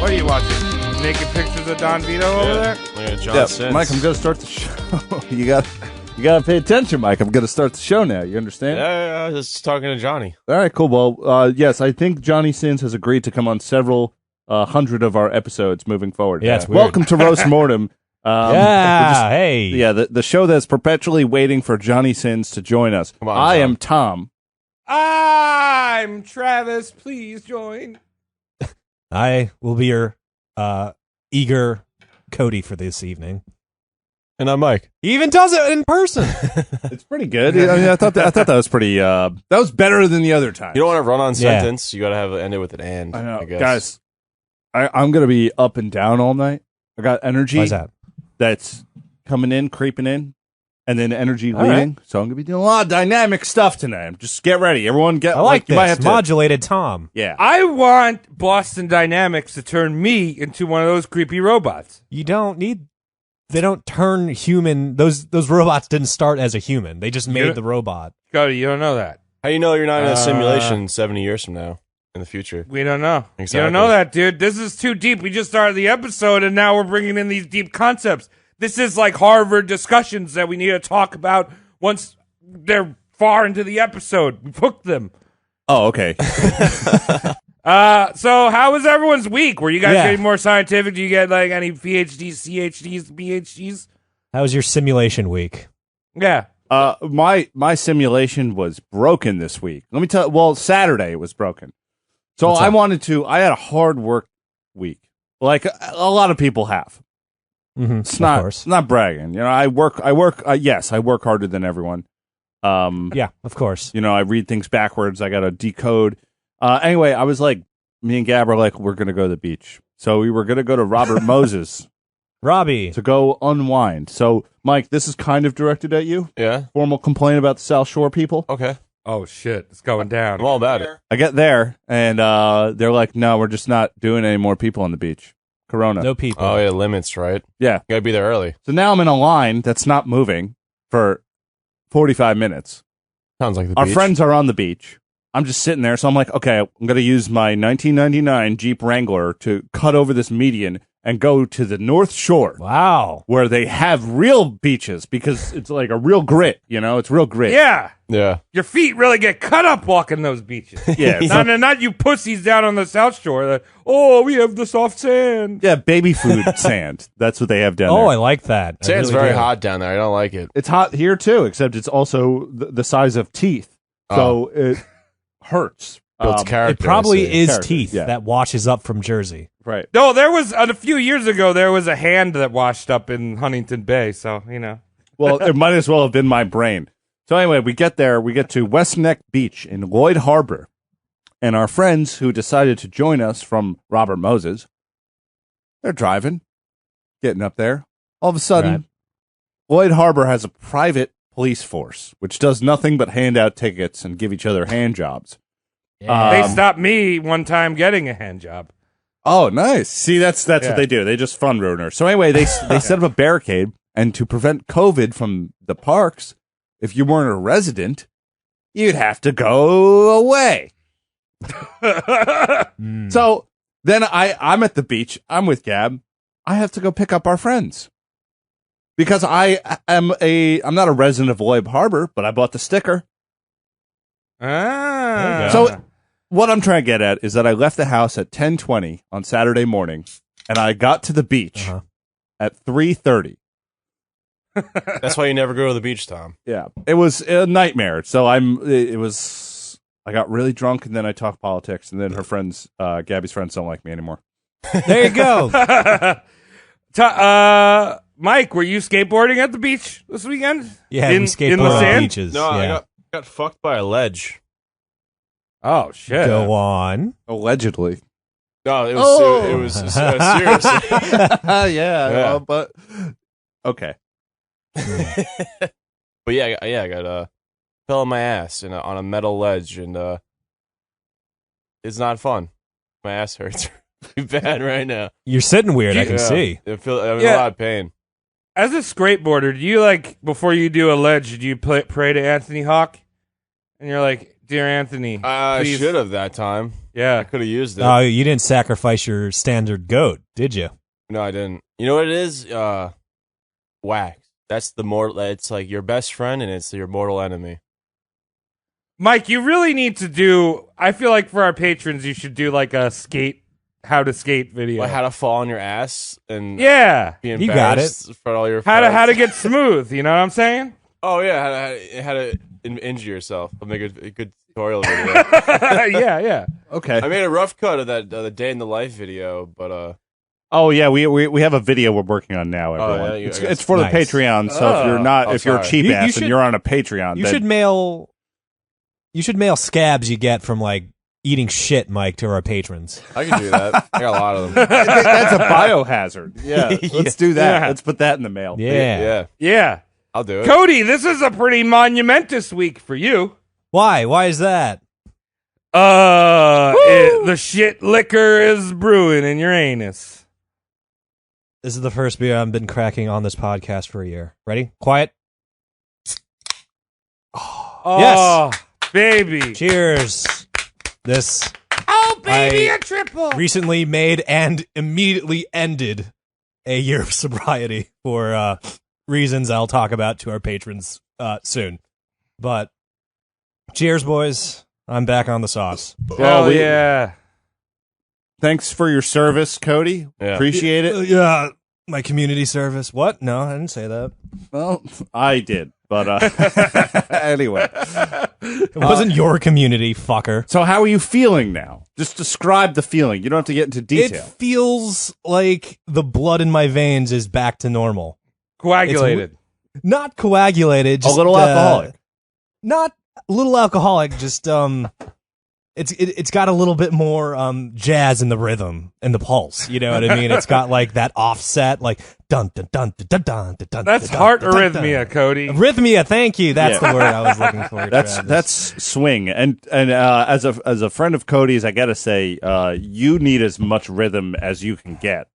What are you watching? Naked pictures of Don Vito over there? Look at John Sins. Mike, I'm going to start the show. You got to pay attention, Mike. I'm going to start the show now. You understand? Yeah, I was just talking to Johnny. All right, cool. Well, yes, I think Johnny Sins has agreed to come on several hundred of our episodes moving forward. Yeah, it's weird. Welcome to Roast Mortem. Hey. Yeah, the show that's perpetually waiting for Johnny Sins to join us. Come on, I John. am Tom. I'm Travis. Please join. I will be your eager Cody for this evening. And I'm Mike. He even does it in person. It's pretty good. I mean, I thought that was pretty. That was better than the other time. You don't want to run on Yeah. sentence. You got to have it end it with an and. I know, guess. guys. I'm gonna be up and down all night. I got energy Why's that? that's coming in, creeping in, and then energy All leaving. right. So I'm gonna be doing a lot of dynamic stuff tonight. Just get ready, everyone. Get I like you might this. have to. Modulated Tom. Yeah. I want Boston Dynamics to turn me into one of those creepy robots. You don't need... They don't turn human... Those robots didn't start as a human. They just made the robot. Cody, you don't know that. How you know you're not in a simulation 70 years from now in the future? We don't know. Exactly. You don't know that, dude. This is too deep. We just started the episode, and now we're bringing in these deep concepts. This is like Harvard discussions that we need to talk about once they're far into the episode. We've hooked them. Oh, okay. So how was everyone's week? Were you guys Yeah. getting more scientific? Do you get like any PhDs, CHDs, PhDs? How was your simulation week? Yeah. My simulation was broken this week. Let me tell. Well, Saturday it was broken. So What's I up? I had a hard work week, like a lot of people have. Mm-hmm. It's not bragging. You know, I work. Yes, I work harder than everyone. Yeah, of course. You know, I read things backwards. I got to decode. Anyway, I was like, me and Gab are like, we're gonna go to the beach. So we were gonna go to Robert Moses Robbie. to go unwind. So, Mike, this is kind of directed at you. Yeah. Formal complaint about the South Shore people. Okay. Oh shit, it's going down. I'm all about it. I get there, and they're like, no, we're just not doing any more people on the beach. Corona. No people. Oh yeah, limits, right? Yeah. You gotta be there early. So now I'm in a line that's not moving for 45 minutes. Sounds like the Our beach. friends are on the beach. I'm just sitting there, so I'm like, okay, I'm going to use my 1999 Jeep Wrangler to cut over this median and go to the North Shore, Wow. where they have real beaches, because it's like a real grit, you know? It's real grit. Yeah. Yeah. Your feet really get cut up walking those beaches. Yeah. Not you pussies down on the South Shore. That, oh, we have the soft sand. Yeah, baby food sand. That's what they have down Oh, there. I like that. I Sand's really very do. hot down there. I don't like it. It's hot here, too, except it's also the size of teeth. So it hurts. Builds character. It probably I see. is Character, teeth yeah. that washes up from Jersey. Right. No, there was a few years ago. There was a hand that washed up in Huntington Bay. So you know. Well, it might as well have been my brain. So anyway, we get there. We get to West Neck Beach in Lloyd Harbor. And our friends who decided to join us from Robert Moses, they're driving, getting up there. All of a sudden, Right. Lloyd Harbor has a private police force, which does nothing but hand out tickets and give each other hand jobs. They stopped me one time getting a hand job. Oh, nice. See, that's Yeah. what they do. They just fun ruiners. So anyway, they set up a barricade, and to prevent COVID from the parks, if you weren't a resident, you'd have to go away. So then I'm at the beach. I'm with Gab. I have to go pick up our friends because I'm not a resident of Lloyd Harbor, but I bought the sticker. Ah. So what I'm trying to get at is that I left the house at 10:20 on Saturday morning, and I got to the beach at 3:30. That's why you never go to the beach, Tom. Yeah, it was a nightmare. So I got really drunk, and then I talked politics, and then her friends, Gabby's friends, don't like me anymore. There you go. Mike, were you skateboarding at the beach this weekend? Yeah, in we skateboard the on sand? beaches. No, I yeah. got fucked by a ledge. Oh shit! Go on. Allegedly. No, it was Oh. it was serious. Yeah, but okay. But yeah, I got fell on my ass on a metal ledge, and it's not fun. My ass hurts pretty bad right now. You're sitting weird, I can see. I'm in Yeah. a lot of pain. As a skateboarder, do you like before you do a ledge? Do you pray to Anthony Hawk? And you're like, dear Anthony, I please. should have that time. Yeah. could have used it. Oh, you didn't sacrifice your standard goat, did you? No, I didn't. You know what it is? Wax. That's the mortal. It's like your best friend, and it's your mortal enemy. Mike, you really need to do. I feel like for our patrons, you should do like a how to skate video. Like how to fall on your ass and Yeah. be You got it. embarrassed for all your How friends. to get smooth. You know what I'm saying? Oh yeah, how to injure yourself. I'll make a good tutorial video. Yeah. Okay. I made a rough cut of that the day in the life video, but Oh yeah, we have a video we're working on now. Everyone, yeah, it's for Nice. the Patreon. So if you're not, if you're a sorry. cheap You ass should- and you're on a Patreon, You then should mail. You should mail scabs you get from like eating shit, Mike, to our patrons. I can do that. I got a lot of them. I think that's a biohazard. Yeah, let's do that. Yeah. Let's put that in the mail. Yeah. Yeah. I'll do it. Cody, this is a pretty monumentous week for you. Why? Why is that? The shit liquor is brewing in your anus. This is the first beer I've been cracking on this podcast for a year. Ready? Quiet. Oh, baby. Cheers. This Oh, baby, I- a triple. recently made and immediately ended a year of sobriety for reasons I'll talk about to our patrons soon. But cheers, boys. I'm back on the sauce. Hell we- yeah. Thanks for your service, Cody. Yeah. Appreciate it. Yeah, my community service. What? No, I didn't say that. Well, I did, but anyway. It wasn't your community, fucker. So how are you feeling now? Just describe the feeling. You don't have to get into It detail. feels like the blood in my veins is back to normal. Coagulated. Not coagulated, just a little alcoholic. Not a little alcoholic, just it's got a little bit more jazz in the rhythm and the pulse. You know what I mean? It's got like that offset, like dun dun dun dun dun dun dun. That's dun, heart dun, dun, arrhythmia, Cody. Arrhythmia, thank you. That's Yeah. the word I was looking for. Travis. That's swing, and as a friend of Cody's, I gotta say, you need as much rhythm as you can get.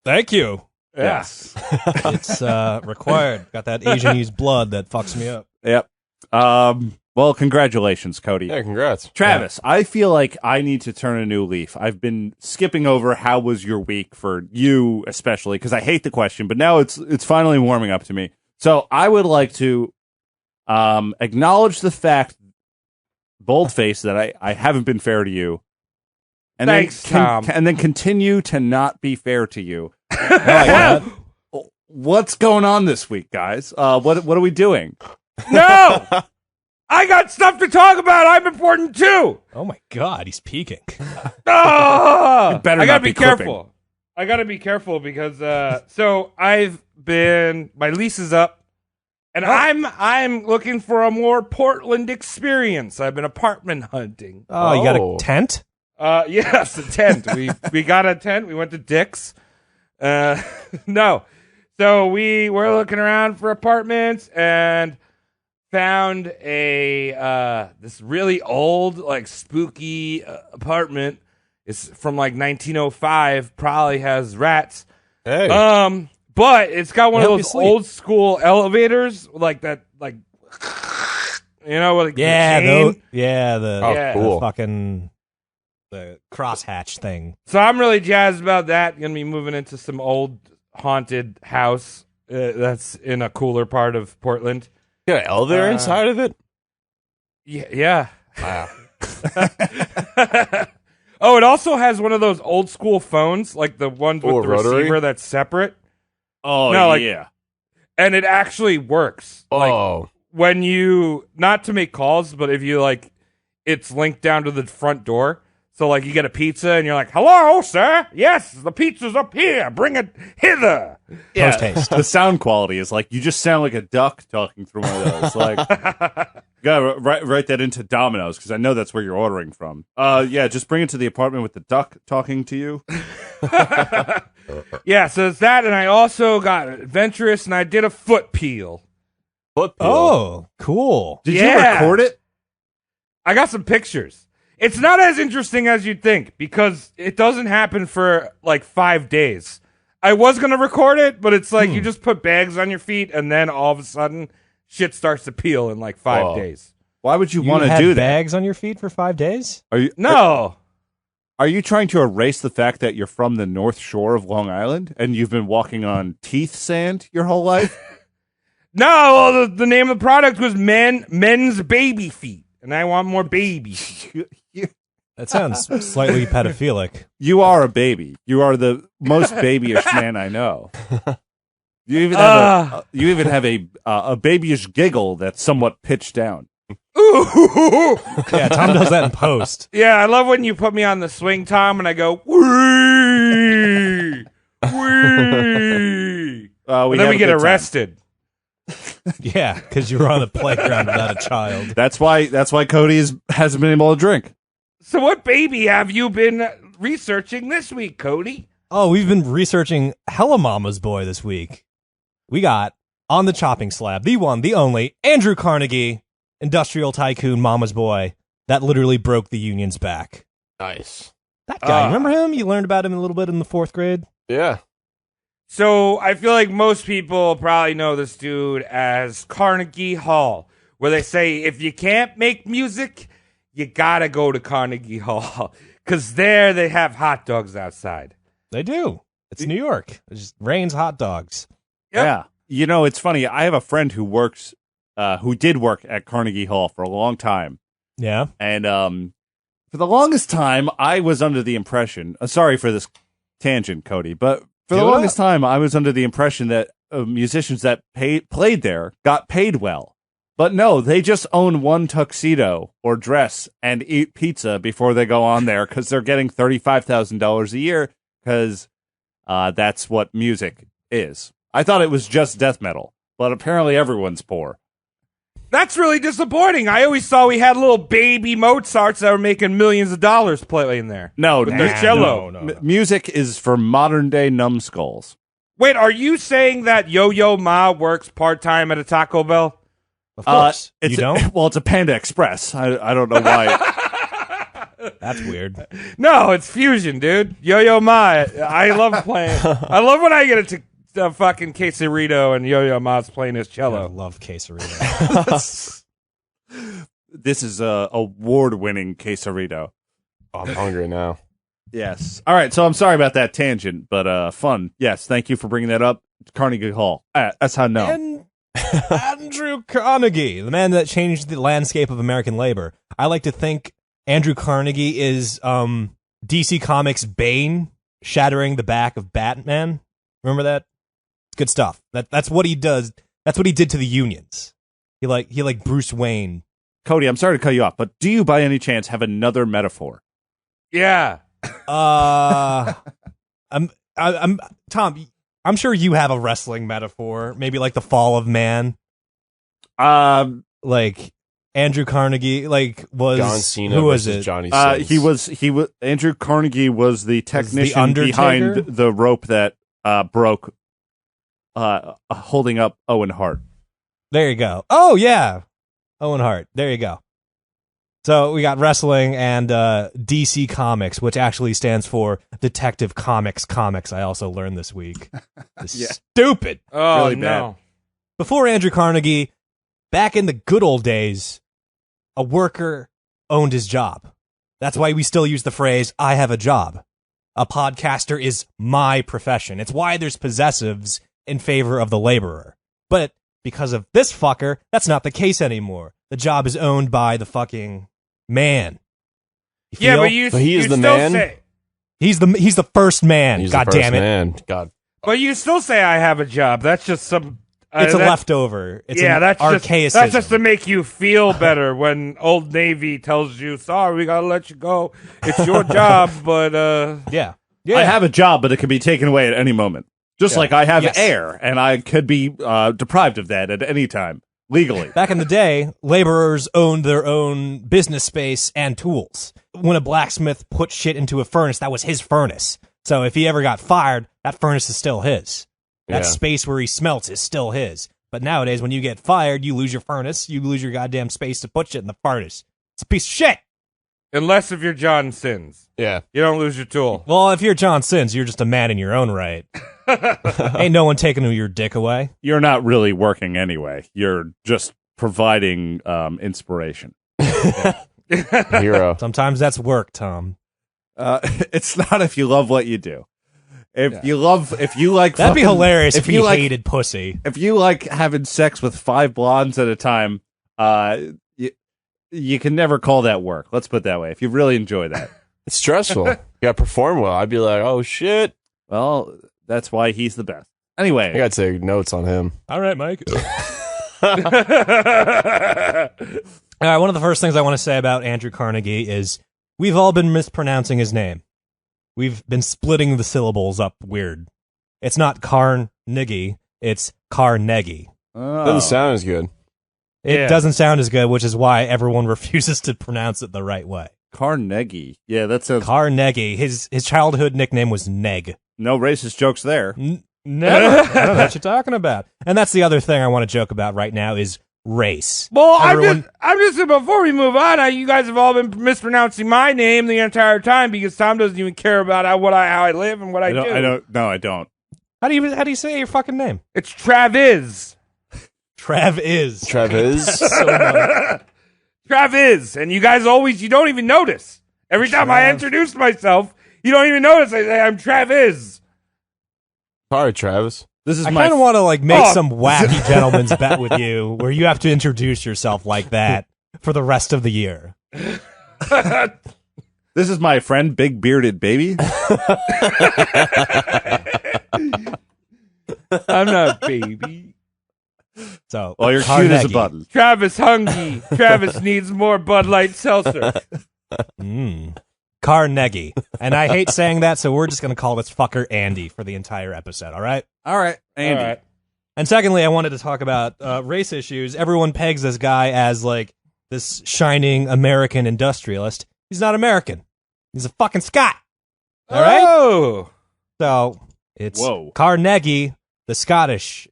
Thank you. Yes. It's required. Got that Asianese blood that fucks me up. Yep. Well, congratulations, Cody. Yeah, congrats. Travis, I feel like I need to turn a new leaf. I've been skipping over how was your week for you, especially because I hate the question, but now it's finally warming up to me. So I would like to acknowledge the fact, boldface, that I haven't been fair to you, and Thanks, Tom. and then continue to not be fair to you. I like that. What's going on this week, guys? What are we doing? No! I got stuff to talk about. I'm important too. Oh my god, he's peeking. Ah! It better I gotta not be careful. I gotta be careful because so my lease is up, and I'm looking for a more Portland experience. I've been apartment hunting. Oh, you got Oh. a tent? Yes, a tent. we got a tent. We went to Dick's. No, so we were looking around for apartments and found this really old, like spooky apartment. It's from like 1905. Probably has rats. Hey. But it's got one of Help you those sleep. old school elevators, like that, like like Yeah, the chain. the Oh, Yeah. cool. fucking the crosshatch thing. So I'm really jazzed about that. Gonna be moving into some old haunted house that's in a cooler part of Portland. You got an elevator inside of it? Yeah. Wow. Oh, it also has one of those old school phones, like the ones with Oh, the rotary? receiver that's separate, Oh, No, like- yeah. and it actually works. Like Oh. when you not to make calls, but if you like, it's linked down to the front door. So like you get a pizza and you're like, "Hello, sir. Yes, the pizza's up here. Bring it hither." Yeah, Post-haste. the sound quality is like you just sound like a duck talking through one of those. Like, you gotta write that into Domino's because I know that's where you're ordering from. Yeah, just bring it to the apartment with the duck talking to you. Yeah, so it's that, and I also got adventurous, and I did a foot peel. Foot peel. Oh, cool. Did you Yeah. record it? I got some pictures. It's not as interesting as you'd think because it doesn't happen for like 5 days. I was gonna record it, but it's like you just put bags on your feet, and then all of a sudden, shit starts to peel in like 5 Whoa. days. Why would you You want to had do that? bags on your feet for 5 days? Are you No. Are you trying to erase the fact that you're from the North Shore of Long Island and you've been walking on teeth sand your whole life? No, well, the name of the product was men's baby feet, and I want more baby feet. That sounds slightly pedophilic. You are a baby. You are the most babyish man I know. You even have a babyish giggle that's somewhat pitched down. Ooh. Yeah, Tom does that in post. Yeah, I love when you put me on the swing, Tom, and I go, wee, wee. And then we get arrested. Yeah, because you were on the playground without a child. That's why Cody hasn't been able to drink. So what baby have you been researching this week, Cody? Oh, we've been researching Hella Mama's Boy this week. We got on the chopping slab, the one, the only, Andrew Carnegie, industrial tycoon Mama's Boy, that literally broke the union's back. Nice. That guy, remember him? You learned about him a little bit in the 4th grade? Yeah. So I feel like most people probably know this dude as Carnegie Hall, where they say if you can't make music, you gotta go to Carnegie Hall, because there they have hot dogs outside. They do. It's New York. It just rains hot dogs. Yep. Yeah. You know, it's funny. I have a friend who did work at Carnegie Hall for a long time. Yeah. And for the longest time, I was under the impression, sorry for this tangent, Cody, but for the longest time, I was under the impression that musicians that played there got paid well. But no, they just own one tuxedo or dress and eat pizza before they go on there because they're getting $35,000 a year because that's what music is. I thought it was just death metal, but apparently everyone's poor. That's really disappointing. I always saw we had little baby Mozarts that were making millions of dollars playing there. No, with their cello. No. Music is for modern day numbskulls. Wait, are you saying that Yo-Yo Ma works part-time at a Taco Bell? Of course. You It's don't? Well, it's a Panda Express. I don't know why. That's weird. No, it's fusion, dude. Yo-Yo Ma. I love playing. I love when I get a fucking quesarito and Yo-Yo Ma's playing his I cello. love quesarito. This is a award-winning quesarito. Oh, I'm hungry now. Yes. All right. So I'm sorry about that tangent, but fun. Yes. Thank you for bringing that up. Carnegie Hall. That's how I know. And Andrew Carnegie, the man that changed the landscape of American labor. I like to think Andrew Carnegie is DC Comics' Bane shattering the back of Batman. Remember that? Good stuff. That's what he does. That's what he did to the unions. He like Bruce Wayne. Cody, I'm sorry to cut you off, but do you by any chance have another metaphor? Yeah. I'm Tom. I'm sure you have a wrestling metaphor, maybe like the fall of man. Like Andrew Carnegie, like was John Cena who was versus it? Johnny He Sins. was Andrew Carnegie was the technician Undertaker? behind the rope that broke, holding up Owen Hart. There you go. Oh yeah, Owen Hart. There you go. So we got wrestling and DC Comics, which actually stands for Detective Comics. I also learned this week. Stupid. Oh, Really no. Before Andrew Carnegie, back in the good old days, a worker owned his job. That's why we still use the phrase, I have a job. A podcaster is my profession. It's why there's possessives in favor of the laborer. But because of this fucker, that's not the case anymore. The job is owned by the fucking man. You Yeah, feel? but he is you the still man? say, He's the first man. He's God the first damn it. Man. God. but you still say I have a job. That's just some. It's a that- leftover. It's yeah, an that's archaicism. that's just to make you feel better when Old Navy tells you, "Sorry, we gotta let you go. It's your job." But yeah. I have a job, but it can be taken away at any moment. Just like I have Yes. air, and I could be deprived of that at any time, legally. Back in the day, laborers owned their own business space and tools. When a blacksmith put shit into a furnace, that was his furnace. So if he ever got fired, that furnace is still his. That Yeah. space where he smelts is still his. But nowadays, when you get fired, you lose your furnace. You lose your goddamn space to put shit in the furnace. It's a piece of shit. unless if you're John Sins, Yeah. you don't lose your tool. Well, if you're John Sins, you're just a man in your own right. Ain't no one taking your dick away. You're not really working anyway. You're just providing inspiration. Hero. Sometimes that's work, Tom. It's not if you love what you do. If you like, That'd be hilarious if you like, hated pussy. If you like having sex with 5 blondes at a time, you can never call that work. Let's put it that way. If you really enjoy that, It's stressful. You got to perform well. I'd be like, oh shit. well, that's why he's the best. Anyway, I got to take notes on him. All right, Mike. All right, one of the first things I want to say about Andrew Carnegie is we've all been mispronouncing his name. We've been splitting the syllables up weird. It's not Carnegie, it's Carnegie. Doesn't sound as good. It doesn't sound as good, which is why everyone refuses to pronounce it the right way. Carnegie. Yeah, that sounds. Carnegie. His childhood nickname was Neg. No racist jokes there. Never. I don't know what you're talking about. And that's the other thing I want to joke about right now is race. Well, Everyone- I'm just before we move on, you guys have all been mispronouncing my name the entire time because Tom doesn't even care about how I live and what I do. I don't. No, I don't. How do you say your fucking name? It's Travis. Travis. Travis. Travis, and you guys you don't even notice. Every time I introduce myself, you don't even notice. I say I'm Travis. Sorry, Travis. This is I my. kind of want to make some wacky gentleman's bet with you where you have to introduce yourself like that for the rest of the year. This is my friend, Big Bearded Baby. I'm not baby. So, Well, you're cute as a Carnegie. button. Travis hungry. Travis needs more Bud Light seltzer. Carnegie. And I hate saying that, so we're just going to call this fucker Andy for the entire episode, all right? All right, Andy. All right. And secondly, I wanted to talk about race issues. Everyone pegs this guy as this shining American industrialist. He's not American. He's a fucking Scot. All right? Oh. So it's Whoa. Carnegie, the Scottish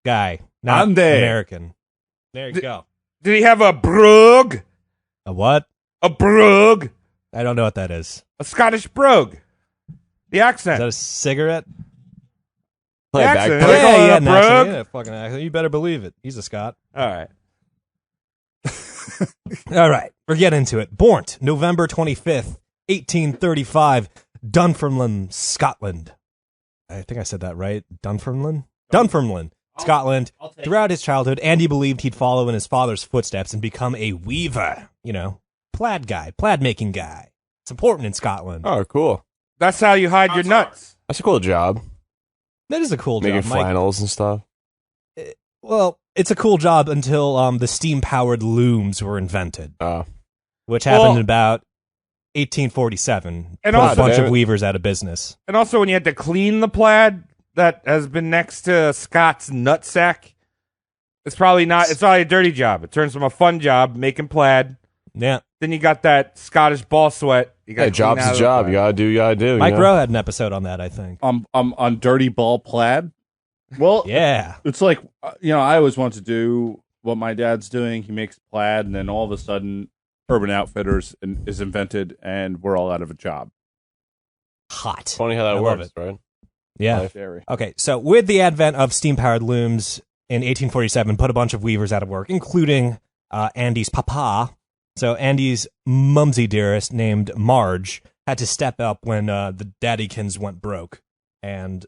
guy, not Andy. American. There you go. Did he have a brogue? A what? A brogue? I don't know what that is. A Scottish brogue. The Is accent. that a cigarette? Play a Accent. bagpipe. They call it a an accent. brogue? Yeah, fucking accent. You better believe it. He's a Scot. All right. All right, we'll get into it. Born November 25th, 1835, Dunfermline, Scotland. I think I said that right. Dunfermline? Dunfermline, Scotland. Throughout his childhood, Andy believed he'd follow in his father's footsteps and become a weaver. Plaid guy, plaid making guy. It's important in Scotland. Oh, cool. That's how you hide your nuts. That's a cool job. That is a cool Making job, Mike. flannels and stuff. Well, it's a cool job until the steam-powered looms were invented, Oh. which happened in about 1847. And Put also- a bunch Damn of it. weavers out of business. And also, when you had to clean the plaid that has been next to Scott's nutsack, it's probably a dirty job. It turns from a fun job, making plaid. Yeah. Then you got that Scottish ball sweat. You Yeah, job's a job. You gotta do. You gotta do. Mike you know? Rowe had an episode on that, I think. On dirty ball plaid. Well, Yeah. it's like I always want to do what my dad's doing. He makes plaid, and then all of a sudden, Urban Outfitters is invented, and we're all out of a job. Hot. Funny how that I love works, it. right? Yeah. Very. Okay, so with the advent of steam-powered looms in 1847, put a bunch of weavers out of work, including Andy's papa. So Andy's mumsy dearest, named Marge, had to step up when the daddykins went broke. And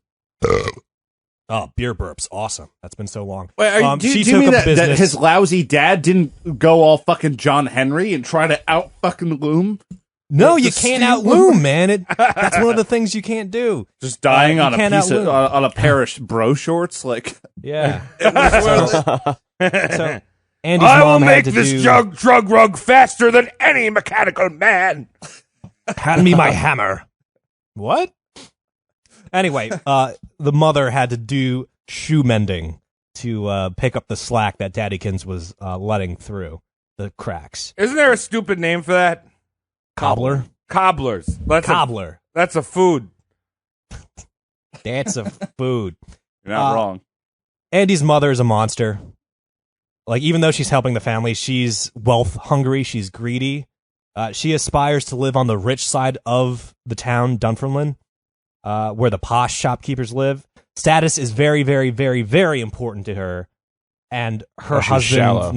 beer burps, awesome. That's been so long. Wait, do she you took mean up that business. his lousy dad didn't go all fucking John Henry and try to out fucking loom? No, the you can't steam outloom, man. That's one of the things you can't do. Just dying you on a can't piece of outloom. on a pair of bro shorts, like Yeah. So, So Andy's I will mom make had to this do, drug rug faster than any mechanical man. Hand me my hammer. What? Anyway, the mother had to do shoe mending to pick up the slack that Daddykins was letting through the cracks. Isn't there a stupid name for that? Cobbler? Cobblers. Cobbler. That's a food. That's a food. you're not Uh, wrong. Andy's mother is a monster. Like, even though she's helping the family, she's wealth hungry. She's greedy. She aspires to live on the rich side of the town, Dunfermline, where the posh shopkeepers live. Status is very, very, very, very important to her. and her she's shallow.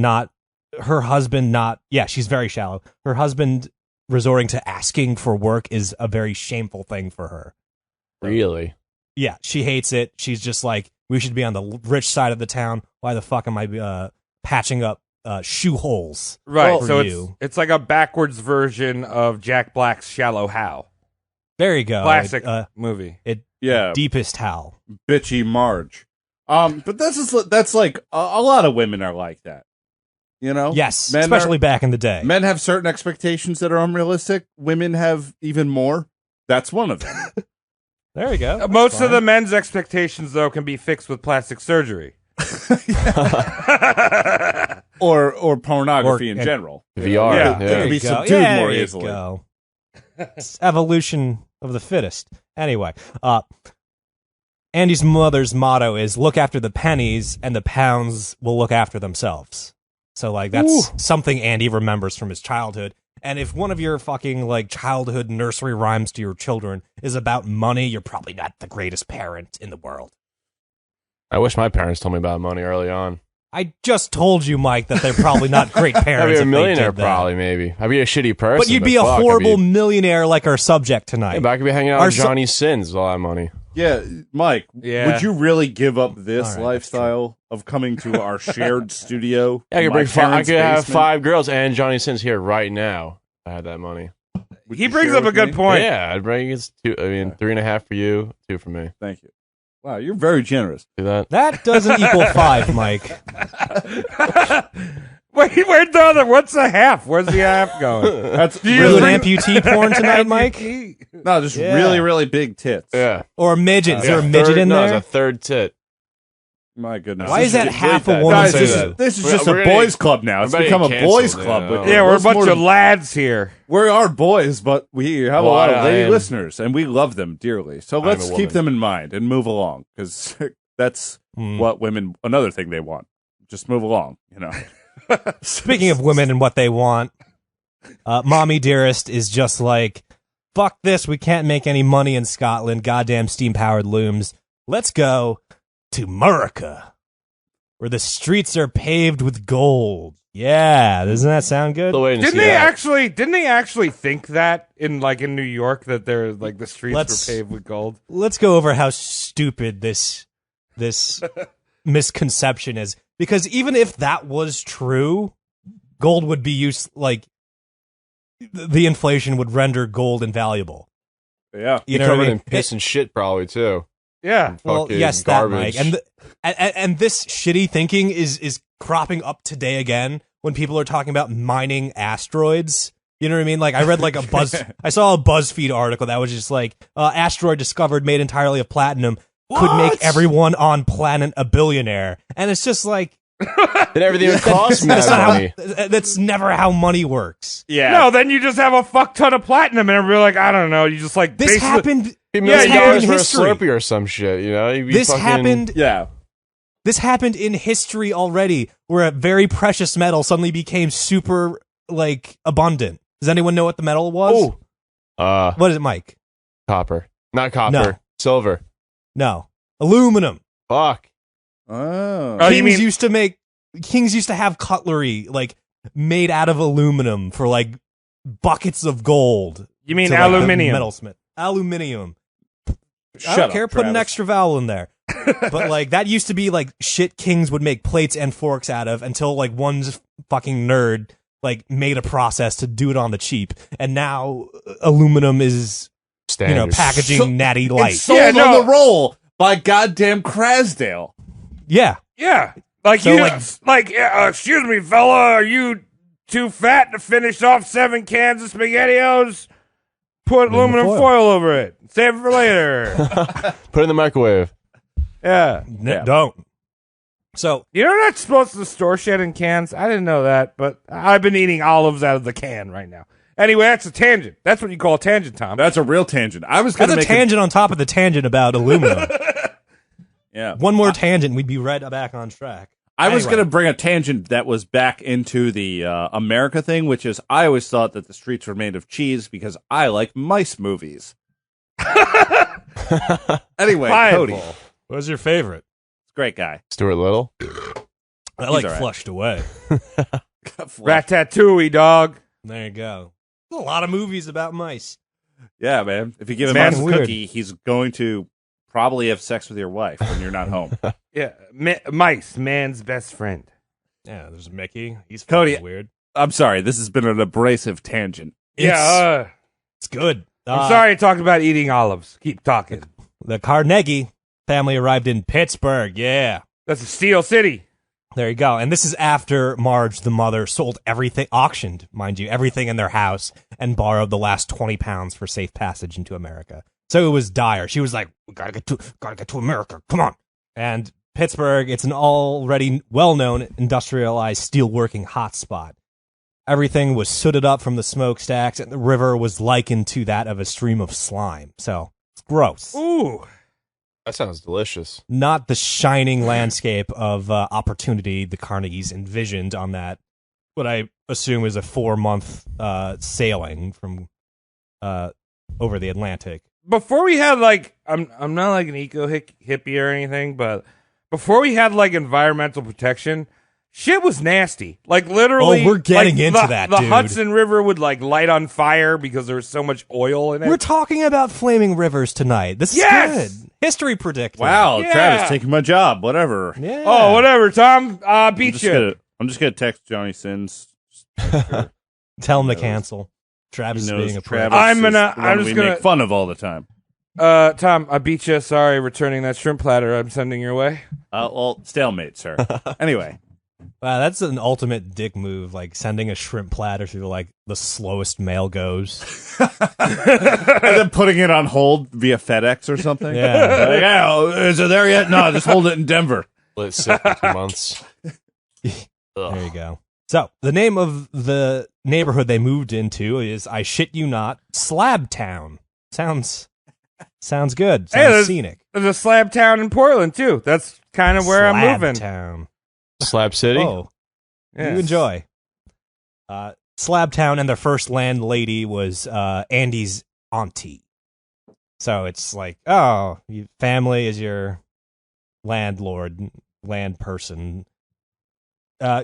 husband not. Yeah, she's very shallow. Her husband resorting to asking for work is a very shameful thing for her. Really? Yeah, she hates it. She's just like, we should be on the rich side of the town. Why the fuck am I patching up shoe holes? Right. for So you? it's like a backwards version of Jack Black's Shallow Hal. There you go. Classic movie. Yeah, Deepest Hal. bitchy Marge. But that's like a lot of women are like that. You know? Yes, Men especially back in the day. Men have certain expectations that are unrealistic. Women have even more. That's one of them. There you go. Most of the men's expectations, though, can be fixed with plastic surgery. or pornography in and- general. VR. Yeah. Yeah. They There can be you go. subdued Yeah, more there you easily. go. It's evolution of the fittest. Anyway, Andy's mother's motto is look after the pennies and the pounds will look after themselves. So like that's something Andy remembers from his childhood. And if one of your fucking like childhood nursery rhymes to your children is about money, you're probably not the greatest parent in the world. I wish my parents told me about money early on. I just told you, Mike, that they're probably not great parents. I'd be if a they millionaire, did that. probably, maybe. I'd be a shitty person. But you'd be a fuck, horrible I'd be, millionaire like our subject tonight. yeah, but I could be hanging out Our with so- Johnny Sins with all that money. Yeah, Mike, Yeah. would you really give up this All right, lifestyle of coming to our shared studio? Yeah, I in could my bring I parents' could have basement? 5 girls and Johnny Sins here right now. If I had that money. Would He you brings share up a with good me? point. Yeah, I'd bring it's 2. I mean, 3.5 for you, 2 for me. Thank you. Wow, you're very generous. Do that. That doesn't equal 5, Mike. Wait, where's the other? What's the half? Where's the half going? That's you Really really bring- amputee porn tonight, Mike? no, just Yeah. really, really big tits. Yeah. Or a midget? Is there a Yeah, midget in no, there? it's a third tit. My goodness. Why is that half a Guys, woman's this, say is, this is We're- just a we're gonna- boys' club now. It's we're become a getting boys' canceled, club. yeah. With Yeah, we're a what's bunch more of than- lads here. We are boys, but we have a Well, lot of I lady am- listeners, and we love them dearly. So I'm let's a keep woman. them in mind and move along, because that's what women. Another thing they want. Just move along, you know. Speaking of women and what they want, Mommy Dearest is just like, fuck this, we can't make any money in Scotland, goddamn steam-powered looms. Let's go to America, where the streets are paved with gold. Yeah, doesn't that sound good? Still waiting to Didn't see they that. actually? Didn't they actually think that in New York that they're like the streets Let's- were paved with gold? Let's go over how stupid this misconception is, because even if that was true, gold would be used, like the inflation would render gold invaluable. Yeah. You Be know what I covered mean? in piss and shit, probably, too. Yeah. Well, Fucking yes, garbage. that, Mike, and this shitty thinking is cropping up today again when people are talking about mining asteroids. You know what I mean? Like I read like I saw a BuzzFeed article that was just like asteroid discovered made entirely of platinum could make everyone on planet a billionaire, and it's just like Then everything would cost me that's, that not money. how, that's never how money works. Yeah. No, then you just have a fuck ton of platinum, and we're like, I don't know. You just like This basically- happened. $1 Yeah, million yeah, for a history. Slurpee or some shit, you know? You'd be This fucking- happened. Yeah. This happened in history already, where a very precious metal suddenly became super like abundant. Does anyone know what the metal was? Oh. What is it, Mike? Copper. Not copper. No. Silver. No, aluminum. Fuck. Oh. Oh, you Kings mean- used to have cutlery like made out of aluminum for like buckets of gold. You mean to, like, the aluminium? metalsmith. Aluminium. I Shut don't up, care. Put an Travis. extra vowel in there. But like that used to be like shit kings would make plates and forks out of until like one fucking nerd like made a process to do it on the cheap, and now aluminum is Standard. packaging So- natty It's light. sold Yeah, no. on the roll by goddamn Crasdale. Yeah. Yeah. Like So, you, like- excuse me, fella, are you too fat to finish off 7 cans of SpaghettiOs? Put aluminum foil. foil over it. Save it for later. Put it in the microwave. Yeah. Don't. So You know not supposed to store shit in cans? I didn't know that, but I've been eating olives out of the can right now. Anyway, that's a tangent. That's what you call a tangent, Tom. That's a real tangent. I was going that's to a make tangent on top of the tangent about aluminum. Yeah. One more tangent, we'd be right back on track. I was Anyway. going to bring a tangent that was back into the America thing, which is I always thought that the streets were made of cheese because I like mice movies. Anyway, Fireball. Cody, What was your favorite? great guy. Stuart Little. That He's like all right. flushed away. Ratatouille, dog. There you go. There's a lot of movies about mice. Yeah, man. If you give him Man's a weird. cookie, he's going to probably have sex with your wife when you're not home. Yeah, mice, man's best friend. Yeah, there's Mickey. He's Cody- fucking weird. I'm sorry. This has been an abrasive tangent. It's good. I'm sorry I talked about eating olives. Keep talking. The Carnegie family arrived in Pittsburgh. Yeah. That's a Steel City. There you go. And this is after Marge, the mother, sold everything, auctioned, mind you, everything in their house and borrowed the last 20 pounds for safe passage into America. So it was dire. She was like, we gotta get to America. Come on. And Pittsburgh, it's an already well-known industrialized steelworking hotspot. Everything was sooted up from the smokestacks, and the river was likened to that of a stream of slime. So it's gross. Ooh. That sounds delicious. Not the shining landscape of opportunity the Carnegies envisioned on that, what I assume is a 4-month sailing from over the Atlantic. Before we had like, I'm not like an eco hippie or anything, but before we had like environmental protection, shit was nasty. Like literally, Oh, we're getting like, into the, that, The dude. Hudson River would like light on fire because there was so much oil in it. We're talking about flaming rivers tonight. This is Yes! good. History predicted. Wow, Yeah. Travis taking my job. Whatever. Yeah. Oh, whatever, Tom. I'm Beat just you. gonna text Johnny Sins. Tell him to cancel. Travis is He knows being a Travis prick. I'm is gonna- the one I'm we just gonna- make fun of all the time. Tom, I beat you. Sorry, returning that shrimp platter I'm sending your way. Well, stalemate, sir. Anyway, Wow, that's an ultimate dick move, like sending a shrimp platter through like the slowest mail goes. and then putting it on hold via FedEx or something. Yeah. Like, yeah, is it there yet? No, just hold it in Denver. Let it sit for 2 months. There you go. So the name of the neighborhood they moved into is, I shit you not, Slab Town. Sounds good. Hey, Sounds there's- scenic. There's a slab town in Portland too. That's kind of where I'm Slab moving. Town. Slab City? Oh, Yes. you enjoy. Slab Town, and their first landlady was Andy's auntie. So it's like, oh, family is your landlord, land person.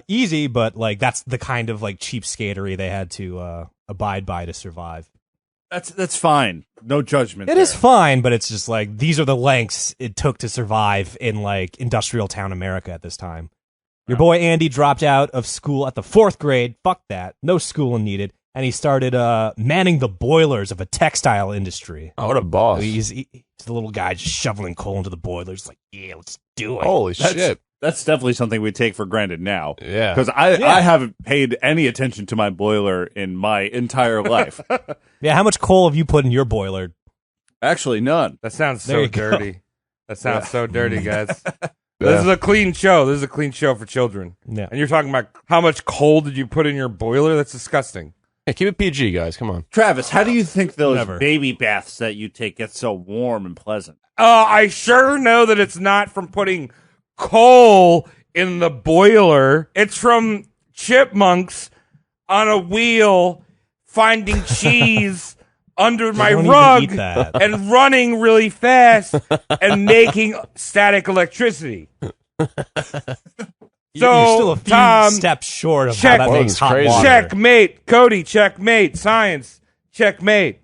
Easy, but like that's the kind of like cheap skatery they had to abide by to survive. That's fine. No judgment. It is fine, but it's just like these are the lengths it took to survive in like industrial town America at this time. Your boy Andy dropped out of school at the 4th grade. Fuck that. No schooling needed. And he started manning the boilers of a textile industry. Oh, what a boss. He's the little guy just shoveling coal into the boilers. Like, yeah, let's do it. Holy shit. That's definitely something we take for granted now. Yeah. Because I haven't paid any attention to my boiler in my entire life. Yeah, how much coal have you put in your boiler? Actually, none. That sounds There so you go. dirty. That sounds so dirty, guys. Yeah. This is a clean show. This is a clean show for children. Yeah. And you're talking about how much coal did you put in your boiler? That's disgusting. Hey, keep it PG, guys. Come on. Travis, how do you think those Never. baby baths that you take get so warm and pleasant? I sure know that it's not from putting coal in the boiler. It's from chipmunks on a wheel finding cheese under my Don't even rug eat that. and running really fast and making static electricity. You're So, still a few Tom, steps short of check- how that Whoa, makes that's hot crazy. water. Checkmate. Cody, checkmate. Science, checkmate.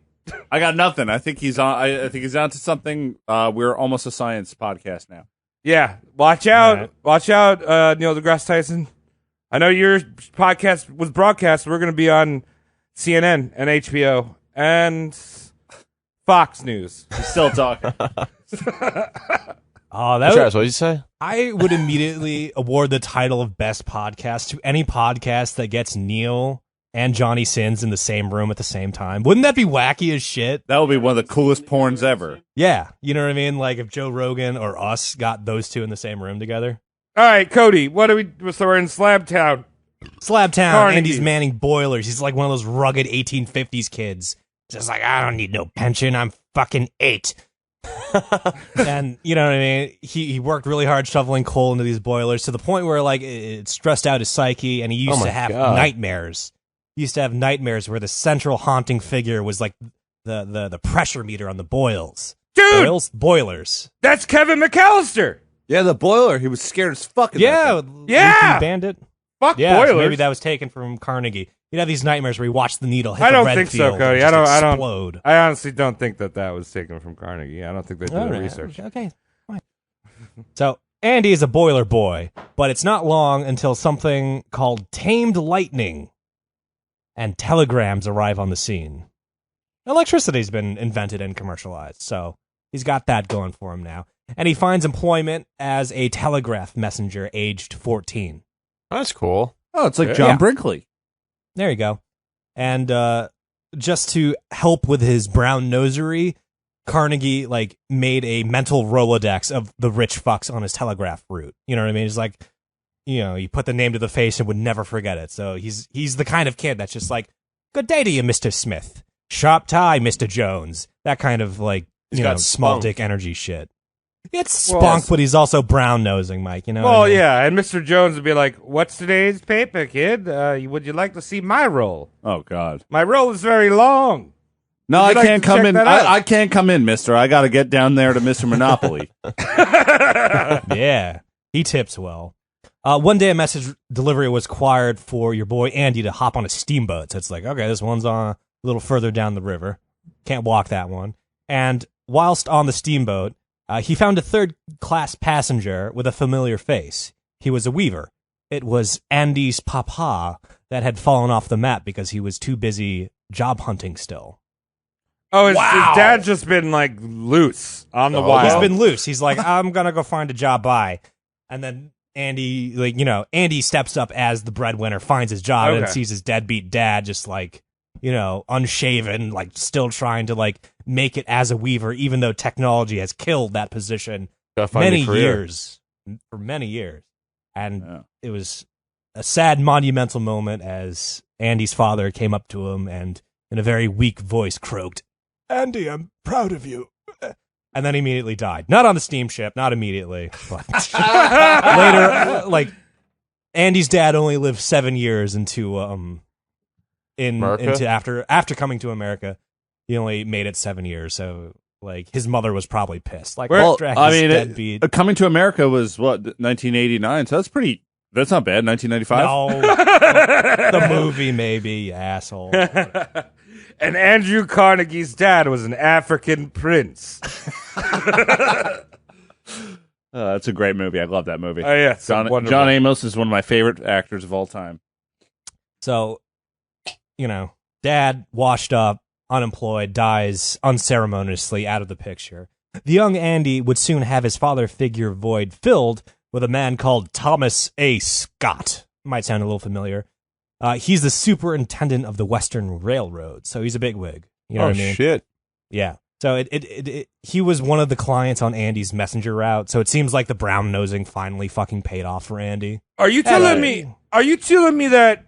I got nothing. I think he's on. I think he's on to something. We're almost a science podcast now. Yeah, watch out. All right. Watch out, Neil deGrasse Tyson. I know your podcast was broadcast. We're going to be on CNN and HBO and Fox News. He's still talking. Oh, that Travis, what did you say? I would immediately award the title of best podcast to any podcast that gets Neil and Johnny Sins in the same room at the same time. Wouldn't that be wacky as shit? That would be one of the coolest porns ever. Yeah, you know what I mean? Like if Joe Rogan or us got those two in the same room together. All right, Cody, so we're in Slab Town. Slab Town, Carnegie. Andy's manning boilers. He's like one of those rugged 1850s kids. Just like, I don't need no pension. I'm fucking 8. And you know what I mean? He worked really hard shoveling coal into these boilers to the point where like it stressed out his psyche, and he used Oh my to have God. nightmares. He used to have nightmares where the central haunting figure was like the pressure meter on the boilers. Dude, Boilers? Boilers. that's Kevin McAllister. Yeah, the boiler. He was scared as fuck. Yeah, Yeah! Leaky Bandit. Fuck Yeah, so boilers. maybe that was taken from Carnegie. You'd have these nightmares where you watch the needle hit I the don't red think so, field Cody. and just I don't. explode. I honestly don't think that was taken from Carnegie. I don't think they did the research. Okay, fine. So Andy is a boiler boy, but it's not long until something called tamed lightning and telegrams arrive on the scene. Electricity's been invented and commercialized, so he's got that going for him now. And he finds employment as a telegraph messenger aged 14. That's cool. Oh, it's like John Yeah. Brinkley. There you go. And just to help with his brown nosery, Carnegie made a mental Rolodex of the rich fucks on his telegraph route. You know what I mean? It's like, you put the name to the face and would never forget it. So he's the kind of kid that's just like, good day to you, Mr. Smith. Sharp tie, Mr. Jones. That kind of got small spunk. dick energy shit. It's spunk, but he's also brown nosing, Mike. You know? Well, what I mean? yeah, and Mr. Jones would be like, "What's today's paper, kid? Would you like to see my roll? Oh God. My roll is very long." No, Would I you like can't to come check in. that out? I can't come in, mister. I got to get down there to Mr. Monopoly. Yeah, he tips well. One day a message delivery was required for your boy Andy to hop on a steamboat. So it's like, okay, this one's on a little further down the river. Can't walk that one. And whilst on the steamboat, he found a third-class passenger with a familiar face. He was a weaver. It was Andy's papa that had fallen off the map because he was too busy job hunting still. Oh, his dad's just been loose on the wild. He's been loose. He's like, I'm going to go find a job, bye. And then Andy, Andy steps up as the breadwinner, finds his job, and sees his deadbeat dad just unshaven, still trying to make it as a weaver, even though technology has killed that position for many years. And it was a sad, monumental moment as Andy's father came up to him and, in a very weak voice, croaked, "Andy, I'm proud of you." And then immediately died. Not on the steamship, not immediately, but later, Andy's dad only lived 7 years into after coming to America. He only made it 7 years, so his mother was probably pissed. Coming to America was 1989, so that's not bad. 1995. No, the movie maybe, you asshole. And Andrew Carnegie's dad was an African prince. That's a great movie. I love that movie. Oh yeah, John Amos is one of my favorite actors of all time. So, dad washed up, unemployed, dies unceremoniously out of the picture. The young Andy would soon have his father figure void filled with a man called Thomas A. Scott. Might sound a little familiar. He's the superintendent of the Western Railroad, so he's a bigwig. You know what I mean? Shit. Yeah. So he was one of the clients on Andy's messenger route, so it seems like the brown nosing finally fucking paid off for Andy. Are you telling me that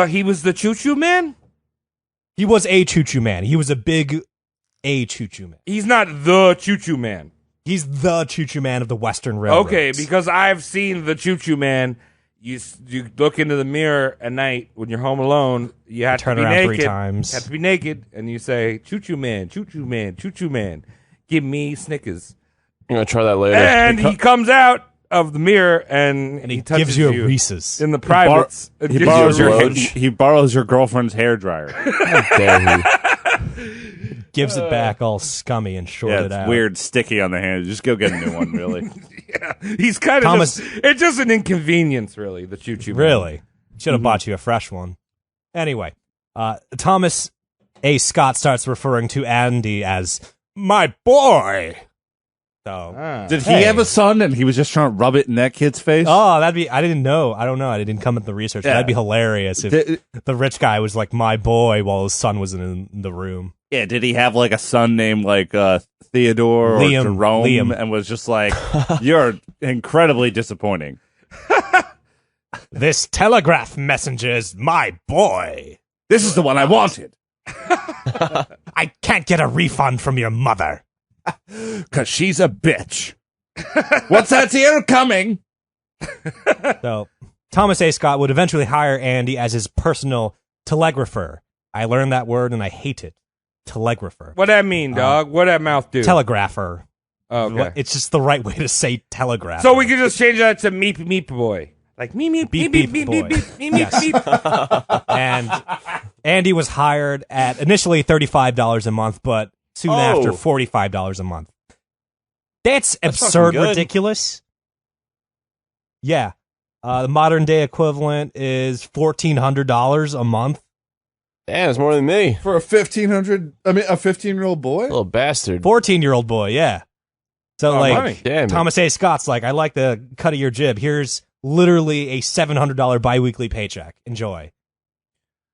he was the choo-choo man? He was a choo-choo man. He was a choo-choo man. He's not the choo-choo man. He's the choo-choo man of the Western Railroad. Okay, because I've seen the choo-choo man. You look into the mirror at night when you're home alone. You have turn to be around naked. 3 times. You have to be naked, and you say, "Choo-choo man, choo-choo man, choo-choo man, give me Snickers." I'm gonna try that later. And he comes out of the mirror and he touches gives you a Reese's in the privates. He borrows your girlfriend's hairdryer. How dare he? Gives it back all scummy and shorted It's out. weird, sticky on the hand. Just go get a new one, really. Yeah, he's kind of it's just an inconvenience, really. The choo-choo man. Really? Should have bought you a fresh one. Anyway, Thomas A. Scott starts referring to Andy as my boy. So, Did he have a son and he was just trying to rub it in that kid's face? I didn't know. I don't know. I didn't come at the research. Yeah. That'd be hilarious if the rich guy was like my boy while his son was in the room. Yeah, did he have a son named Theodore or Jerome and was just like, you're incredibly disappointing. This telegraph messenger is my boy. This is the one I wanted. I can't get a refund from your mother. 'Cause she's a bitch. What's that here coming? So Thomas A. Scott would eventually hire Andy as his personal telegrapher. I learned that word and I hate it. Telegrapher. What that mean, dog? What that mouth do? Telegrapher. Okay. It's just the right way to say telegraph. So we could just change that to Meep Meep Boy. Like meep meep Beep, meep beep, meep boy. meep meep meep Yes. meep. And Andy was hired at initially $35 a month, but soon after $45 a month. That's absurd, fucking good. ridiculous. Yeah. The modern day equivalent is $1,400 a month. Damn, it's more than me. For a 15-year-old boy? Little bastard. 14-year-old boy, yeah. So money. Damn it. Thomas A. Scott's like, I like the cut of your jib. Here's literally a $700 biweekly paycheck. Enjoy.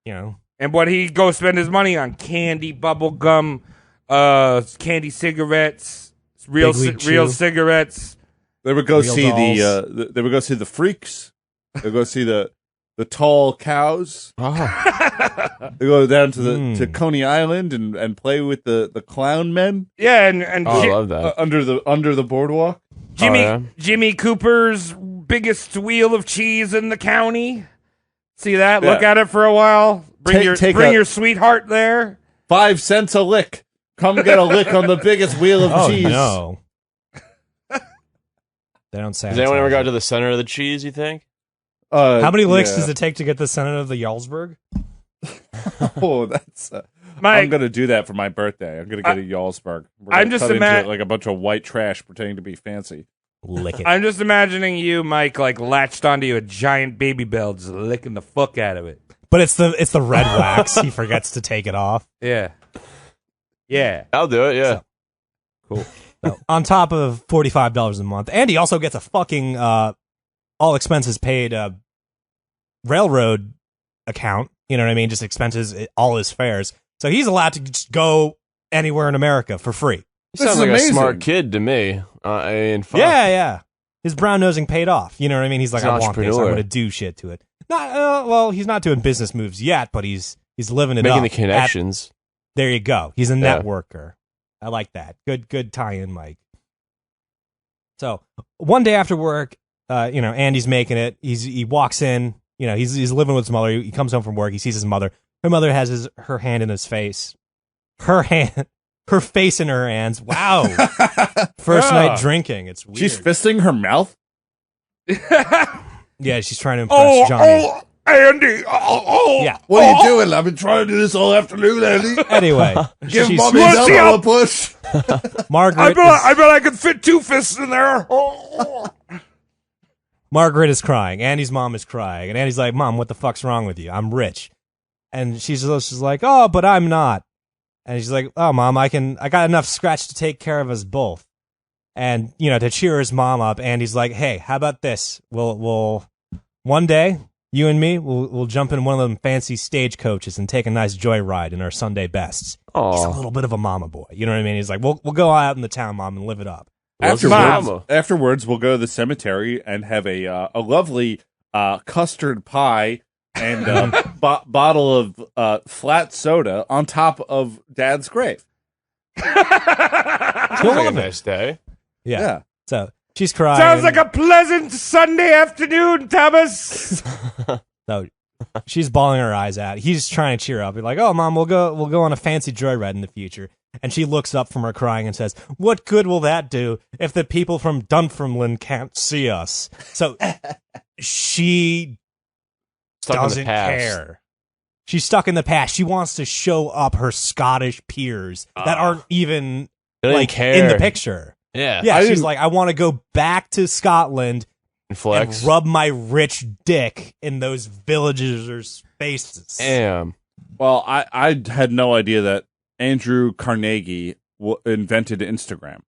You know. And what he goes spend his money on: candy, bubble gum, candy cigarettes, real Big League real Chew. cigarettes. They would go Real see dolls. they would go see the freaks. They go see the tall cows. They go down to to Coney Island and play with the clown men Yeah, and Oh, I love that. under the boardwalk. Jimmy Cooper's biggest wheel of cheese in the county. See that? Yeah. Look at it for a while. Bring Take your sweetheart there. 5 cents a lick. Come get a lick on the biggest wheel of Oh, cheese. no. They don't say. Has anyone ever got to the center of the cheese, you think? How many licks yeah. does it take to get the Senate of the Jarlsberg? Oh, that's. I'm gonna do that for my birthday. I'm gonna get a Jarlsberg. We're gonna I'm just cut into ima- it like a bunch of white trash pretending to be fancy. Lick it. I'm just imagining you, Mike, like latched onto a giant baby bell, just licking the fuck out of it. But it's the red wax. He forgets to take it off. Yeah. Yeah. I'll do it, yeah. Cool. So, on top of $45 a month, Andy also gets a fucking all expenses paid railroad account. You know what I mean? Just expenses all his fares. So he's allowed to just go anywhere in America for free. He This sounds is like amazing. a smart kid to me. I mean, fuck. Yeah. His brown nosing paid off. You know what I mean? He's like, He's I an want this. I'm entrepreneur. going to do shit to it. Not well. He's not doing business moves yet, but he's living it Making up. the connections. There you go. He's a Yeah. networker. I like that. Good tie-in, Mike. So one day after work, Andy's making it. He walks in. You know, he's living with his mother. He comes home from work. He sees his mother. Her mother has her hand in his face. Her face in her hands. Wow. First night drinking. It's weird. She's fisting her mouth. Yeah, she's trying to impress Johnny. Andy. Yeah. What are you doing? I've been trying to do this all afternoon, Andy. Anyway, Give she's- mommy What's the elbow a push. Margaret. I bet I could fit 2 fists in there. Margaret is crying. Andy's mom is crying. And Andy's like, Mom, what the fuck's wrong with you? I'm rich. And she's like, oh, but I'm not. And she's like, oh, Mom, I got enough scratch to take care of us both. And, to cheer his mom up, Andy's like, hey, how about this? We'll one day, you and me, we'll jump in one of them fancy stagecoaches and take a nice joyride in our Sunday bests. He's a Aw. little bit of a mama boy. You know what I mean? He's like, we'll go out in the town, Mom, and live it up. Afterwards, we'll go to the cemetery and have a lovely custard pie and bottle of flat soda on top of Dad's grave. Sounds like a nice day. Yeah. So she's crying. Sounds like a pleasant Sunday afternoon, Thomas. So she's bawling her eyes out. He's trying to cheer up. He's like, "Oh, Mom, we'll go on a fancy joyride in the future." And she looks up from her crying and says, "What good will that do if the people from Dunfermline can't see us?" So she Stuck in the doesn't past. care. She's stuck in the past. She wants to show up her Scottish peers that aren't even They don't like care. in the picture. Yeah. Yeah, I she's didn't- like, I want to go back to Scotland And flex. and rub my rich dick in those villagers' faces. Damn. Well, I had no idea that Andrew Carnegie invented Instagram.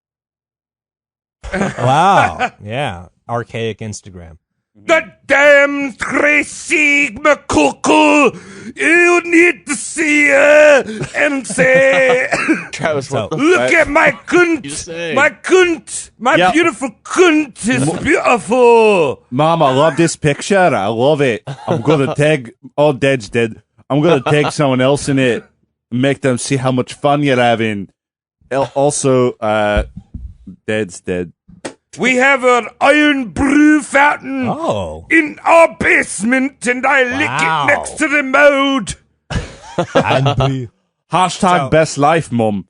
Wow. Yeah. Archaic Instagram. The damn Tracy McCuckle. You need to see her and say, Travis, So- what the look at my you cunt. saying? My cunt. My Yep. beautiful cunt is beautiful. Mom, I love this picture. I love it. I'm gonna tag. Oh, Dad's dead. I'm gonna tag someone else in it. Make them see how much fun you're having. Also, Dad's dead. We have an iron brew fountain Oh. in our basement, and I lick Wow. it next to the mode. Hashtag So- best life, Mum.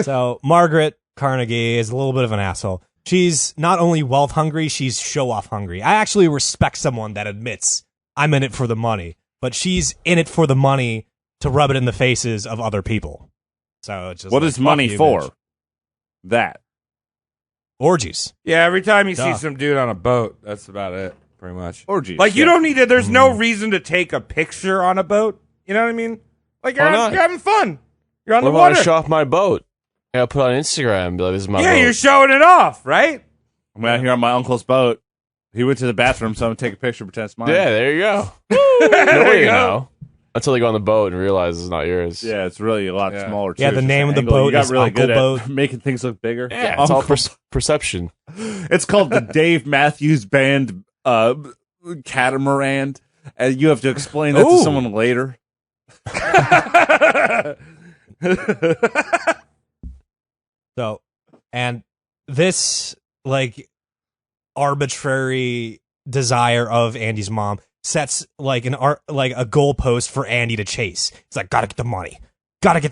So Margaret Carnegie is a little bit of an asshole. She's not only wealth hungry, she's show off hungry. I actually respect someone that admits I'm in it for the money, but she's in it for the money to rub it in the faces of other people. So it's just what like, is money you, for? bitch. That. Orgies. Yeah, every time you see Duh. some dude on a boat, that's about it, pretty much. Orgies. Like, you yeah. don't need to, there's no reason to take a picture on a boat. You know what I mean? Like, you're, Why not? you're having fun. You're on What the about I water. show off my boat? I gotta put it on Instagram and be like, this is my Yeah, boat. you're showing it off, right? I'm out here on my uncle's boat. He went to the bathroom, so I'm going to take a picture, pretend it's mine. Yeah, there you go. There Nobody you go. know. Until they go on the boat and realize it's not yours. Yeah, it's really a lot Yeah. smaller. Too. Yeah, It's the just name an of the angle. boat You got is really Uncle good Boat. at making things look bigger. Yeah, it's all Uncle- perception. It's called the Dave Matthews Band Catamaran, and you have to explain that to Ooh. someone later. So, and this like arbitrary desire of Andy's mom sets like a goalpost for Andy to chase. It's like, gotta get the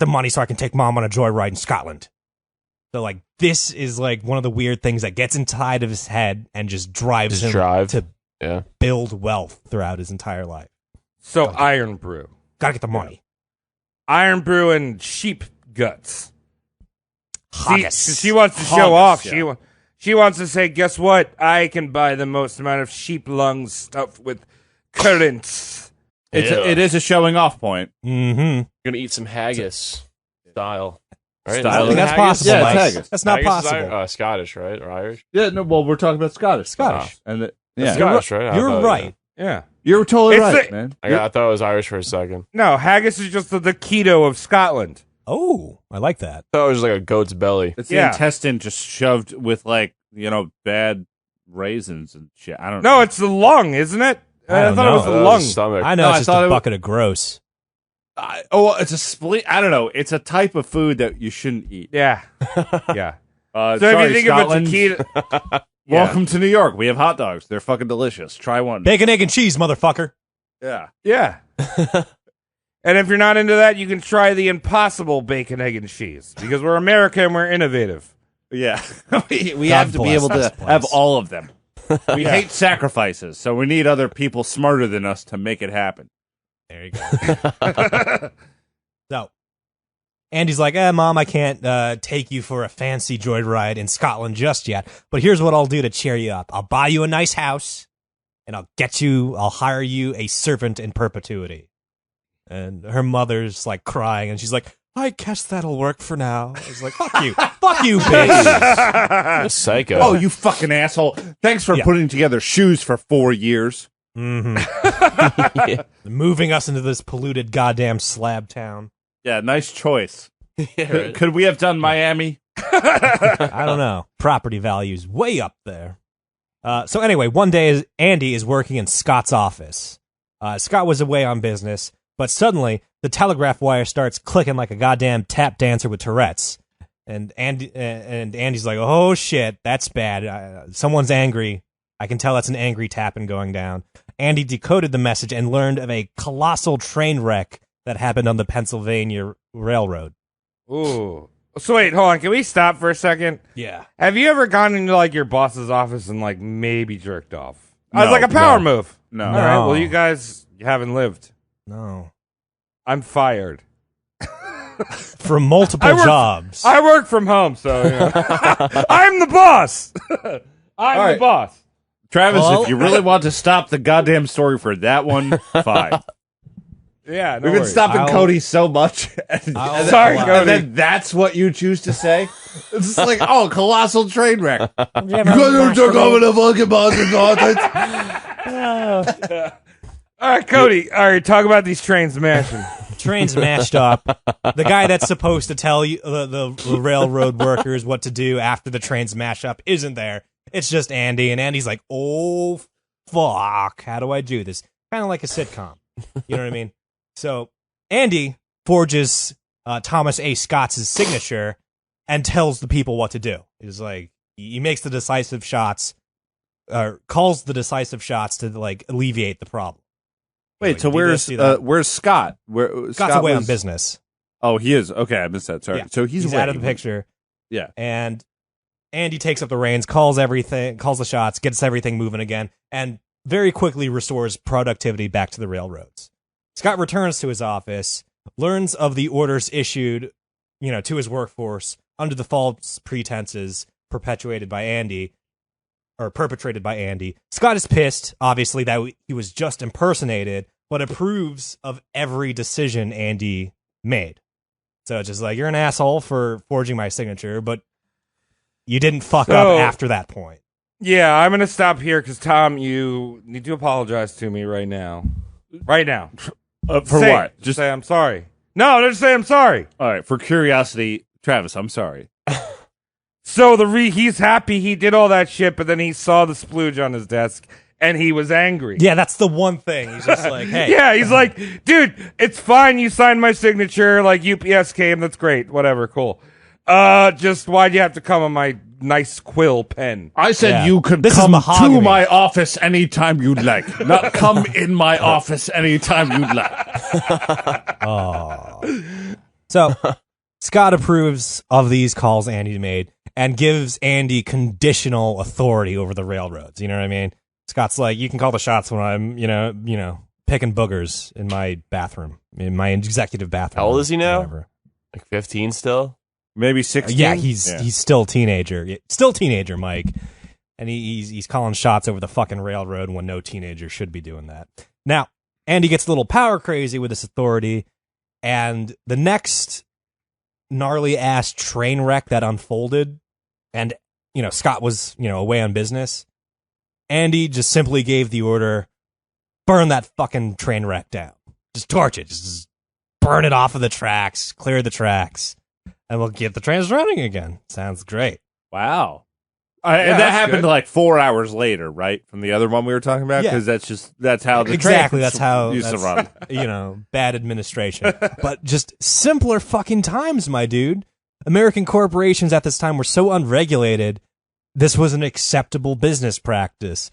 money so I can take mom on a joyride in Scotland. So like this is like one of the weird things that gets inside of his head and just drives him to Yeah. build wealth throughout his entire life. So, Iron Brew. Gotta get the money. Iron Brew and sheep guts. Haggis. She wants to show Haggis, off. yeah. She wants to say, guess what? I can buy the most amount of sheep lungs stuffed with currants. It is a showing off point. Mm-hmm. Gonna eat some haggis style. Right? Style. I don't think that's Haggis? possible. Yeah, it's Mike. haggis. That's not Haggis is possible. Scottish, right? Or Irish? Yeah, no. Well, we're talking about Scottish. Scottish. And It's yeah, Scottish, right? You're right. Yeah. you're totally It's right, the- man. I thought it was Irish for a second. No, haggis is just the keto of Scotland. Oh, I like that. I thought it was like a goat's belly. It's Yeah. the intestine just shoved with bad raisins and shit. I don't No, know. it's the lung, isn't it? I don't thought it was know. the That lung. was stomach. I know No, it's I just thought a it was- bucket of gross. It's a spleen. I don't know. It's a type of food that you shouldn't eat. Yeah. Yeah. So So if you think Scotland, of a taquito, welcome to New York. We have hot dogs. They're fucking delicious. Try one. Bacon, egg, and cheese, motherfucker. Yeah. yeah. And if you're not into that, you can try the impossible bacon, egg, and cheese because we're America and we're innovative. Yeah. we God have to be bless able this to place. have all of them. We hate sacrifices, so we need other people smarter than us to make it happen. There you go. So, Andy's like, Mom, I can't take you for a fancy joyride in Scotland just yet, but here's what I'll do to cheer you up. I'll buy you a nice house, and I'll hire you a servant in perpetuity. And her mother's like crying, and she's like, I guess that'll work for now. I was like, fuck you. Fuck you, bitch. You're a psycho. Oh, you fucking asshole. Thanks for Yeah. putting together shoes for 4 years. Mm-hmm. Moving us into this polluted goddamn slab town. Yeah, nice choice. Yeah, right. Could we have done Miami? I don't know. Property values way up there. So anyway, one day Andy is working in Scott's office. Scott was away on business, but suddenly the telegraph wire starts clicking like a goddamn tap dancer with Tourette's. And Andy's like, oh shit, that's bad. Someone's angry. I can tell that's an angry tapping going down. Andy decoded the message and learned of a colossal train wreck that happened on the Pennsylvania Railroad. Ooh. So wait, hold on. Can we stop for a second? Yeah. Have you ever gone into like your boss's office and like maybe jerked off? No, It's like a power no. move. No. All right. No. Well, you guys haven't lived. No. I'm fired. From multiple I work- jobs. I work from home, so you know. I'm the boss. I'm right. the boss. Travis, Well- if you really want to stop the goddamn story for that one, fine. Yeah, no We've been worries. stopping I'll- Cody so much. And, I'll- and Sorry, then, Cody. and then that's what you choose to say? It's just like, oh, colossal train wreck. You guys took over the fucking Boston All right, Cody. All right, talk about these trains smashing. Trains mashed up. The guy that's supposed to tell you the railroad workers what to do after the trains mash up isn't there. It's just Andy, and Andy's like, "Oh fuck, how do I do this?" Kind of like a sitcom, you know what I mean? So Andy forges Thomas A. Scott's signature and tells the people what to do. He's like, he makes the decisive shots, or calls the decisive shots to like alleviate the problem. Wait, Like, so do this, do that. where's Scott? Scott's away on was- business. Oh, he is. Okay, I missed that. Sorry. Yeah. So he's out of away. the picture. Yeah. And Andy takes up the reins, calls the shots, gets everything moving again, and very quickly restores productivity back to the railroads. Scott returns to his office, learns of the orders issued, to his workforce under the false pretenses perpetrated by Andy. Scott is pissed, obviously, that he was just impersonated, but approves of every decision Andy made. So it's just like, you're an asshole for forging my signature, but you didn't fuck up after that point. Yeah, I'm going to stop here because, Tom, you need to apologize to me right now. Right now. For what? Just say I'm sorry. No, just say I'm sorry. All right, for curiosity, Travis, I'm sorry. So he's happy he did all that shit, but then he saw the splooge on his desk, and he was angry. Yeah, that's the one thing. He's just like, hey. Yeah, he's like, dude, it's fine. You signed my signature. Like, UPS came. That's great. Whatever. Cool. Just why'd you have to come on my nice quill pen? I said you could come to my office anytime you'd like. Not come in my office anytime you'd like. So, Scott approves of these calls Andy made and gives Andy conditional authority over the railroads. You know what I mean? Scott's like, you can call the shots when I'm, picking boogers in my bathroom, in my executive bathroom. How old is he now? Whatever. Like 15 still? Maybe 16? Yeah, he's still a teenager. Still teenager, Mike. And he's calling shots over the fucking railroad when no teenager should be doing that. Now, Andy gets a little power crazy with this authority, and the next gnarly ass train wreck that unfolded, and Scott was away on business. Andy just simply gave the order, burn that fucking train wreck down. Just torch it. Just burn it off of the tracks, clear the tracks, and we'll get the trains running again. Sounds great. Wow. And that happened good. like 4 hours later, right? From the other one we were talking about? Because that's how the exactly trains that's how used to run. Bad administration. But just simpler fucking times, my dude. American corporations at this time were so unregulated, this was an acceptable business practice.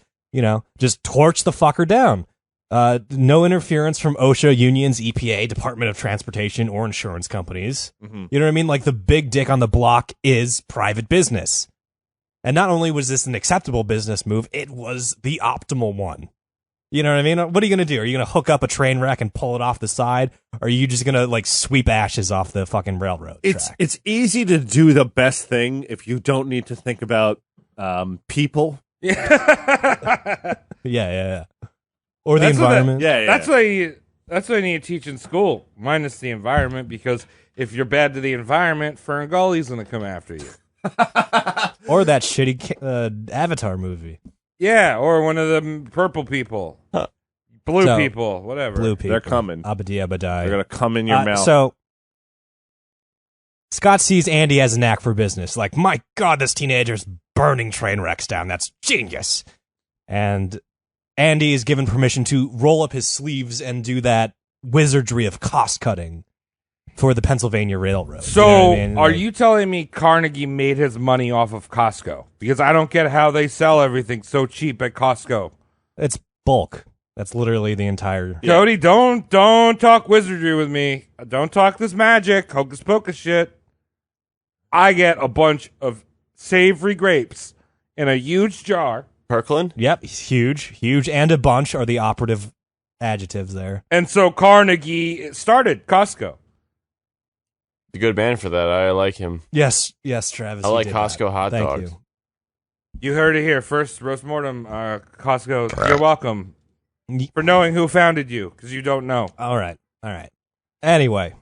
Just torch the fucker down. No interference from OSHA, unions, EPA, Department of Transportation, or insurance companies. Mm-hmm. You know what I mean? Like, the big dick on the block is private business. And not only was this an acceptable business move, it was the optimal one. You know what I mean? What are you going to do? Are you going to hook up a train wreck and pull it off the side? Or are you just going to, sweep ashes off the fucking railroad track? It's easy to do the best thing if you don't need to think about people. Yeah. Or the environment. That's what you need to teach in school, minus the environment, because if you're bad to the environment, Fern Gully's going to come after you. Or that shitty Avatar movie. Yeah, or one of the purple people. Blue people, whatever. Blue people. They're coming. Abadi abadai. They're going to come in your mouth. So, Scott sees Andy has a knack for business. Like, my God, this teenager's burning train wrecks down. That's genius. And Andy is given permission to roll up his sleeves and do that wizardry of cost cutting for the Pennsylvania Railroad. So, you know what I mean? are you telling me Carnegie made his money off of Costco? Because I don't get how they sell everything so cheap at Costco. It's bulk. That's literally the entire... Jody, don't talk wizardry with me. Don't talk this magic, hocus pocus shit. I get a bunch of savory grapes in a huge jar. Kirkland? Yep, huge, and a bunch are the operative adjectives there. And so Carnegie started Costco. A good man for that. I like him. Yes, Travis. I you like did Costco that. hot Thank dogs. you. You heard it here first. Roast mortem, Costco. You're welcome for knowing who founded you, because you don't know. All right. Anyway,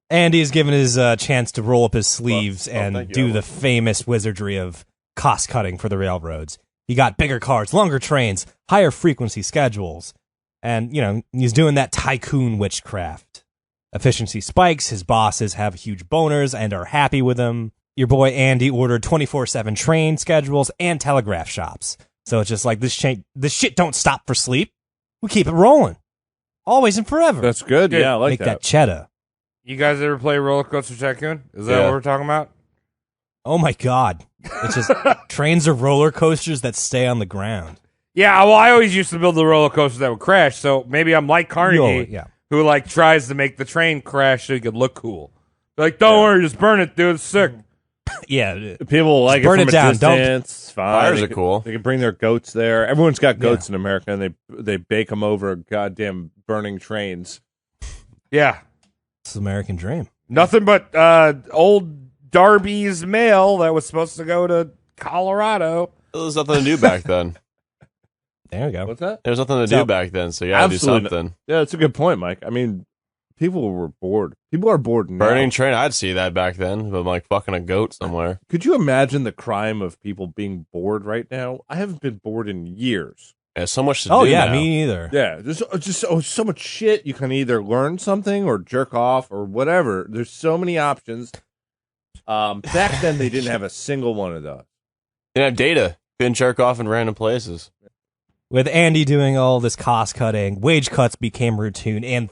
Andy is given his chance to roll up his sleeves and do the famous wizardry of cost cutting for the railroads. He got bigger cars, longer trains, higher frequency schedules, and he's doing that tycoon witchcraft. Efficiency spikes. His bosses have huge boners and are happy with him. Your boy Andy ordered 24/7 train schedules and telegraph shops. So it's just like this shit don't stop for sleep. We keep it rolling, always and forever. That's good. Yeah, I like Make that cheddar. You guys ever play Roller Coaster Tycoon? Is that what we're talking about? Oh my God! It's just trains are roller coasters that stay on the ground. Yeah, well, I always used to build the roller coasters that would crash. So maybe I'm like Carnegie, who tries to make the train crash so he could look cool. Like, don't worry, just burn it, dude. It's sick. Yeah. People like burn it from it down. a distance. It's fine. Fires They are can- cool. They can bring their goats there. Everyone's got goats Yeah. in America, and they bake them over goddamn burning trains. Yeah. It's the American dream. Nothing but old Darby's mail that was supposed to go to Colorado. There was nothing to do back then. There we go. What's that? There was nothing to So- do back then, so you gotta do Absolutely. something. Yeah, that's a good point, Mike. I mean, people were bored. People are bored now. Burning train, I'd see that back then, but like fucking a goat somewhere. Could you imagine the crime of people being bored right now? I haven't been bored in years. Yeah, so much to Oh, do yeah, now. me either. Yeah, there's just so much shit. You can either learn something or jerk off or whatever. There's so many options. Back then, they didn't have a single one of those. Didn't have data. Couldn't jerk off in random places. With Andy doing all this cost cutting, wage cuts became routine, and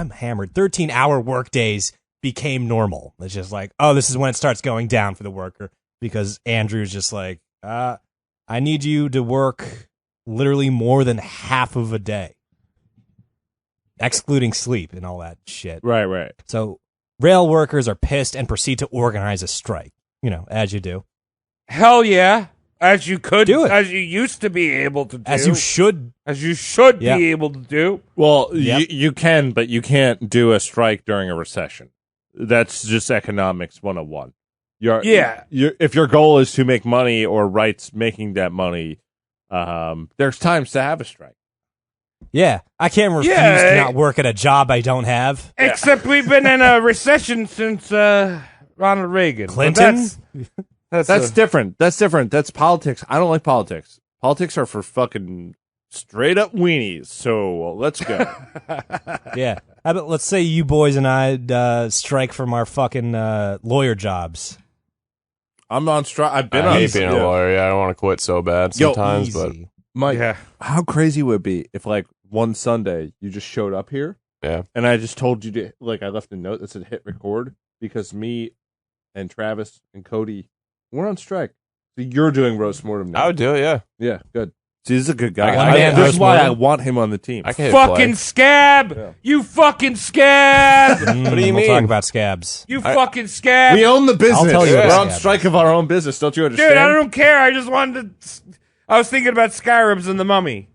13-hour work days became normal. It's just like, oh, this is when it starts going down for the worker, because Andrew's just like, I need you to work literally more than half of a day, excluding sleep and all that shit. Right. So rail workers are pissed and proceed to organize a strike, as you do. Hell yeah. As you could Do it. as you used to be able to do. As you should. As you should Yeah. be able to do. Well, Yep. you can, but you can't do a strike during a recession. That's just economics 101. If your goal is to make money or rights making that money, there's times to have a strike. Yeah, I can't refuse Yeah, to not work at a job I don't have. Except we've been in a recession since Ronald Reagan. But Clinton? That's different. That's different. That's politics. I don't like politics. Politics are for fucking straight up weenies. So let's go. Yeah. How about, let's say you boys and I strike from our fucking lawyer jobs. I'm on strike. I've been I on hate being a lawyer. Yeah, I don't want to quit so bad Yo, sometimes, but Easy. Mike, Yeah. how crazy would it be if, like, one Sunday you just showed up here yeah. and I just told you to, like, I left a note that said hit record because me and Travis and Cody, we're on strike. So you're doing roast mortem now. I would do it, yeah. Yeah, good. See, this is a good guy. One man This is roast why I mortem. want him on the team. I can hit Fucking play. scab! Yeah. You fucking scab! What do you We'll mean? talk about scabs. You fucking scab! We own the business. I'll tell you We're what on scab strike of our own business. Don't you understand? Dude, I don't care. I just wanted to. I was thinking about Scarabs and the Mummy.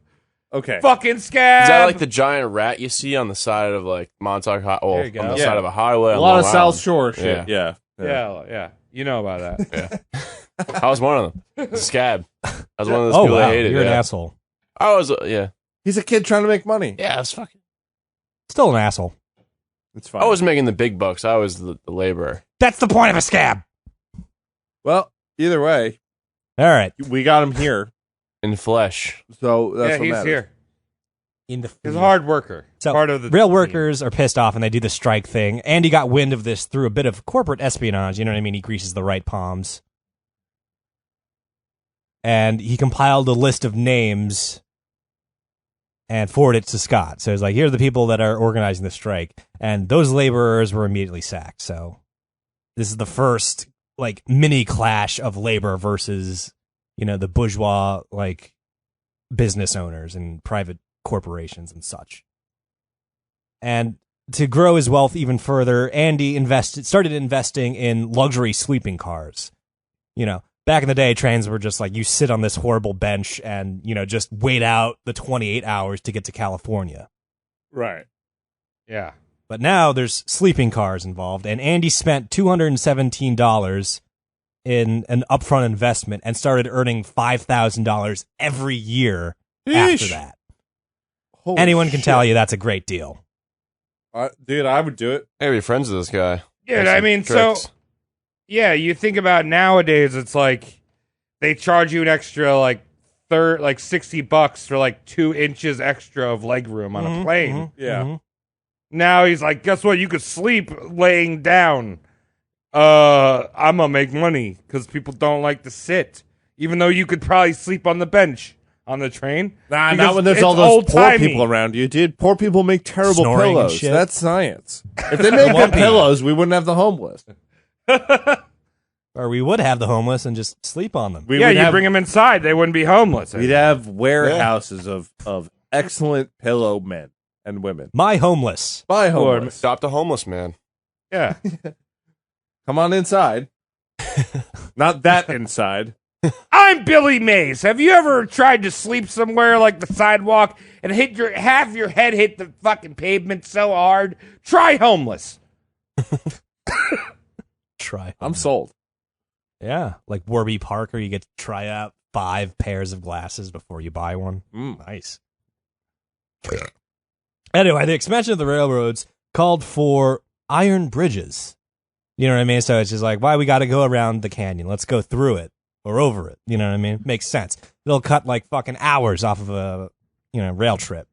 Okay. Fucking scab! Is that like the giant rat you see on the side of like Montauk High? Oh, There you go. on the Yeah. side of a highway. A on lot of Long South Island. Shore shit. Yeah. Yeah. You know about that. I was one of them. Scab. I was one of those Oh, people wow. that hated. You're an yeah. asshole. I was. Yeah. He's a kid trying to make money. Yeah. I was fucking. Still an asshole. It's fine. I was making the big bucks. I was the laborer. That's the point of a scab. Well, either way, All right. we got him here. In flesh. So that's Yeah, what he's matters. here. In the He's a hard worker. So, Part of the rail team. workers are pissed off and they do the strike thing. Andy got wind of this through a bit of corporate espionage. You know what I mean? He greases the right palms. And he compiled a list of names and forwarded it to Scott. So he's like, here are the people that are organizing the strike. And those laborers were immediately sacked. So this is the first like mini clash of labor versus, the bourgeois like business owners and private corporations and such. And to grow his wealth even further, Andy started investing in luxury sleeping cars. Back in the day, trains were just like you sit on this horrible bench and, just wait out the 28 hours to get to California. Right. Yeah. But now there's sleeping cars involved, and Andy spent $217 in an upfront investment and started earning $5,000 every year after Yeesh. that. Holy Anyone can shit. tell you that's a great deal. Dude, I would do it. Hey, be friends with this guy. Dude, Make I some mean, tricks. yeah, you think about nowadays, it's like they charge you an extra like $60 for like 2 inches extra of leg room on a plane. Yeah. Now he's like, guess what? You could sleep laying down. I'm gonna make money because people don't like to sit, even though you could probably sleep on the bench on the train. Nah, Because not when there's it's all those poor old-timey. people around you, dude. Poor people make terrible Snoring and pillows. shit. That's science. If they made good be. pillows, we wouldn't have the homeless. Or we would have the homeless and just sleep on them. We Yeah, would you have, bring them inside; they wouldn't be homeless. We'd have warehouses of excellent pillow men and women. My homeless. By Or- homeless. Adopt a homeless man. Yeah. Come on inside. Not that inside. I'm Billy Mays. Have you ever tried to sleep somewhere like the sidewalk and half your head hit the fucking pavement so hard? Try homeless. Try. I'm sold. Yeah, like Warby Parker, you get to try out 5 pairs of glasses before you buy one. Nice. Anyway, the expansion of the railroads called for iron bridges. You know what I mean? So it's just like, why we got to go around the canyon? Let's go through it or over it. You know what I mean? Makes sense. They'll cut like fucking hours off of a rail trip.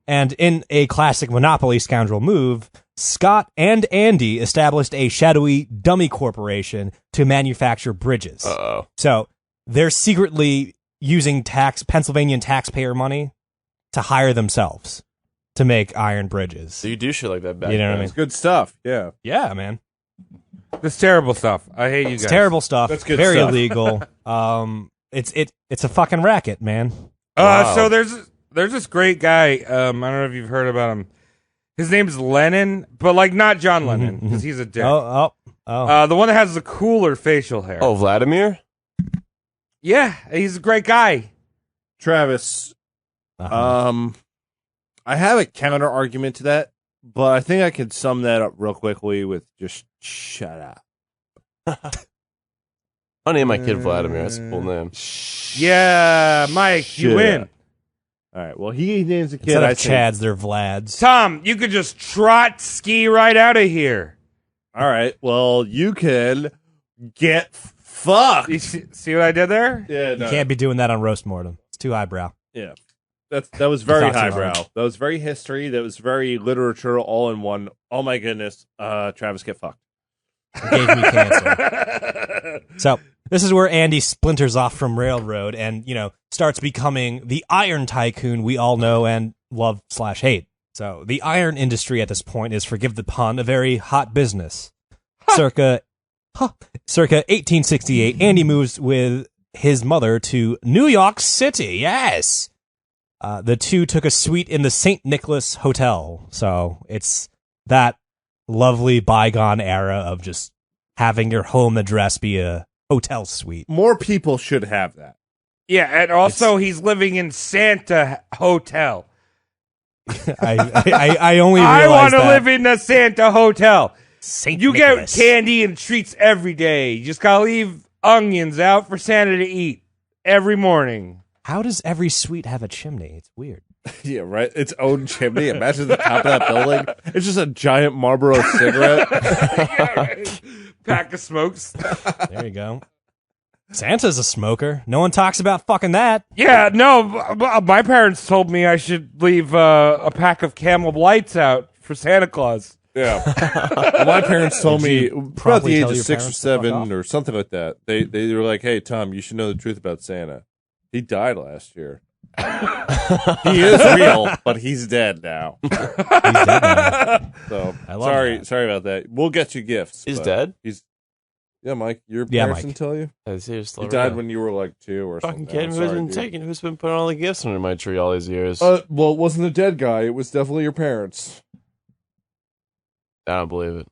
And in a classic Monopoly scoundrel move, Scott and Andy established a shadowy dummy corporation to manufacture bridges. Uh-oh. So they're secretly using Pennsylvania taxpayer money to hire themselves to make iron bridges. So you do shit like that back You know what I then. mean? It's good stuff. Yeah. Yeah, man. This terrible stuff. I hate you guys. It's terrible stuff. That's good Very stuff. illegal. It's a fucking racket, man. Wow. So there's this great guy. I don't know if you've heard about him. His name's Lennon, but like not John Lennon because he's a dick. Oh. The one that has the cooler facial hair. Oh, Vladimir? Yeah, he's a great guy. Travis, Uh-huh. I have a counter argument to that, but I think I can sum that up real quickly with just shut up. I'll name my kid Vladimir. That's a cool name. Yeah, Mike, you Shut win. up. All right. Well, he names a kid. Instead I of think- Chads, they're Vlads. Tom, you could just trot ski right out of here. All right. Well, you can get fucked. You see what I did there? Yeah. You No. can't be doing that on Roast Mortem. It's too highbrow. Yeah. That was very Thought too highbrow. hard. That was very history. That was very literature all in one. Oh my goodness. Travis, get fucked. It gave me cancer. So this is where Andy splinters off from Railroad and, starts becoming the iron tycoon we all know and love/hate. So the iron industry at this point is, forgive the pun, a very hot business. Circa 1868, Andy moves with his mother to New York City. Yes. The two took a suite in the St. Nicholas Hotel. So it's that lovely bygone era of just having your home address be a hotel suite. More people should have that. Yeah, and also he's living in Santa Hotel. I only I want realized to that. live in the Santa Hotel. St. You Nicholas. get candy and treats every day. You just gotta leave onions out for Santa to eat every morning. How does every suite have a chimney? It's weird. Yeah, right. Its own chimney. Imagine the top of that building. It's just a giant Marlboro cigarette. Yeah, right. Pack of smokes. There you go. Santa's a smoker. No one talks about fucking that. Yeah, no, my parents told me I should leave a pack of Camel Lights out for Santa Claus. Yeah. Well, my parents told Did me you about promptly the age tell of your 6 or parents to fuck 7 off? or something like that. They were like, "Hey, Tom, you should know the truth about Santa. He died last year. He is real, but he's dead now." He's dead now. So I love sorry about that. We'll get you gifts. He's but dead? Yeah, Mike. Your Yeah, parents Mike. didn't tell you? He He died when you were like 2 or fucking something. kid. Who's been putting all the gifts under my tree all these years? Well, it wasn't a dead guy. It was definitely your parents. I don't believe it.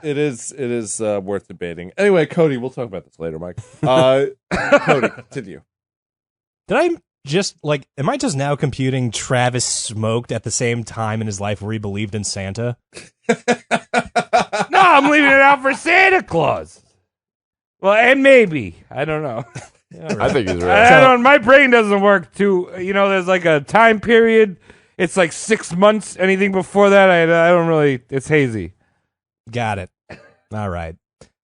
It is worth debating. Anyway, Cody, we'll talk about this later, Mike. Cody, continue. Did I just, am I just now computing Travis smoked at the same time in his life where he believed in Santa? No, I'm leaving it out for Santa Claus. Well, and maybe. I don't know. I think he's right. I don't. My brain doesn't work too. There's like a time period. It's like 6 months. Anything before that, I don't really. It's hazy. Got it. All right.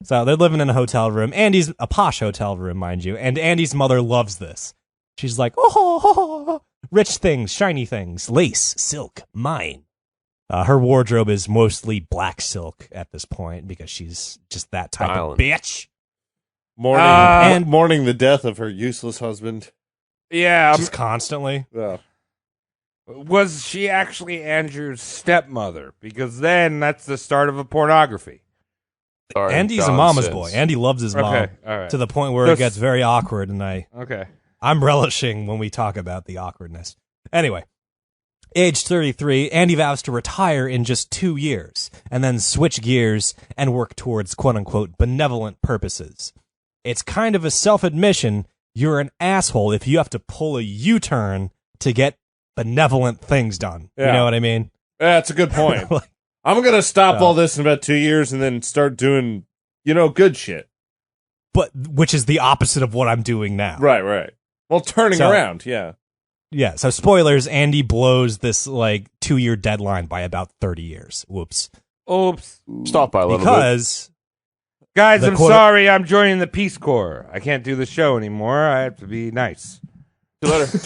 So they're living in a hotel room. Andy's a posh hotel room, mind you. And Andy's mother loves this. She's like, oh, rich things, shiny things, lace, silk, mine. Her wardrobe is mostly black silk at this point because she's just that type Violent. of bitch. Mourning the death of her useless husband. Yeah. Just constantly. Yeah. Was she actually Andrew's stepmother? Because then that's the start of a pornography. Sorry, Andy's a common mama's sense. boy. Andy loves his mom Okay. All right. to the point where Just- it gets very awkward, and Okay. I'm relishing when we talk about the awkwardness. Anyway, Age 33, Andy vows to retire in just 2 years and then switch gears and work towards quote-unquote benevolent purposes. It's kind of a self-admission you're an asshole if you have to pull a U-turn to get benevolent things done. Yeah. You know what I mean? Yeah, that's a good point. I'm going to stop all this in about 2 years and then start doing, good shit. But which is the opposite of what I'm doing now. Right. Well, turning around, yeah. Yeah, so spoilers, Andy blows this 2-year deadline by about 30 years. Whoops. Oops. Stop by a little bit. Because Guys, I'm sorry. I'm joining the Peace Corps. I can't do the show anymore. I have to be nice. See you later.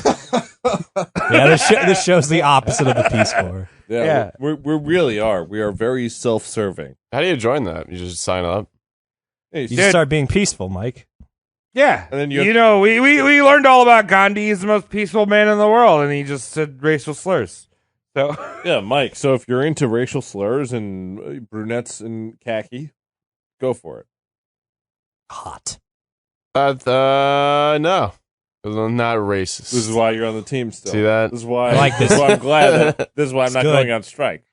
yeah, this show's the opposite of the Peace Corps. Yeah. We really are. We are very self-serving. How do you join that? You just sign up? Hey, You just start being peaceful, Mike. Yeah. And then we learned all about Gandhi. He's the most peaceful man in the world, and he just said racial slurs. So yeah, Mike. So if you're into racial slurs and brunettes and khaki, go for it. Hot. No. I'm not racist. This is why you're on the team still. See that? This is why. I like this. This is why I'm glad. This is why I'm It's not good. going on strike.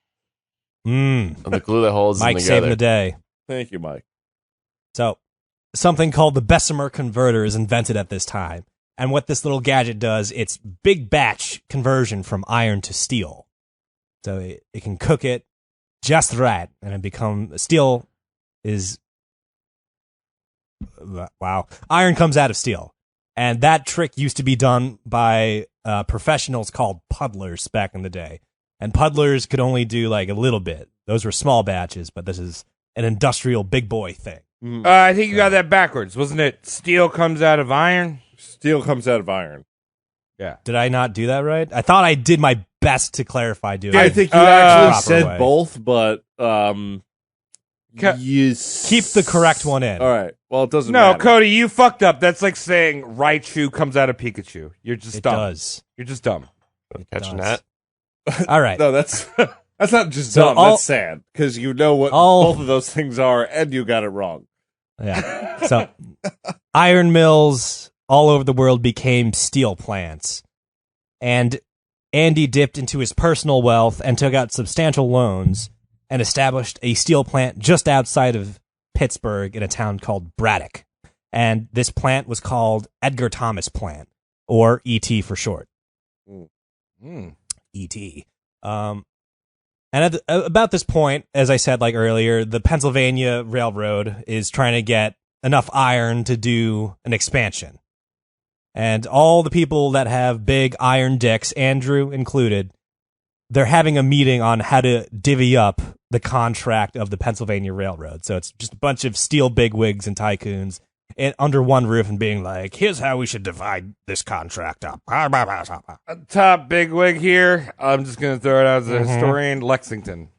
I'm the glue that holds them Mike together. saving the day. Thank you, Mike. So, something called the Bessemer converter is invented at this time. And what this little gadget does, it's big batch conversion from iron to steel. So it can cook it just right, and steel is, wow, iron comes out of steel. And that trick used to be done by professionals called puddlers back in the day. And puddlers could only do a little bit. Those were small batches, but this is an industrial big boy thing. I think you got that backwards, wasn't it? Steel comes out of iron. Steel comes out of iron. Yeah. Did I not do that right? I thought I did my best to clarify doing I it. think you actually proper said way. both, but you Keep the correct one in. All right. Well, it doesn't No, matter. Cody, you fucked up. That's like saying Raichu comes out of Pikachu. You're just It dumb. does. You're just dumb. Catching does. that? All right. No, that's not just So dumb. That's sad because you know what both of those things are, and you got it wrong. Yeah. So iron mills all over the world became steel plants. And Andy dipped into his personal wealth and took out substantial loans and established a steel plant just outside of Pittsburgh in a town called Braddock. And this plant was called Edgar Thomas Plant, or ET for short. ET. And about this point, as I said earlier, the Pennsylvania Railroad is trying to get enough iron to do an expansion. And all the people that have big iron dicks, Andrew included, they're having a meeting on how to divvy up the contract of the Pennsylvania Railroad. So it's just a bunch of steel bigwigs and tycoons under one roof and being like, here's how we should divide this contract up. Top bigwig here. I'm just going to throw it out as a historian. Lexington.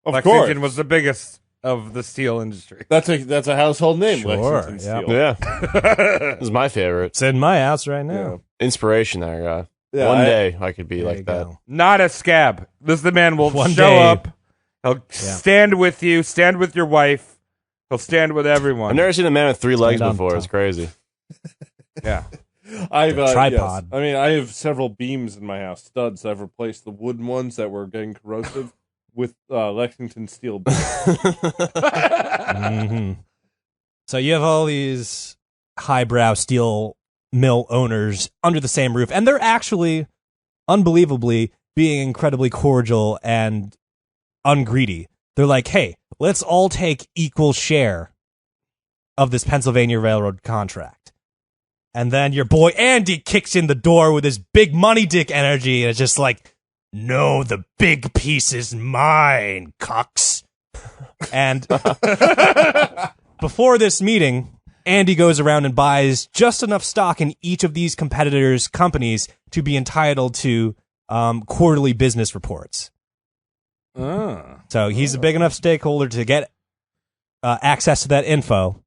Of Lexington course, was the biggest of the steel industry. that's a household name. Sure, Lexington yeah. Steel. Yeah. This is my favorite. It's in my house right now. Yeah. Inspiration there, guy. Yeah, One day I could be There you like that. go. Not a scab. This the man will One show day. up. He'll stand with you. Stand with your wife. He'll stand with everyone. I've never seen a man with 3 legs on before. top. It's crazy. Yeah. I've tripod. Yes. I mean, I have several beams in my house, studs. I've replaced the wooden ones that were getting corrosive with Lexington steel beams. So you have all these highbrow steel mill owners under the same roof, and they're actually, unbelievably, being incredibly cordial and ungreedy. They're like, hey, let's all take equal share of this Pennsylvania Railroad contract. And then your boy Andy kicks in the door with his big money dick energy, and it's just like, no, the big piece is mine, cucks. And before this meeting, Andy goes around and buys just enough stock in each of these competitors' companies to be entitled to quarterly business reports. So he's a big enough stakeholder to get access to that info.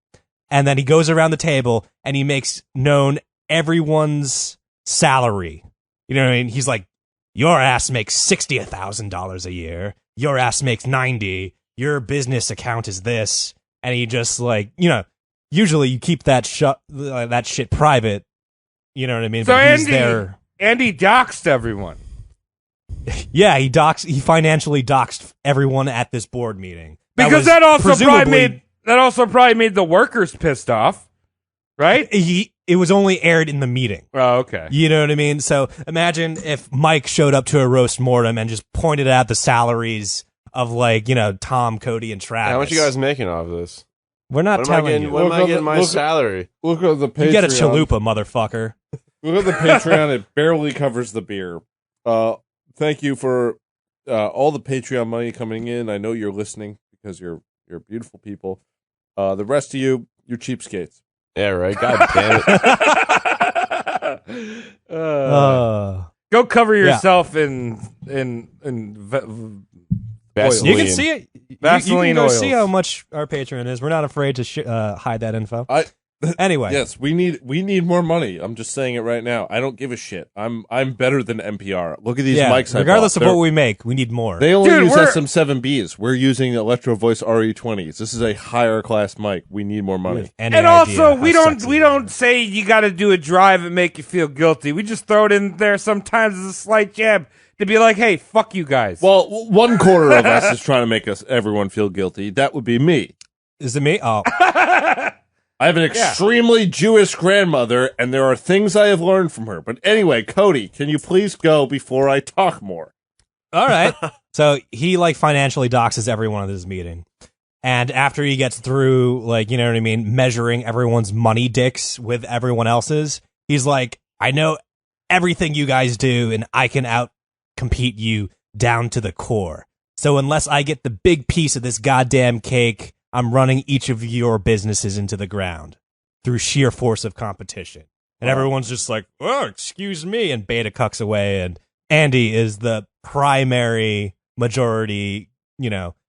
And then he goes around the table and he makes known everyone's salary. You know what I mean? He's like, your ass makes $60,000 a year. Your ass makes 90. Your business account is this. And he just usually you keep that shit private. You know what I mean? So But he's Andy, there. Andy doxed everyone. Yeah, he financially doxed everyone at this board meeting. Because that also probably made the workers pissed off, right? It was only aired in the meeting. Oh, okay. You know what I mean? So imagine if Mike showed up to a roast mortem and just pointed out the salaries of Tom, Cody, and Travis. How much you guys making off of this? We're not telling you. When am I getting my salary? Look at the Patreon. You get a chalupa, motherfucker. Look at the Patreon. It barely covers the beer. Thank you for all the Patreon money coming in. I know you're listening because you're beautiful people. The rest of you, you're cheapskates. Yeah, right. God damn it. Go cover yourself in Vaseline. You can see it. Vaseline you can go oils. see how much our Patreon is. We're not afraid to hide that info. Anyway, Yes, we need more money. I'm just saying it right now. I don't give a shit. I'm better than NPR. Look at these mics. Regardless of what we make, we need more. They only Dude, use we're- SM7Bs. We're using Electro Voice RE20s. This is a higher class mic. We need more money. Any And idea also, how we sexy don't say you got to do a drive and make you feel guilty. We just throw it in there sometimes as a slight jab to be like, hey, fuck you guys. Well, one quarter of us is trying to make everyone feel guilty. That would be me. Is it me? Oh, I have an extremely Jewish grandmother, and there are things I have learned from her. But anyway, Cody, can you please go before I talk more? all right. So he financially doxes everyone at this meeting. And after he gets through, measuring everyone's money dicks with everyone else's, he's like, I know everything you guys do, and I can out-compete you down to the core. So unless I get the big piece of this goddamn cake, I'm running each of your businesses into the ground through sheer force of competition. And everyone's just like, oh, excuse me. And Beta cucks away. And Andy is the primary majority,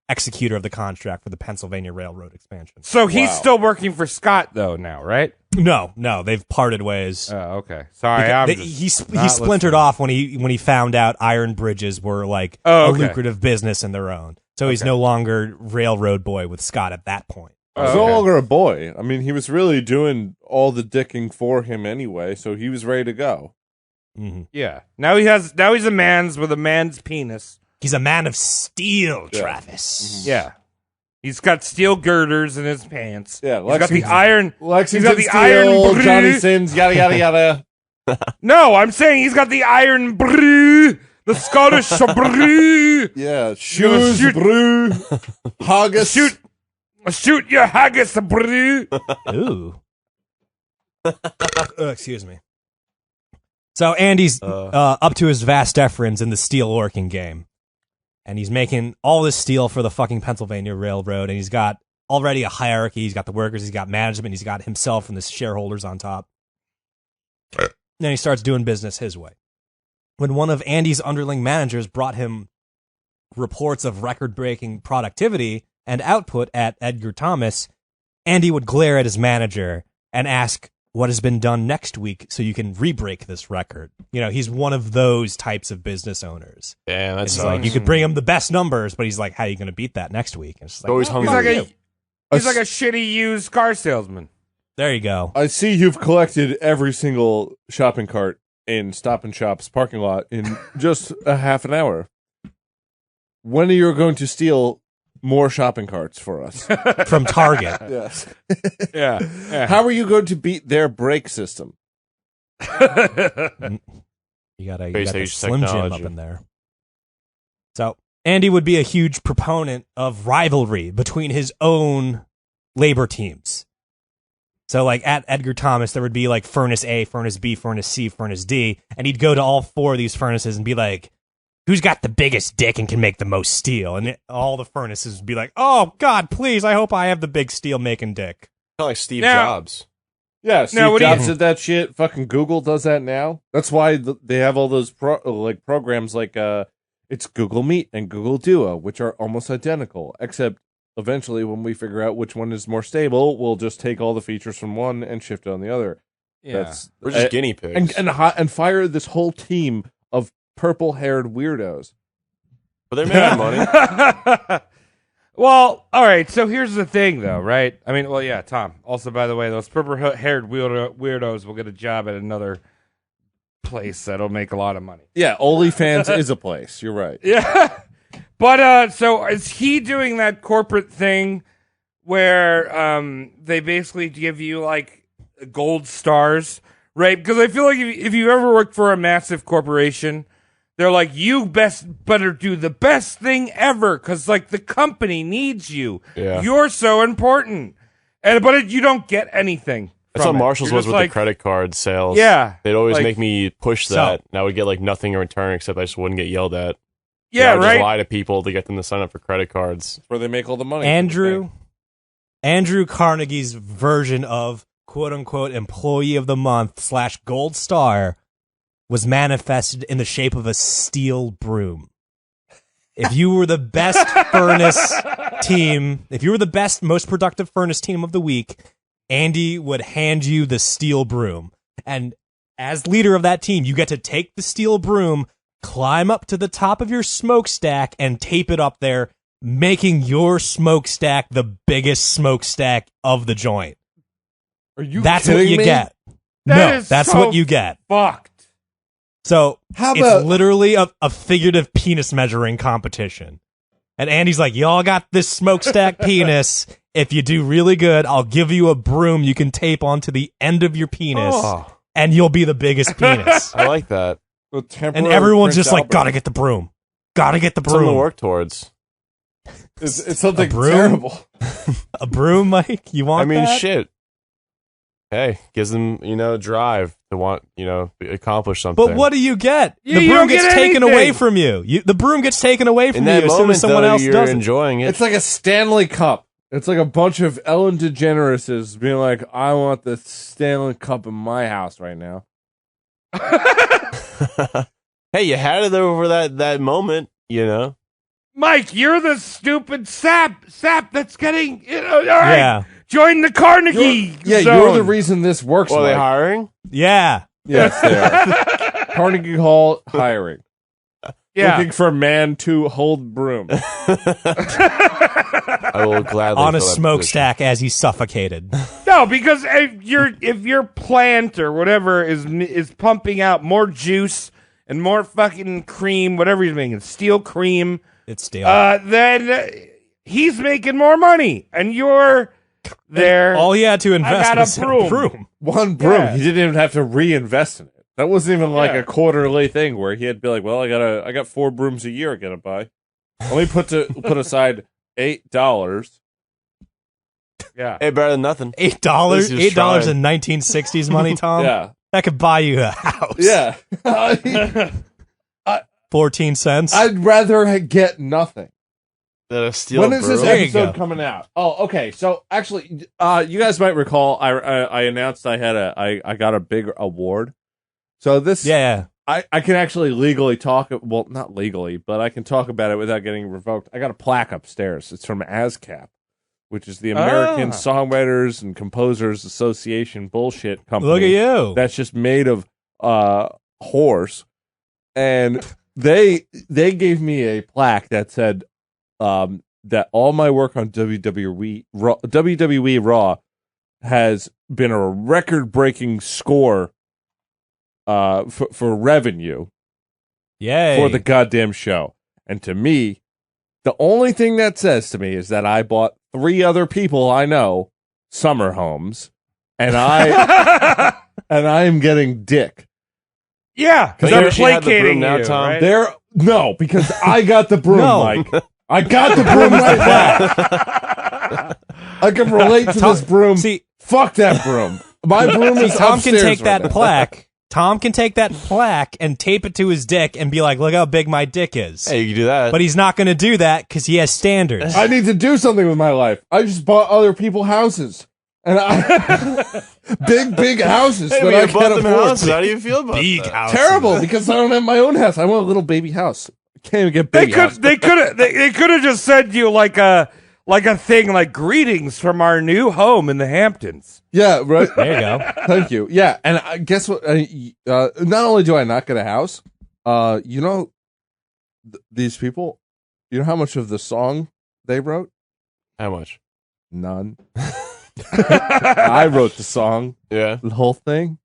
executor of the contract for the Pennsylvania Railroad expansion. So he's still working for Scott, though, now, right? No, they've parted ways. Oh, okay. Sorry, He splintered off when he found out iron bridges were a lucrative business in their own. So he's no longer railroad boy with Scott at that point. He's no longer a boy. I mean, he was really doing all the dicking for him anyway, so he was ready to go. Mm-hmm. Yeah. Now he's a man's with a man's penis. He's a man of steel, Travis. Yeah. He's got steel girders in his pants. Yeah, he's got the iron. Lexington He's got the Steel, iron. Johnny Sins, yada yada yada. No, I'm saying he's got the iron brew, the Scottish brew. Yeah, shoes, shoot- brew, haggis. Shoot your haggis brew. Ooh. Excuse me. So Andy's up to his vast deference in the steel working game. And he's making all this steel for the fucking Pennsylvania Railroad. And he's got already a hierarchy. He's got the workers. He's got management. He's got himself and the shareholders on top. Then he starts doing business his way. When one of Andy's underling managers brought him reports of record-breaking productivity and output at Edgar Thomas, Andy would glare at his manager and ask what has been done next week so you can re-break this record. He's one of those types of business owners. Damn, that's You could bring him the best numbers, but he's like, how are you going to beat that next week? And it's like, always hungry. He's like a shitty used car salesman. there you go. I see you've collected every single shopping cart in Stop and Shop's parking lot in just a half an hour. When are you going to steal more shopping carts for us? From Target. Yes. Yeah. How are you going to beat their brake system? You got a Space-age Slim Jim up technology. in there. So Andy would be a huge proponent of rivalry between his own labor teams. So at Edgar Thomas, there would be Furnace A, Furnace B, Furnace C, Furnace D, and he'd go to all four of these furnaces and be like, who's got the biggest dick and can make the most steel? And all the furnaces would be like, oh, God, please, I hope I have the big steel-making dick. Kind of like Steve Now- Jobs. Yeah, Steve Now, what do you- Jobs did that shit. Fucking Google does that now. That's why they have all those programs it's Google Meet and Google Duo, which are almost identical, except eventually when we figure out which one is more stable, we'll just take all the features from one and shift it on the other. Yeah. We're just guinea pigs. And fire this whole team of purple-haired weirdos. But they're making money. Well, all right. So here's the thing, though, right? I mean, well, yeah, Tom. Also, by the way, those purple-haired weirdos will get a job at another place that'll make a lot of money. Yeah, OnlyFans is a place. You're right. Yeah. But so is he doing that corporate thing where they basically give you like gold stars, right? Because I feel like if you ever worked for a massive corporation, they're like, you better do the best thing ever because like the company needs you. Yeah. You're so important. But you don't get anything. That's what Marshall's was with the credit card sales. Yeah. They'd always like, make me push that, and I would get like nothing in return except I just wouldn't get yelled at. Yeah, I would right. just lie to people to get them to sign up for credit cards. That's where they make all the money. Andrew Carnegie's version of quote unquote employee of the month / gold star was manifested in the shape of a steel broom. If you were the best furnace team, if you were the best, most productive furnace team of the week, Andy would hand you the steel broom. And as leader of that team, you get to take the steel broom, climb up to the top of your smokestack, and tape it up there, making your smokestack the biggest smokestack of the joint. Are you That's kidding what you me? get. That's what you get. Fucked. So How it's about- literally a figurative penis measuring competition. And Andy's like, y'all got this smokestack penis. If you do really good, I'll give you a broom you can tape onto the end of your penis, and you'll be the biggest penis. I like that. And everyone's just like, gotta get the broom. Gotta get the Something to broom. work towards. It's something A broom? terrible. A broom, Mike? You want I mean, that? shit. Hey, gives them, drive to want, accomplish something. But what do you get? You The don't broom get gets taken anything. away from you. The broom gets taken away from in you that as soon moment, as someone though, else you're does it. enjoying it. It's like a Stanley Cup. It's like a bunch of Ellen DeGenereses being like, I want the Stanley Cup in my house right now. Hey, you had it over that moment, Mike, you're the stupid sap that's getting. All right, Yeah. join the Carnegie. You're zone. the reason this works. Well, are they Mike. hiring? Yeah. Yes, they are. Carnegie Hall hiring. Yeah. Looking for a man to hold broom. I will gladly On a fill that smokestack as he's suffocated. No, because if your plant or whatever is pumping out more juice and more fucking cream, whatever he's making, steel cream, It's steel. then he's making more money, and you're there. All he had to invest got a was in broom. a broom. One broom. Yeah. He didn't even have to reinvest in it. That wasn't even like Yeah. a quarterly thing where he had to be like, well, I got 4 brooms a year I gotta buy. Let me put aside $8. Yeah. Hey, better than nothing. $8? This is $8 trying. in 1960s money, Tom? Yeah. That could buy you a house. Yeah. 14 cents. I'd rather get nothing. The steel When is this broom? There you episode go. coming out? Oh, okay. So actually, you guys might recall I announced I got a big award. So this, yeah. I can actually legally talk. Well, not legally, but I can talk about it without getting revoked. I got a plaque upstairs. It's from ASCAP, which is the American Songwriters and Composers Association bullshit company. Look at you. That's just made of horse, and they gave me a plaque that said that all my work on WWE Raw has been a record-breaking score for revenue Yay. for the goddamn show. And to me, the only thing that says to me is that I bought 3 other people I know summer homes, and I am getting dick. Yeah, because But I'm you actually have the broom placating now, you, Tom? right? There, no, because I got the broom, No. Mike. I got the broom right back. I can relate to this broom. See, Fuck that broom. My broom is Tom can upstairs take right that now. plaque. Tom can take that plaque and tape it to his dick and be like, look how big my dick is. Hey, you can do that. But he's not going to do that because he has standards. I need to do something with my life. I just bought other people's houses. And I big houses Hey, that we I have can't bought them afford. houses. How do you feel about Big that? house. Terrible, because I don't have my own house. I want a little baby house. I can't even get They big house. could have just sent you like a thing like greetings from our new home in the Hamptons. Yeah, right. There you go. Thank you. Yeah, and guess what? Not only do I not get a house, these people, you know how much of the song they wrote? How much? None. I wrote the song, Yeah. the whole thing.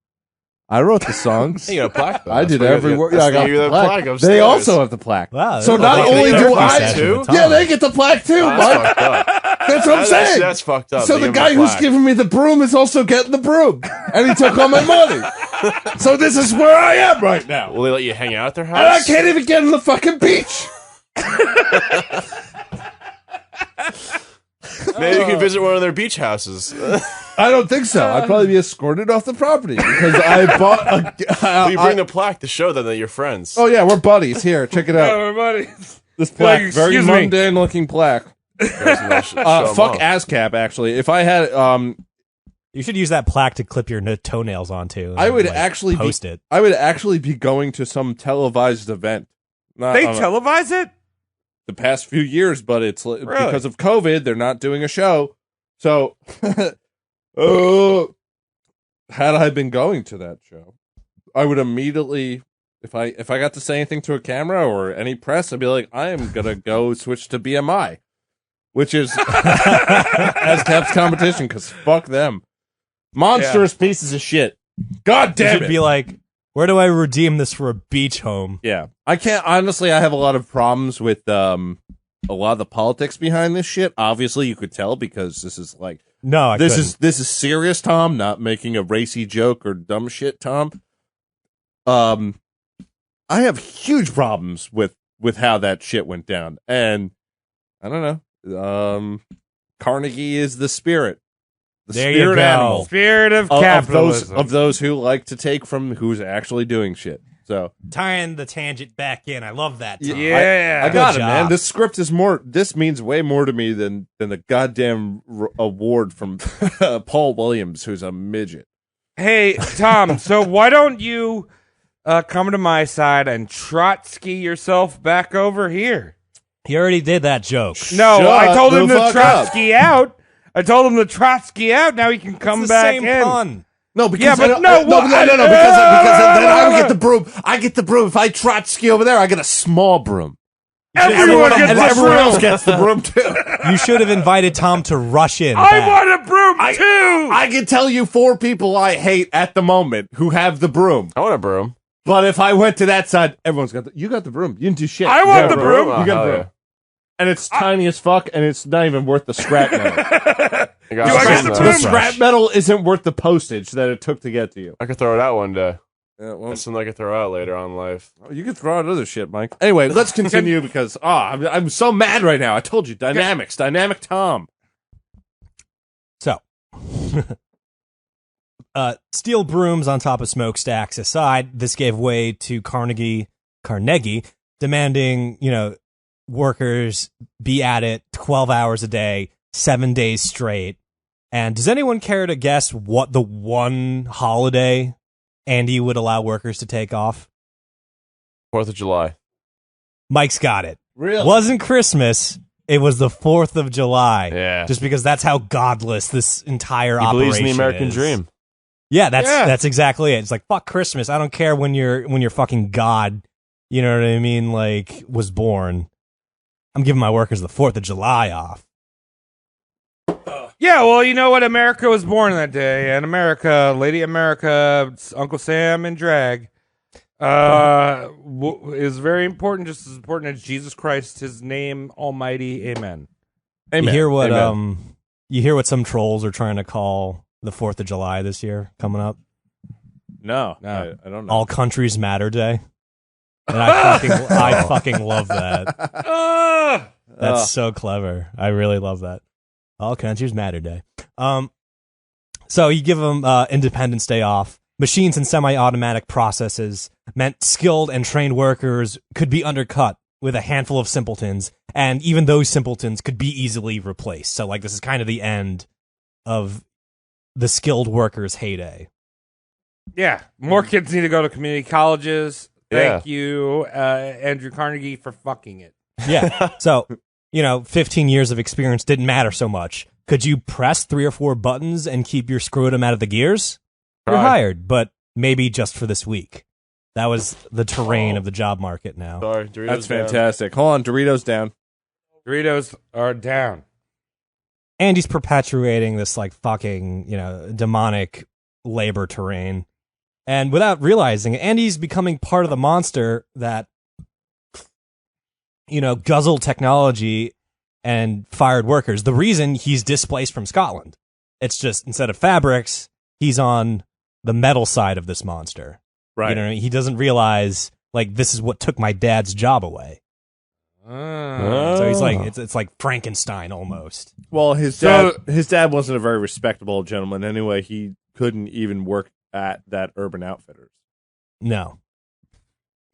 I wrote the songs. You got a plaque. Though. I did That's every what word. Yeah, I got you the plaque. upstairs. They also have the plaque. Wow. So they not get only the do therapy I, session with Tom. yeah, they get the plaque too, Oh, that's Mike. fucked up. That's what I'm saying. That's fucked up. So They the give him guy a who's plaque. giving me the broom is also getting the broom, and he took all my money. So this is where I am right now, Will they let you hang out at their house? and I can't even get in the fucking beach. Maybe you can visit one of their beach houses. I don't think so. I'd probably be escorted off the property because I bought a. You bring the plaque to show them that you're friends. Oh yeah, we're buddies. Here, check it out. Everybody. This plaque, Like, very excuse me. mundane looking plaque. Fuck ASCAP. Actually, if I had, You should use that plaque to clip your toenails onto. And, I would like, actually post it. I would actually be going to some televised event. Not They on televise it? the past few years, but it's Really? because of COVID, they're not doing a show. So, had I been going to that show, I would immediately, if I got to say anything to a camera or any press, I'd be like, I am gonna go switch to BMI, which is ASCAP's competition because fuck them, monstrous pieces of shit. God You damn should it! be like, where do I redeem this for a beach home? Yeah, I can't. Honestly, I have a lot of problems with a lot of the politics behind this shit. Obviously, you could tell because this is like No, I this couldn't. is serious, Tom. Not making a racy joke or dumb shit, Tom. I have huge problems with how that shit went down, and I don't know. Carnegie is the spirit. The There you spirit go. animal Spirit of of capitalism. those who like to take from who's actually doing shit. So Tying the tangent back in. I love that. Tom. Yeah. I got Good it, man. job. This script is more. This means way more to me than the goddamn award from Paul Williams, who's a midget. Hey, Tom, so why don't you come to my side and Trotsky yourself back over here? He already did that joke. No, Shut I told him the to fuck Trotsky out. I told him to Trotsky out. Now he can come It's the back same in. pun. No, because Yeah, but I don't- no, no, what- because then I would get the broom. I get the broom. If I Trotsky over there, I get a small broom. Everyone gets and a everyone broom. else gets the broom too. You should have invited Tom to rush in. I back. want a broom too. I can tell you 4 people I hate at the moment who have the broom. I want a broom. But if I went to that side, everyone's got you got the broom. You didn't do shit. I You want got the a broom. You got hell a broom. yeah. And it's tiny as fuck, and it's not even worth the scrap metal. I got Do I some, get the uh, broom? The scrap metal isn't worth the postage that it took to get to you. I could throw it out one day. Yeah, well, That's something I could throw out later on in life. you can throw out other shit, Mike. Anyway, let's continue because I'm so mad right now. I told you, dynamic Tom. So, steel brooms on top of smokestacks aside, this gave way to Carnegie demanding, workers be at it 12 hours a day, 7 days straight. And does anyone care to guess what the one holiday Andy would allow workers to take off? 4th of July. Mike's got it. Really? Wasn't Christmas. It was the 4th of July. Yeah. Just because that's how godless this entire He operation believes in the American is. dream. Yeah, that's Yeah. that's exactly it. It's like fuck Christmas. I don't care when your fucking God, you know what I mean, like was born. I'm giving my workers the 4th of July off. Yeah, well, you know what? America was born that day, and America, Lady America, Uncle Sam and drag, is very important, just as important as Jesus Christ, His name, Almighty. Amen. Amen. You hear what some trolls are trying to call the 4th of July this year coming up? No, No. I don't know. All Countries Matter Day. And I fucking love that. That's so clever. I really love that. All Countries Matter Day. So you give them Independence Day off. Machines and semi-automatic processes meant skilled and trained workers could be undercut with a handful of simpletons, and even those simpletons could be easily replaced. So, like, this is kind of the end of the skilled workers' heyday. Yeah, more kids need to go to community colleges. Thank you, Andrew Carnegie, for fucking it. Yeah. So, 15 years of experience didn't matter so much. Could you press 3 or 4 buttons and keep your scrotum out of the gears? You're Try. hired, but maybe just for this week. That was the terrain of the job market now. Sorry, Doritos That's down. fantastic. Hold on, Doritos down. Doritos are down. And he's perpetuating this, like, fucking, demonic labor terrain. And without realizing it, Andy's becoming part of the monster that, guzzled technology and fired workers. The reason he's displaced from Scotland. It's just, instead of fabrics, he's on the metal side of this monster. Right. He doesn't realize, this is what took my dad's job away. So he's like, it's like Frankenstein almost. Well, his dad wasn't a very respectable gentleman anyway. He couldn't even work at that Urban Outfitters. No.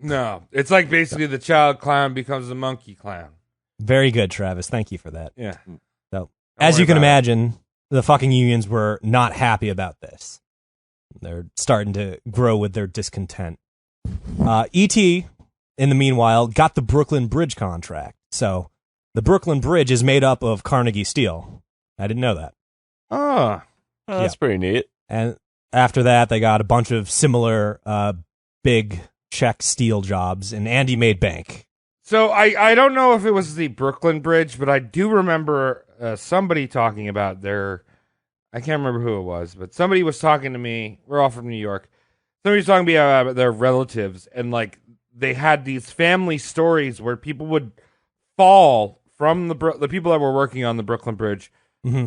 It's like basically the child clown becomes the monkey clown. Very good, Travis. Thank you for that. Yeah. So, as you can imagine, the fucking unions were not happy about this. They're starting to grow with their discontent. E.T., in the meanwhile, got the Brooklyn Bridge contract. So, the Brooklyn Bridge is made up of Carnegie steel. I didn't know that. Oh, that's pretty neat. And after that, they got a bunch of similar big Czech steel jobs, and Andy made bank. So I don't know if it was the Brooklyn Bridge, but I do remember somebody talking about I can't remember who it was, but somebody was talking to me. We're all from New York. Somebody was talking to me about their relatives, and they had these family stories where people would fall from the people that were working on the Brooklyn Bridge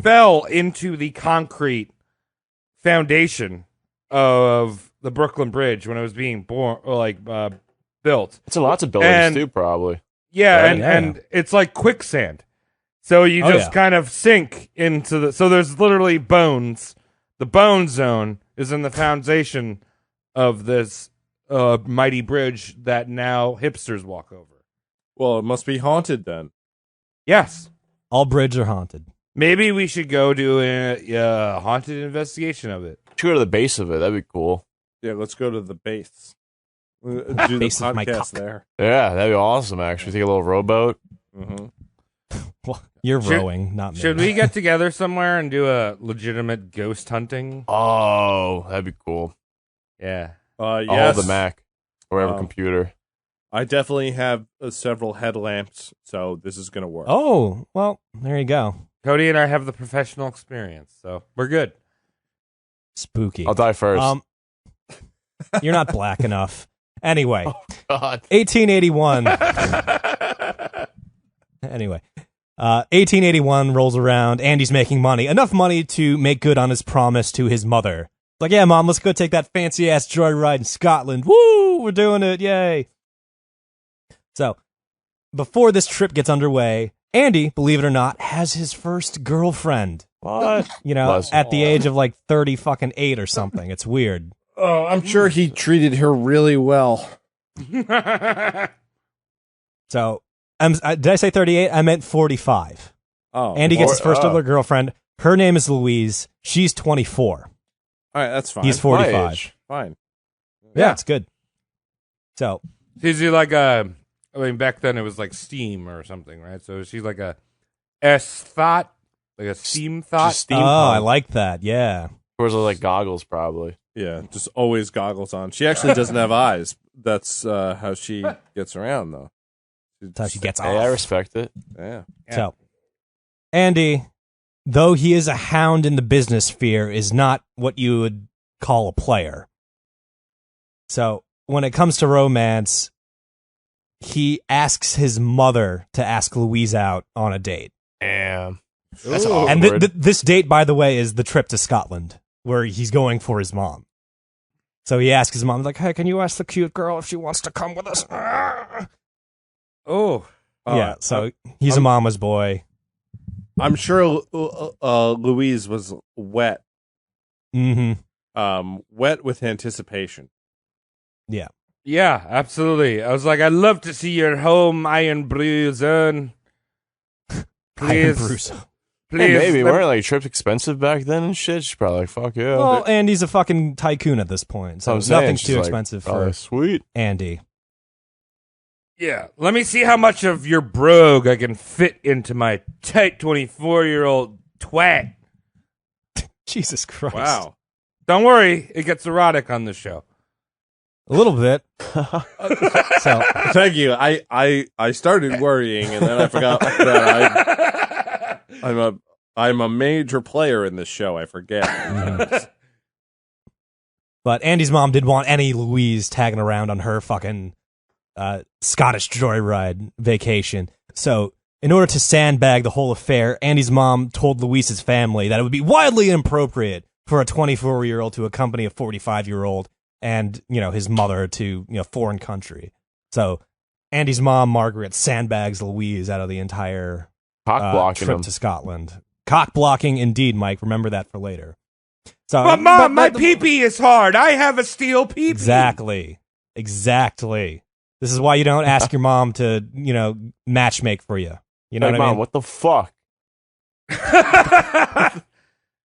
fell into the concrete foundation of the Brooklyn Bridge when it was being built. It's in lots of buildings too, probably. Yeah, Right? and it's like quicksand. So you just kind of sink into so there's literally bones. The bone zone is in the foundation of this mighty bridge that now hipsters walk over. Well, it must be haunted then. Yes. All bridges are haunted. Maybe we should go do a haunted investigation of it. Should go to the base of it. That'd be cool. Yeah, let's go to the base. Do the Base of my podcast cock. there. Yeah, that'd be awesome, actually. Take a little rowboat. Mm-hmm. Well, you're rowing, not me. Should we get together somewhere and do a legitimate ghost hunting? Oh, that'd be cool. Yeah. Yes. I'll hold the Mac or whatever computer. I definitely have several headlamps, so this is going to work. Oh, well, there you go. Cody and I have the professional experience, so we're good. Spooky. I'll die first. You're not black enough. Anyway, God. 1881. Anyway, 1881 rolls around. Andy's making money. Enough money to make good on his promise to his mother. Like, yeah, Mom, let's go take that fancy-ass joyride in Scotland. Woo! We're doing it. Yay. So, before this trip gets underway, Andy, believe it or not, has his first girlfriend. What? At the age of 38 or something. It's weird. Oh, I'm sure he treated her really well. So, did I say 38? I meant 45. Oh, Andy gets his first ever girlfriend. Her name is Louise. She's 24. All right, that's fine. He's 45. Fine. Yeah, it's good. So, Is he back then it was like steam or something, right? So she's like a thought, like a steam thought. Just steampunk. I like that. Yeah. Or like goggles, probably. Yeah, just always goggles on. She actually doesn't have eyes. That's how she gets around, though. That's how she gets Hey, I off. respect it. Yeah. So, Andy, though he is a hound in the business sphere, is not what you would call a player. So, when it comes to romance, he asks his mother to ask Louise out on a date. Damn. That's Ooh. awkward. And this date, by the way, is the trip to Scotland, where he's going for his mom. So he asks his mom, like, hey, can you ask the cute girl if she wants to come with us? Oh. Yeah, so he's a mama's boy. I'm sure Louise was wet. Mm-hmm. Wet with anticipation. Yeah. Yeah, absolutely. I was like, I'd love to see your home, Iron Bruiser. Please. Bruce. Please. Hey, maybe. Weren't trips expensive back then and shit? She's probably like, fuck yeah. Well, Andy's a fucking tycoon at this point, so I'm saying, nothing's she's too like, expensive oh, for sweet. Andy. Yeah, let me see how much of your brogue I can fit into my tight 24-year-old twat. Jesus Christ. Wow. Don't worry, it gets erotic on the show. A little bit. So, Thank you. I started worrying, and then I forgot that I'm a major player in this show. I forget. But Andy's mom didn't want any Louise tagging around on her fucking Scottish joyride vacation. So in order to sandbag the whole affair, Andy's mom told Louise's family that it would be wildly inappropriate for a 24-year-old to accompany a 45-year-old and, his mother to, foreign country. So Andy's mom, Margaret, sandbags Louise out of the entire trip to Scotland. Cock blocking, indeed, Mike. Remember that for later. So, but Mom, my pee-pee is hard. I have a steel pee-pee. Exactly. This is why you don't ask your mom to, matchmake for you. You know what I mean? Mom, what the fuck?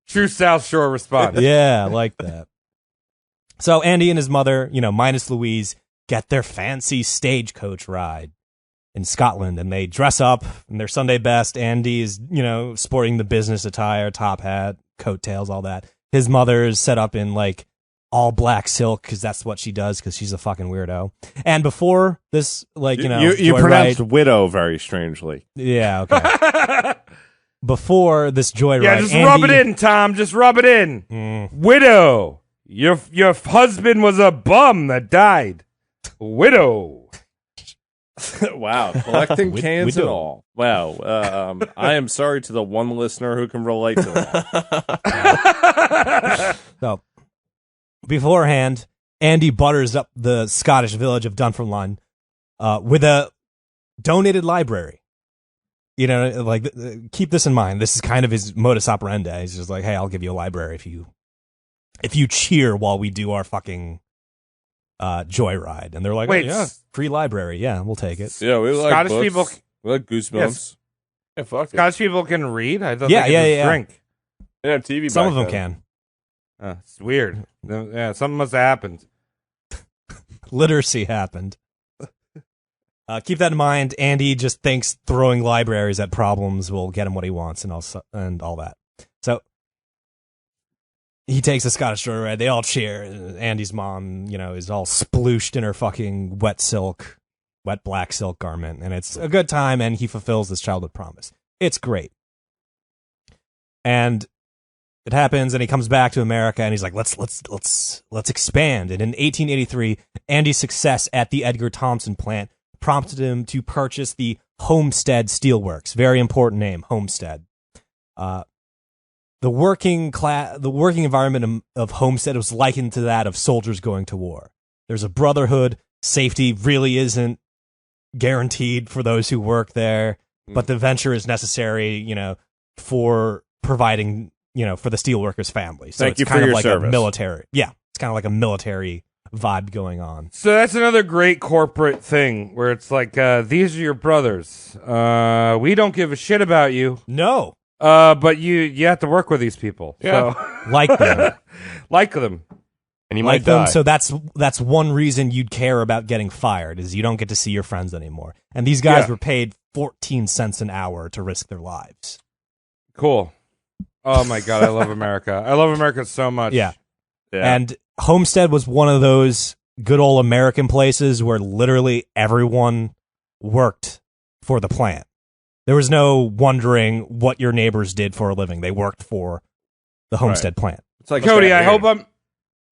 True South Shore response. Yeah, I like that. So Andy and his mother, minus Louise, get their fancy stagecoach ride in Scotland, and they dress up in their Sunday best. Andy is, sporting the business attire, top hat, coattails, all that. His mother is set up in all black silk because that's what she does because she's a fucking weirdo. And before this, you pronounced widow very strangely. Yeah, okay. Before this joyride, yeah, just rub it in, Tom. Just rub it in. Widow. Your husband was a bum that died. Widow. Wow, collecting cans and all. Wow, I am sorry to the one listener who can relate to that. So, beforehand, Andy butters up the Scottish village of Dunfermline with a donated library. Keep this in mind. This is kind of his modus operandi. He's just like, hey, I'll give you a library if you cheer while we do our fucking joyride. And they're like, wait, yeah, free library. Yeah, we'll take it. Yeah, we like Scottish books. people. We like Goosebumps. Yes. Yeah, fuck it. Scottish people can read. I thought Yeah, they could just drink. They have TV. Some back of them then. can. It's weird. Yeah, something must have happened. Literacy happened. Keep that in mind. Andy just thinks throwing libraries at problems will get him what he wants and all that. So he takes a Scottish joyride. They all cheer. Andy's mom, is all splooshed in her fucking wet black silk garment, and it's a good time. And he fulfills this childhood promise. It's great. And it happens, and he comes back to America, and he's like, let's expand. And in 1883, Andy's success at the Edgar Thomson plant prompted him to purchase the Homestead Steelworks. Very important name, Homestead. The working environment of Homestead was likened to that of soldiers going to war. There's a brotherhood. Safety really isn't guaranteed for those who work there, but the venture is necessary, for providing, for the steelworkers' family. So Thank it's you kind for of your like service. a military. Yeah, it's kind of like a military vibe going on. So that's another great corporate thing where it's like, these are your brothers. We don't give a shit about you. No, But you have to work with these people. Yeah. So. like them. Like them. And he Like might them. die. So that's one reason you'd care about getting fired is you don't get to see your friends anymore. And these guys were paid 14 cents an hour to risk their lives. Cool. Oh my God, I love America. I love America so much. Yeah. Yeah. And Homestead was one of those good old American places where literally everyone worked for the plant. There was no wondering what your neighbors did for a living. They worked for the Homestead plant. It's like Cody, I weird.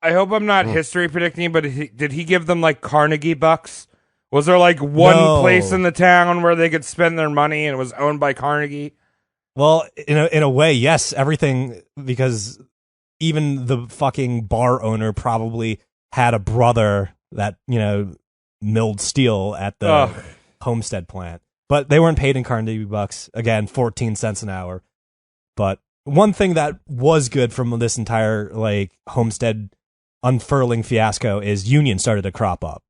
hope I'm not history predicting, but did he give them Carnegie bucks? Was there one No. place in the town where they could spend their money and it was owned by Carnegie? Well, in a way, yes, everything, because even the fucking bar owner probably had a brother that, milled steel at the Ugh. Homestead plant. But they weren't paid in Carnegie bucks. Again, 14 cents an hour. But one thing that was good from this entire Homestead unfurling fiasco is unions started to crop up.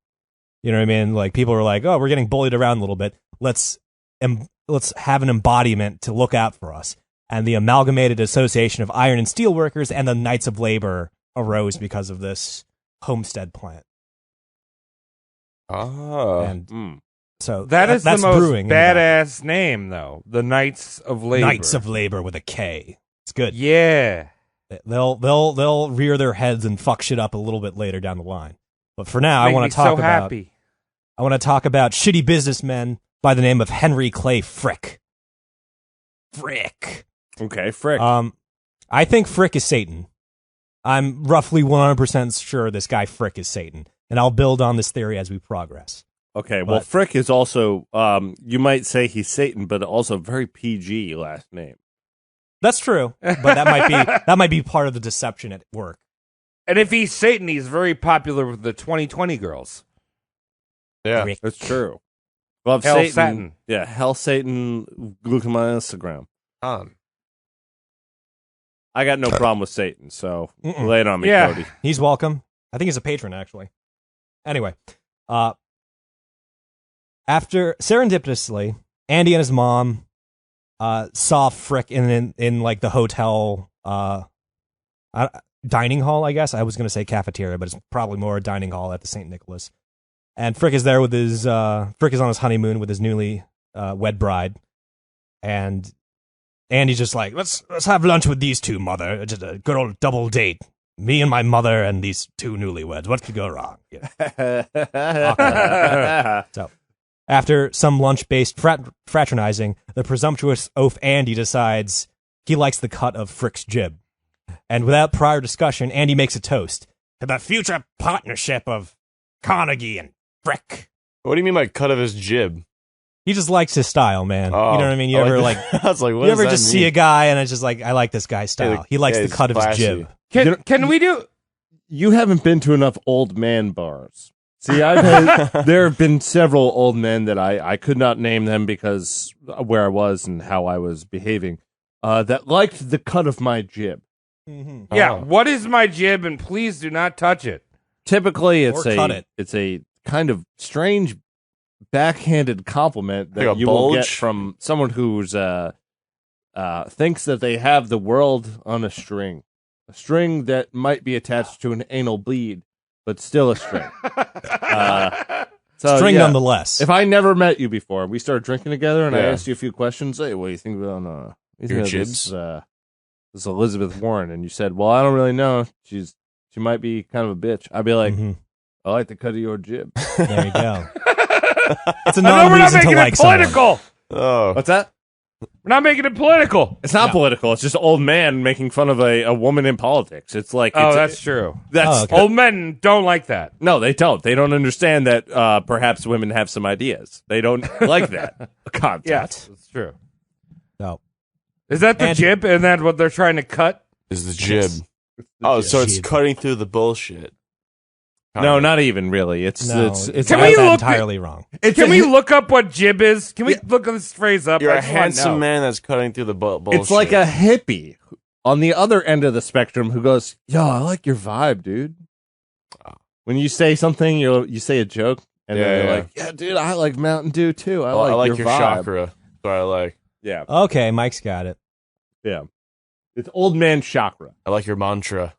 You know what I mean? People were like, "Oh, we're getting bullied around a little bit. Let's have an embodiment to look out for us." And the Amalgamated Association of Iron and Steel Workers and the Knights of Labor arose because of this Homestead plant. And so That's the most brewing in the background. badass name, though. The Knights of Labor. Knights of Labor with a K. It's good. Yeah. They'll rear their heads and fuck shit up a little bit later down the line. But for now, I Make want me to talk so about happy. shitty businessmen by the name of Henry Clay Frick. Frick. Okay, Frick. I think Frick is Satan. I'm roughly 100% sure this guy Frick is Satan, and I'll build on this theory as we progress. Okay, well, Frick is also, you might say he's Satan, but also very PG last name. That's true, but that might be part of the deception at work. And if he's Satan, he's very popular with the 2020 girls. Yeah. Rick. That's true. Love Hell Satan. Satan. Yeah, Hell Satan. Look at my Instagram. I got no problem with Satan, so lay it on me, Yeah. Cody. He's welcome. I think he's a patron, actually. Anyway, after serendipitously, Andy and his mom saw Frick in like the hotel dining hall. I guess I was going to say cafeteria, but it's probably more a dining hall at the St. Nicholas. And Frick is there with his Frick is on his honeymoon with his newly wed bride, and Andy's just like, let's have lunch with these two, mother. Just a good old double date. Me and my mother and these two newlyweds. What could go wrong? Yeah. So, after some lunch-based fraternizing, the presumptuous oaf Andy decides he likes the cut of Frick's jib. And without prior discussion, Andy makes a toast to the future partnership of Carnegie and Frick. What do you mean by cut of his jib? He just likes his style, man. Oh, you know what I mean? You I ever like like I was like, what you does ever that just mean? see a guy and it's just like, I like this guy's style. He likes the he's cut of his classy. jib. Can we do? You haven't been to enough old man bars. See, there have been several old men that I could not name them because where I was and how I was behaving, that liked the cut of my jib. Mm-hmm. Yeah. Oh. What is my jib? And please do not touch it. Typically, Or cut it. it's a kind of strange backhanded compliment that Like a you will get bulge? from someone who's thinks that they have the world on a string that might be attached to an anal bead, but still a string. So, String yeah, nonetheless. if I never met you before, we started drinking together, and I Yeah. asked you a few questions. Hey, what do you think about Your jibs? This Elizabeth Warren? And you said, "Well, I don't really know. She might be kind of a bitch." I'd be like, Mhm. "I like the cut of your jib." There you go. It's a I know we're not non-reason to making like it someone. political. Oh. What's that? We're not making it political. It's not No. political. It's just an old man making fun of a woman in politics. It's like, Oh, it's, that's true. that's Oh, okay. Old men don't like that. no, they don't. They don't understand that perhaps women have some ideas. They don't like that concept. Yes, that's true. No. Is that the And- jib? And that what they're trying to cut? Is the jib. Oh, so it's Jib. cutting through the bullshit. No, not even really. It's No, it's Can I we got that look- entirely wrong. Can we look up what jib is? Can we look this phrase up? You're I a just wanna handsome know. man that's cutting through the bullshit. It's like a hippie on the other end of the spectrum who goes, "Yo, I like your vibe, dude." When you say something, you say a joke, and then Yeah, you're yeah. like, "Yeah, dude, I like Mountain Dew too. I I like like your vibe." chakra. That's what I like. Yeah, Okay, Mike's got it. yeah. It's old man chakra. I like your mantra.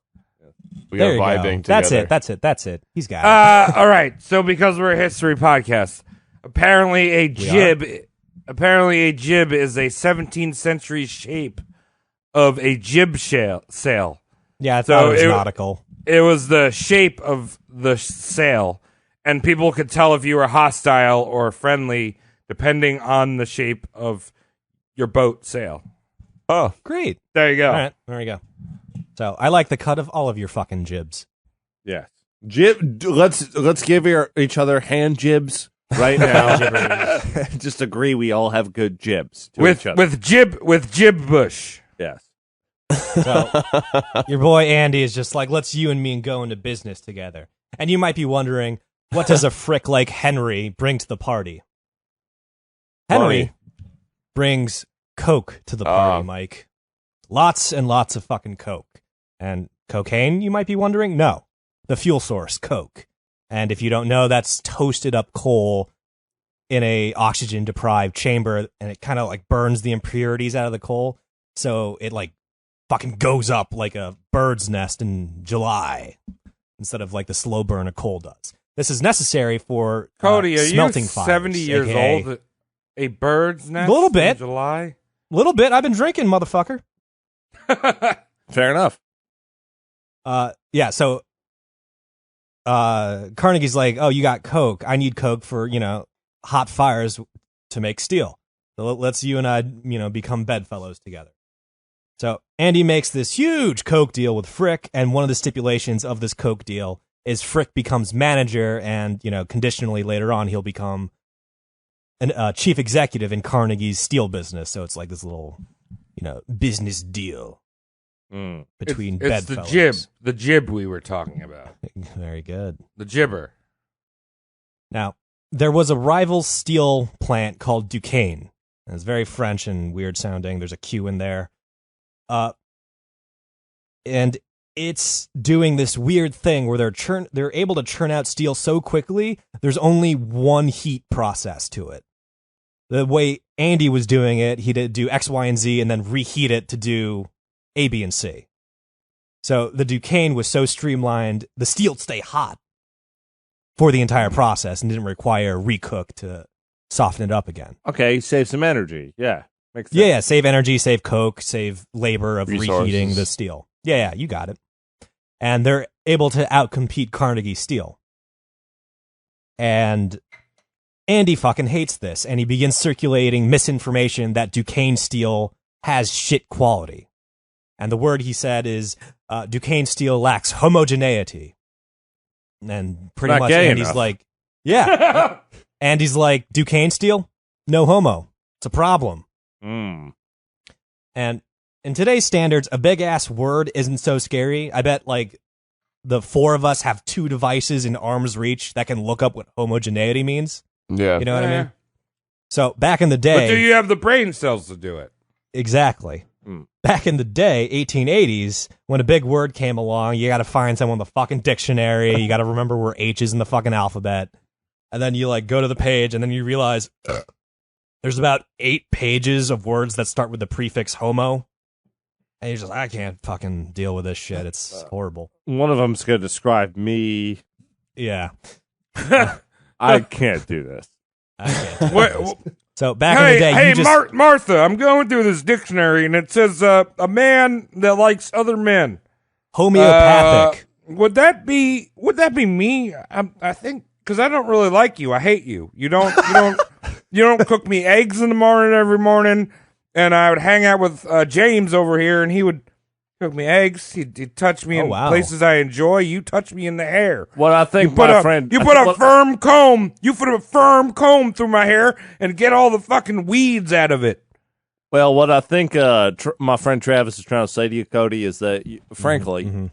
We There are you vibing go. together. That's it. He's got it. All right. So because we're a history podcast, apparently a jib is a 17th century shape of a jib sail. Yeah, I so thought it was it- nautical. It was the shape of the sail, and people could tell if you were hostile or friendly depending on the shape of your boat sail. Oh, Great. There you go. All right, there we go. So I like the cut of all of your fucking jibs. Yes. Jib. Let's give each other hand jibs right now. Just agree we all have good jibs to each other. with jib bush. Yes. So your boy Andy is just like, let's you and me go into business together. And you might be wondering, what does a frick like Henry bring to the party? Henry Money. brings Coke to the party, Oh. Mike. Lots and lots of fucking Coke. And cocaine, you might be wondering? No. The fuel source, Coke. And if you don't know, that's toasted up coal in a oxygen deprived chamber, and it kind of like burns the impurities out of the coal. So it like fucking goes up like a bird's nest in July instead of like the slow burn of coal does. This is necessary for Cody, are smelting you fires, 70 years aka old? A bird's nest? A little in bit. July? Little bit. I've been drinking, motherfucker. Fair enough. Yeah, so Carnegie's like, oh, you got Coke. I need Coke for, hot fires to make steel. So let's you and I, become bedfellows together. So Andy makes this huge Coke deal with Frick, and one of the stipulations of this Coke deal is Frick becomes manager, and conditionally later on he'll become a chief executive in Carnegie's steel business. So it's like this little, business deal between it's bedfellows. the jib we were talking about. Very good. The jibber. Now, there was a rival steel plant called Duquesne. And it's very French and weird sounding. There's a Q in there. And it's doing this weird thing where they're able to churn out steel so quickly, there's only one heat process to it. The way Andy was doing it, he'd do X, Y, and Z and then reheat it to do A, B, and C. So the Duquesne was so streamlined, the steel would stay hot for the entire process and didn't require recook to soften it up again. Okay, save some energy. Yeah, makes sense. Yeah, save energy, save coke, save labor of Resources. reheating the steel. Yeah, you got it. And they're able to outcompete Carnegie Steel. And Andy fucking hates this, and he begins circulating misinformation that Duquesne Steel has shit quality. And the word he said is Duquesne Steel lacks homogeneity. And pretty Not much gay Andy's enough. like, yeah. Andy's like, Duquesne Steel? No homo. It's a problem. Mm. And in today's standards, a big-ass word isn't so scary. I bet, the four of us have two devices in arm's reach that can look up what homogeneity means. Yeah. You know what I Yeah. mean? So, back in the But day... do you have the brain cells to do it? Exactly. Back in the day, 1880s, when a big word came along, you got to find someone in the fucking dictionary. You got to remember where H is in the fucking alphabet. And then you, go to the page, and then you realize there's about 8 pages of words that start with the prefix homo. And you're just, I can't fucking deal with this shit. It's horrible. One of them's going to describe me. Yeah. I can't do this. I can't. What, So back in the day, hey, you just... Martha, I'm going through this dictionary, and it says a man that likes other men. Homeopathic. Would that be me? I think because I don't really like you. I hate you. You don't cook me eggs in the morning every morning, and I would hang out with James over here, and he would cook me eggs. He'd touch me in places I enjoy. You touch me in the hair. What I think, You put my a, friend. you I put think a firm comb. You put a firm comb through my hair and get all the fucking weeds out of it. Well, what I think my friend Travis is trying to say to you, Cody, is that, frankly,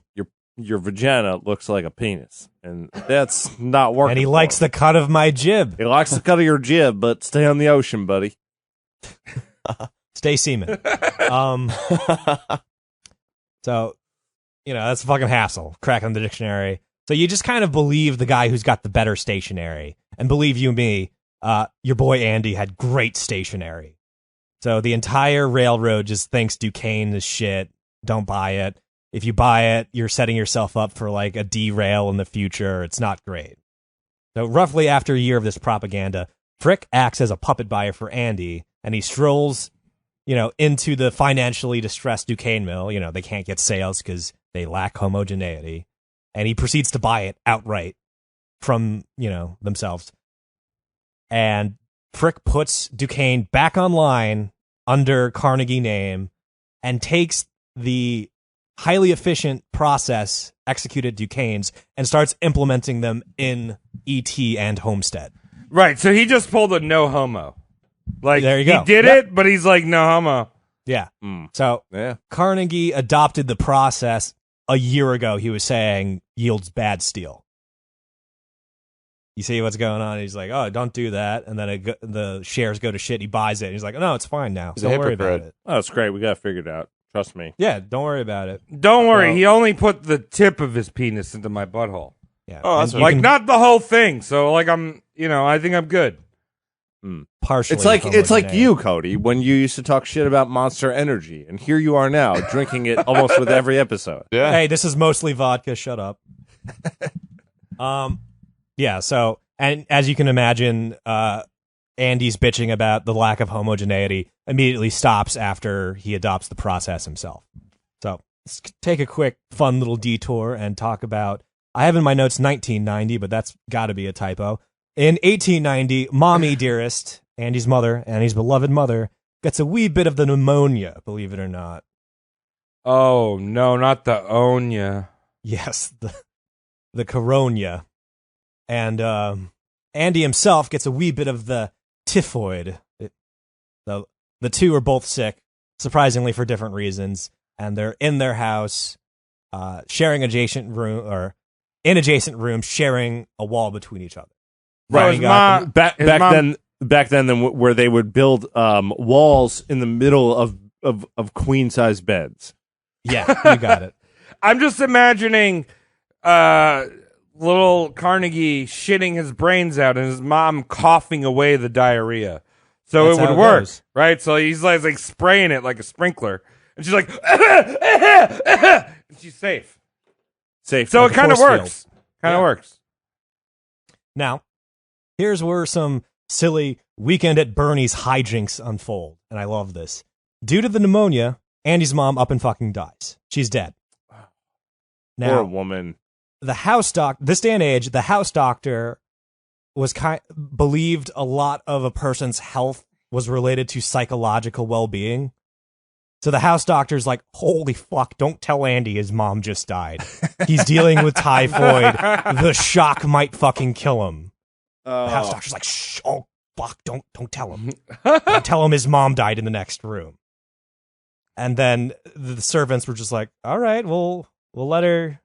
your vagina looks like a penis, and that's not working. And he for likes him. the cut of my jib. He likes the cut of your jib, but stay on the ocean, buddy. Stay seaman. So, that's a fucking hassle, cracking the dictionary. So you just kind of believe the guy who's got the better stationery. And believe you me, your boy Andy had great stationery. So the entire railroad just thinks Duquesne is shit. Don't buy it. If you buy it, you're setting yourself up for a derail in the future. It's not great. So roughly after a year of this propaganda, Frick acts as a puppet buyer for Andy, and he strolls into the financially distressed Duquesne mill. They can't get sales because they lack homogeneity. And he proceeds to buy it outright from, themselves. And Frick puts Duquesne back online under Carnegie name and takes the highly efficient process executed Duquesne's and starts implementing them in ET and Homestead. Right, so he just pulled a no homo. There you go. He did it, but he's like, no homo. Yeah. So Yeah. Carnegie adopted the process a year ago. He was saying yields bad steel. You see what's going on? He's like, oh, don't do that. And then the shares go to shit. He buys it. And he's like, no, it's fine now. He's a Don't worry about hypocrite. it. Oh, that's great. We got to figure it out. Trust me. Yeah, don't worry about it. Don't worry, Well- he only put the tip of his penis into my butthole. Yeah. Oh, that's And you what- Like, can not the whole thing. So, I think I'm good. partially. It's like homogeneity. you, Cody, when you used to talk shit about Monster Energy, and here you are now drinking it almost with every episode. Yeah. Hey, this is mostly vodka. Shut up. Yeah. So, and as you can imagine, Andy's bitching about the lack of homogeneity immediately stops after he adopts the process himself. So let's take a quick, fun little detour and talk about. I have in my notes 1990, but that's got to be a typo. In 1890, Mommy Dearest, Andy's mother, Andy's beloved mother, gets a wee bit of the pneumonia, believe it or not. Oh, no, not the Onya. Yes, the Coronia. And Andy himself gets a wee bit of the typhoid. The two are both sick, surprisingly for different reasons, and they're in their house, sharing adjacent rooms, sharing a wall between each other. Right. Back then, where they would build walls in the middle of queen size beds. Yeah, you got it. I'm just imagining little Carnegie shitting his brains out and his mom coughing away the diarrhea. So That's it would how it work, goes. right? So he's like spraying it like a sprinkler. And she's like, and she's safe. Safe. So Like it a kind of force works. field. Kind of Yeah. works. Now, here's where some silly weekend at Bernie's hijinks unfold, and I love this. Due to the pneumonia, Andy's mom up and fucking dies. She's dead. Poor Now, woman. the house doc, this day and age, the house doctor was believed a lot of a person's health was related to psychological well-being. So the house doctor's like, holy fuck, don't tell Andy his mom just died. He's dealing with typhoid. The shock might fucking kill him. The house doctor's like, shh, oh fuck, don't tell him. Don't tell him his mom died in the next room. And then the servants were just like, all right, we'll let her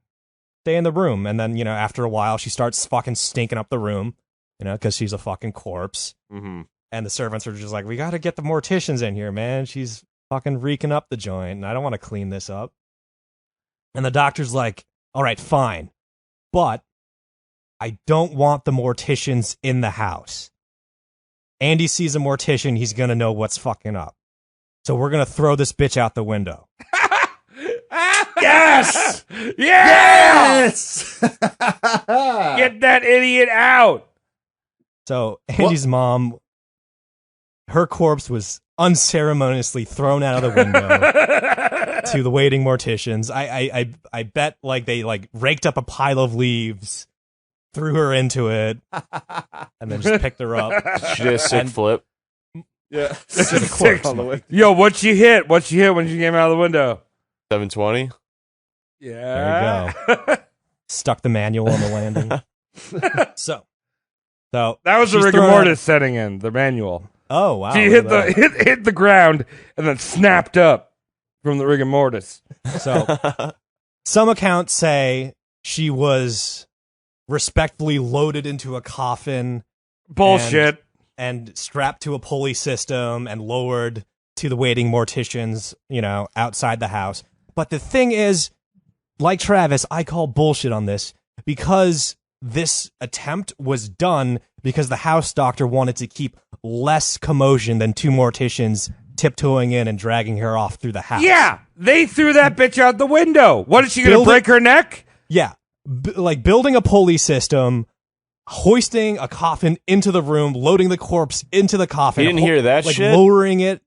stay in the room. And then, after a while, she starts fucking stinking up the room, because she's a fucking corpse. Mm-hmm. And the servants are just like, we got to get the morticians in here, man. She's fucking reeking up the joint, and I don't want to clean this up. And the doctor's like, all right, fine. But I don't want the morticians in the house. Andy sees a mortician, he's going to know what's fucking up. So we're going to throw this bitch out the window. Yes! Yeah! Yes! Get that idiot out! So Andy's mom, her corpse was unceremoniously thrown out of the window to the waiting morticians. I bet they raked up a pile of leaves, threw her into it, and then just picked her up. She did a sick And- flip. Yeah. Sick. On the way. Yo, what'd she hit? What'd she hit when she came out of the window? 720. Yeah. There you go. Stuck the manual on the landing. So That was the she's rigor thrown mortis setting in, the manual. Oh wow! She look hit at that. hit the ground and then snapped up from the rigor mortis. So some accounts say she was respectfully loaded into a coffin Bullshit. and strapped to a pulley system and lowered to the waiting morticians, outside the house. But the thing is, like Travis, I call bullshit on this because this attempt was done because the house doctor wanted to keep less commotion than two morticians tiptoeing in and dragging her off through the house. Yeah, they threw that bitch out the window. What is she gonna Build break her neck? Yeah. Building a pulley system, hoisting a coffin into the room, loading the corpse into the coffin. You didn't hear that shit? Lowering it.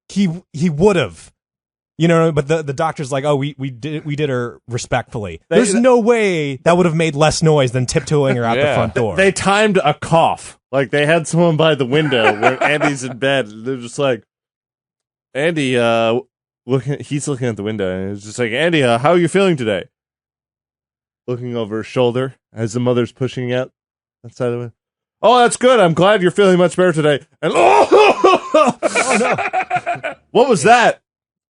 He would have. But the doctor's like, oh, we did her respectfully. There's no way that would have made less noise than tiptoeing her out the Yeah. front door. They timed a cough. Like they had someone by the window where Andy's in bed. And they're just like, Andy, he's looking at the window and it's just like, Andy, how are you feeling today? Looking over her shoulder as the mother's pushing out that side of it. Oh, that's good. I'm glad you're feeling much better today. And oh no, what was that?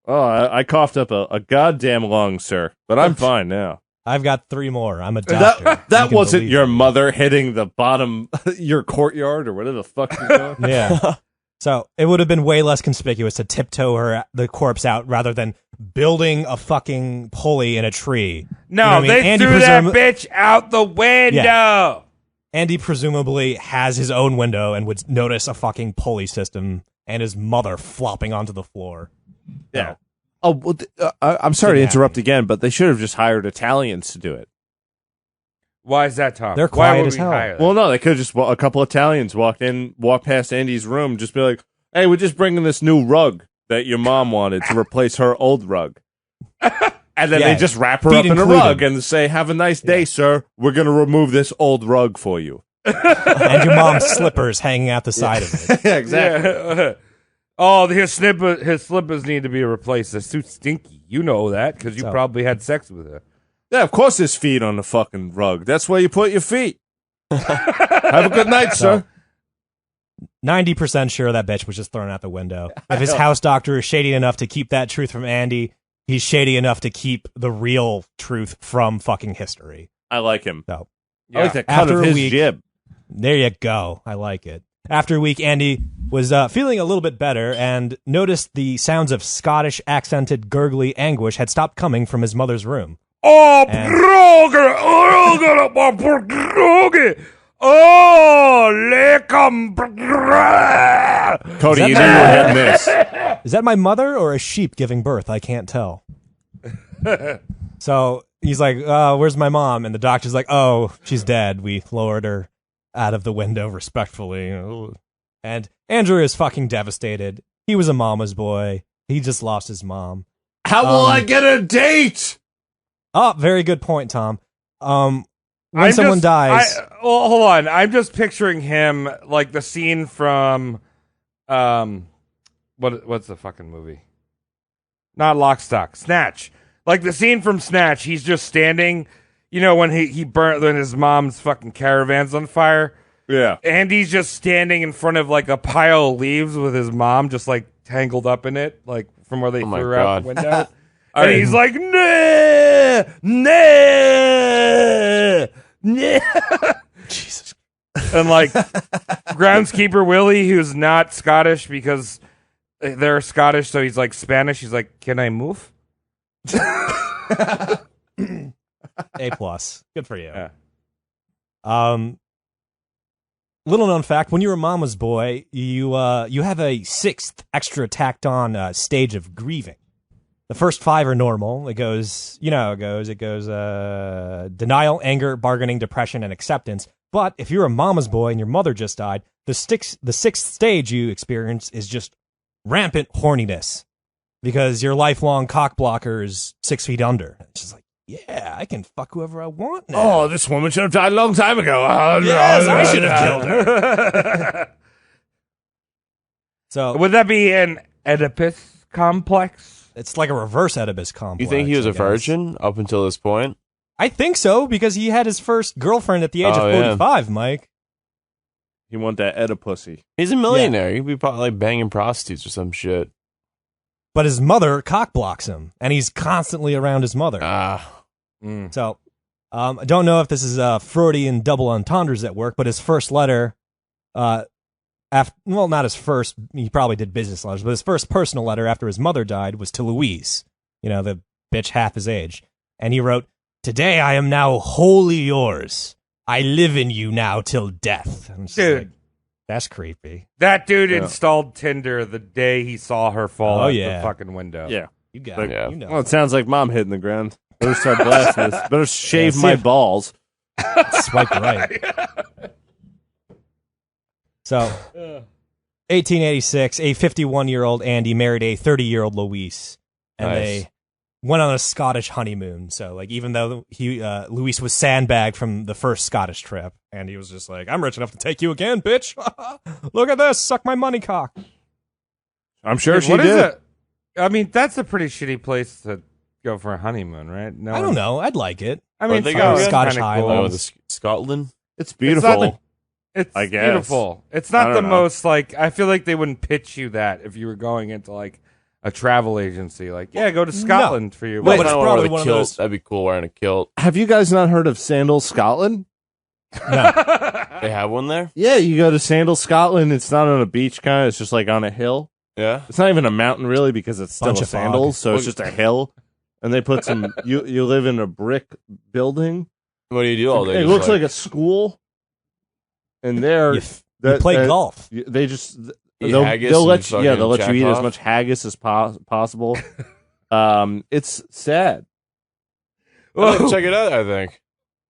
Oh, I coughed up a goddamn lung, sir. But I'm fine now. I've got 3 more. I'm a doctor. That You can wasn't believe your me. mother hitting the bottom, your courtyard or whatever the fuck you're doing. Yeah. So it would have been way less conspicuous to tiptoe the corpse out rather than building a fucking pulley in a tree. No, You know what I mean? they Andy threw that bitch out the window. Andy presumably has his own window and would notice a fucking pulley system and his mother flopping onto the floor. Yeah. Oh, well, I'm sorry to Didn't interrupt happen. again, but they should have just hired Italians to do it. Why is that, Tom? They're Why quiet would as we hell. hire them? Well, no, they could have just a couple Italians walk past Andy's room, just be like, "Hey, we're just bringing this new rug that your mom wanted to replace her old rug," and then Yeah, they just wrap her feet up in a included. rug and say, "Have a nice day, sir. We're gonna remove this old rug for you." And your mom's slippers hanging out the side of it. Yeah, exactly. Yeah. Oh, his slippers need to be replaced. They're too stinky. You know that because you probably had sex with her. Yeah, of course there's feet on the fucking rug. That's where you put your feet. Have a good night, sir. 90% sure that bitch was just thrown out the window. If his house doctor is shady enough to keep that truth from Andy, he's shady enough to keep the real truth from fucking history. I like him. So, I like the cut of his jib. There you go. I like it. After a week, Andy was feeling a little bit better and noticed the sounds of Scottish accented gurgly anguish had stopped coming from his mother's room. Oh, Cody, you knew you were hitting this. Is that my mother or a sheep giving birth? I can't tell. So he's like, where's my mom? And the doctor's like, oh, she's dead. We lowered her out of the window respectfully. And Andrew is fucking devastated. He was a mama's boy. He just lost his mom. How will I get a date? Oh, very good point, Tom. When someone dies... well, hold on. I'm just picturing him like the scene from... what's the fucking movie? Not Lock, Stock, Snatch. Like the scene from Snatch, he's just standing, when he burnt, when his mom's fucking caravan's on fire. Yeah. And he's just standing in front of like a pile of leaves with his mom just like tangled up in it, like from where they threw her out the window. And he's like, nah, nah, nah. Jesus. And like groundskeeper Willie, who's not Scottish because they're Scottish, so he's like Spanish. He's like, can I move? A+. Good for you. Yeah. Little known fact: when you're a mama's boy, you have a sixth extra tacked on stage of grieving. The first 5 are normal. It goes, it goes denial, anger, bargaining, depression, and acceptance. But if you're a mama's boy and your mother just died, the sixth stage you experience is just rampant horniness because your lifelong cock blocker is 6 feet under. It's just like, yeah, I can fuck whoever I want now. Oh, this woman should have died a long time ago. Yes, I should have killed her. So would that be an Oedipus complex? It's like a reverse Oedipus complex. You think he was a virgin up until this point? I think so, because he had his first girlfriend at the age of 45, Mike. He want that Oedipusy. He's a millionaire. He'd be probably like banging prostitutes or some shit. But his mother cock blocks him, and he's constantly around his mother. So, I don't know if this is Freudian double entendres at work, but his first letter, not his first, he probably did business letters, but his first personal letter after his mother died was to Louise, the bitch half his age. And he wrote, "Today I am now wholly yours. I live in you now till death." And dude, like, that's creepy. That dude installed Tinder the day he saw her fall out the fucking window. Yeah. You got it. You know. Well, it sounds like mom hitting the ground. Better start blasting this. Better shave my balls. Swipe right. So, 1886, a 51-year-old Andy married a 30-year-old Louise, and they went on a Scottish honeymoon. So, like, even though Louise was sandbagged from the first Scottish trip, Andy was just like, "I'm rich enough to take you again, bitch. Look at this, suck my money cock." I'm sure she what did. Is it? I mean, that's a pretty shitty place to go for a honeymoon, right? No, I don't know. I'd like it. I mean, they go Scottish cool. Highlands. Scotland. It's beautiful. It's I guess. beautiful. It's not the most, like, I feel like they wouldn't pitch you that if you were going into, like, a travel agency. Like, yeah, go to Scotland for your Wait, wedding. but it's probably one of those. That'd be cool wearing a kilt. Have you guys not heard of Sandals, Scotland? No. They have one there? Yeah, you go to Sandals, Scotland. It's not on a beach, kind of. It's just like on a hill. Yeah. It's not even a mountain, really, because it's still Bunch a of fog. Sandals, so it's just a hill. And they put some. You live in a brick building. What do you do all day? It looks like a school. And there, You play golf. They just Eat they'll haggis let and you, they'll let fucking you eat jack as off? much haggis as possible. It's sad. Check it out, I think.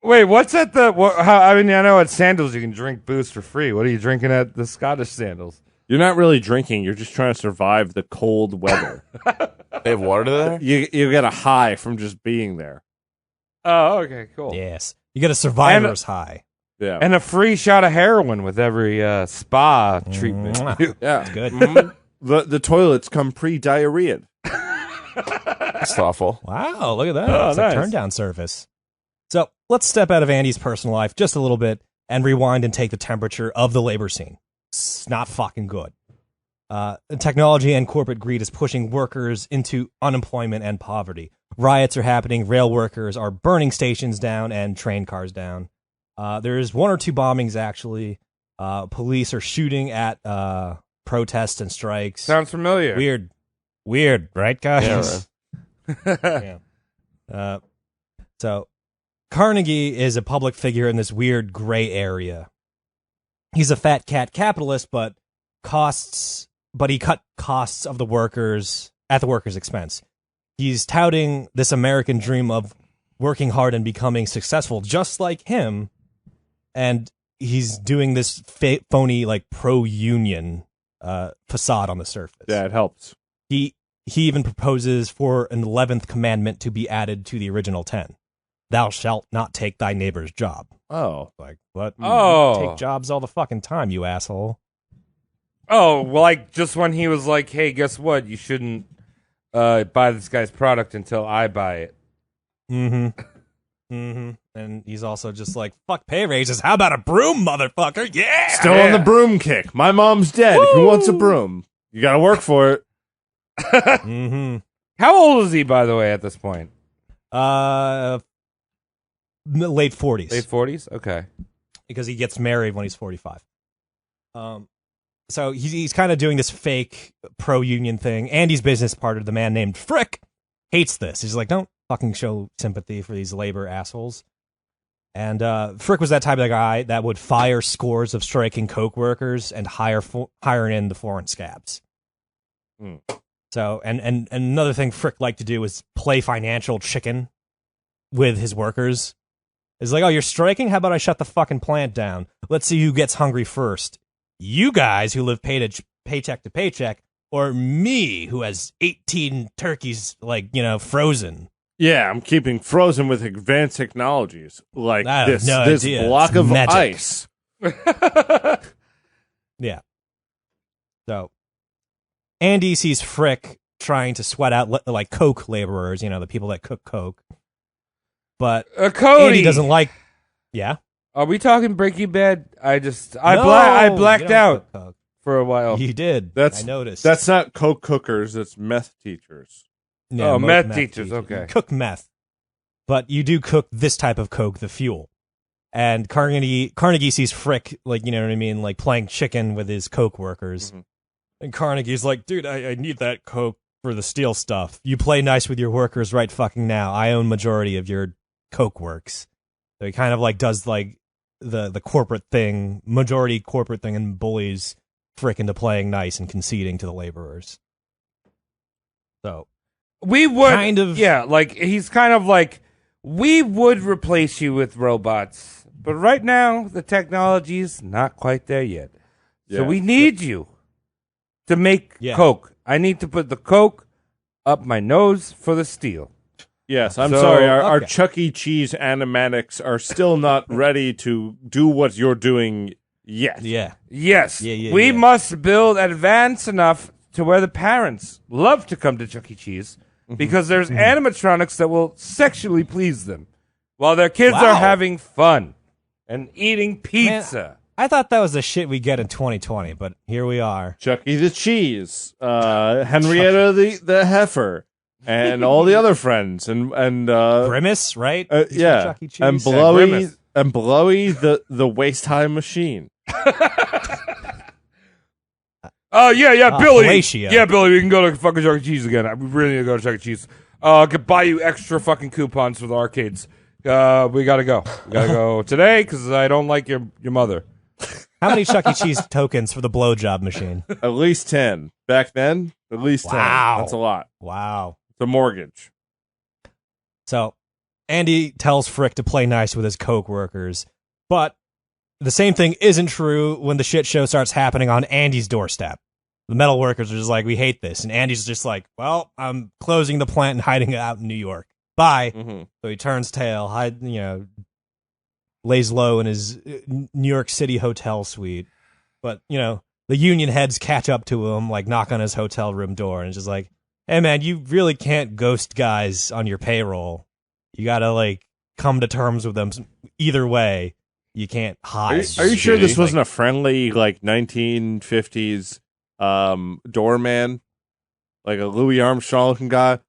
Wait, what's at the? I know at Sandals you can drink booze for free. What are you drinking at the Scottish Sandals? You're not really drinking. You're just trying to survive the cold weather. They have water there? You get a high from just being there. Oh, okay, cool. Yes. You get a survivor's high. Yeah, And a free shot of heroin with every spa treatment. Mwah. yeah. That's good. Mhm. The toilets come pre-diarrhea. That's thoughtful. Wow, look at that. Oh, It's nice. a turn down surface. So let's step out of Andy's personal life just a little bit and rewind and take the temperature of the labor scene. It's not fucking good. Technology and corporate greed is pushing workers into unemployment and poverty. Riots are happening. Rail workers are burning stations down and train cars down. There's 1 or 2 bombings, actually. Police are shooting at protests and strikes. Sounds familiar. Weird, right, guys? Yeah, Yeah. So Carnegie is a public figure in this weird gray area. He's a fat cat capitalist, but he cut costs of the workers at the workers' expense. He's touting this American dream of working hard and becoming successful, just like him. And he's doing this phony, like, pro-union facade on the surface. Yeah, it helps. He even proposes for an 11th commandment to be added to the original 10. Thou shalt not take thy neighbor's job. Oh. Like, what? Oh. You take jobs all the fucking time, you asshole. Oh, well, like, just when he was like, hey, guess what? You shouldn't buy this guy's product until I buy it. And he's also just like, fuck pay raises. How about a broom, motherfucker? Yeah! Still on the broom kick. My mom's dead. Who wants a broom? You got to work for it. How old is he, by the way, at this point? Late 40s. Late 40s? Okay. Because he gets married when he's 45. So he's kind of doing this fake pro-union thing. Andy's business partner, the man named Frick, hates this. He's like, don't fucking show sympathy for these labor assholes. And Frick was that type of guy that would fire scores of striking coke workers and hire in the foreign scabs. So, and another thing Frick liked to do was play financial chicken with his workers. It's like, oh, you're striking? How about I shut the fucking plant down? Let's see who gets hungry first. You guys who live paycheck to paycheck, or me who has 18 turkeys, like, frozen. Yeah, I'm keeping frozen with advanced technologies like I have this no idea. block It's of magic. ice. Yeah. So Andy sees Frick trying to sweat out like coke laborers, the people that cook coke. But Cody Andy doesn't like. Yeah. Are we talking Breaking Bad? I No, blacked you don't out cook coke. for a while. You did. I noticed. That's not coke cookers. That's meth teachers. Yeah, Oh, most meth teachers, okay. You cook meth, but you do cook this type of coke, the fuel. And Carnegie sees Frick, like, you know what I mean, like playing chicken with his coke workers. And Carnegie's like, dude, I need that coke for the steel stuff. You play nice with your workers right fucking now. I own majority of your coke works. So he kind of like does like the corporate thing, majority corporate thing, and bullies Frick into playing nice and conceding to the laborers. So We would kind of. Yeah, like he's kind of like, we would replace you with robots, but right now the technology's not quite there yet. So Yeah. we need you to make Yeah. coke. I need to put the coke up my nose for the steel. Yes, I'm So, sorry. Our okay. Chuck E. Cheese animatics are still not ready to do what you're doing yet. Yeah. Yes, Yeah, we yeah. must build advanced enough to where the parents love to come to Chuck E. Cheese because there's animatronics that will sexually please them while their kids Wow. are having fun and eating pizza. I thought that was the shit we get in 2020, but here we are. Chuck E. the Cheese, Henrietta the Heifer, and all the other friends, and Grimace, right? He's from yeah, Chuck E. Cheese. and Blowy Grimace. and Blowy the waist high machine. Oh, yeah, Billy. fellatio. Yeah, Billy, we can go to fucking Chuck E. Cheese again. We really need to go to Chuck E. Cheese. I could buy you extra fucking coupons for the arcades. We gotta go. We gotta go today because I don't like your mother. How many Chuck E. Cheese tokens for the blowjob machine? At least 10. Back then, at least 10. Wow. That's a lot. Wow. It's a mortgage. So Andy tells Frick to play nice with his coke workers, but the same thing isn't true when the shit show starts happening on Andy's doorstep. The metal workers are just like, we hate this. And Andy's just like, well, I'm closing the plant and hiding it out in New York. Bye. Mm-hmm. So he turns tail, lays low in his New York City hotel suite. But, the the union heads catch up to him, like knock on his hotel room door, and it's just like, hey man, you really can't ghost guys on your payroll. You gotta like come to terms with them either way. You can't hide. Are you sure this wasn't a friendly like 1950s doorman, like a Louis Armstrong looking guy?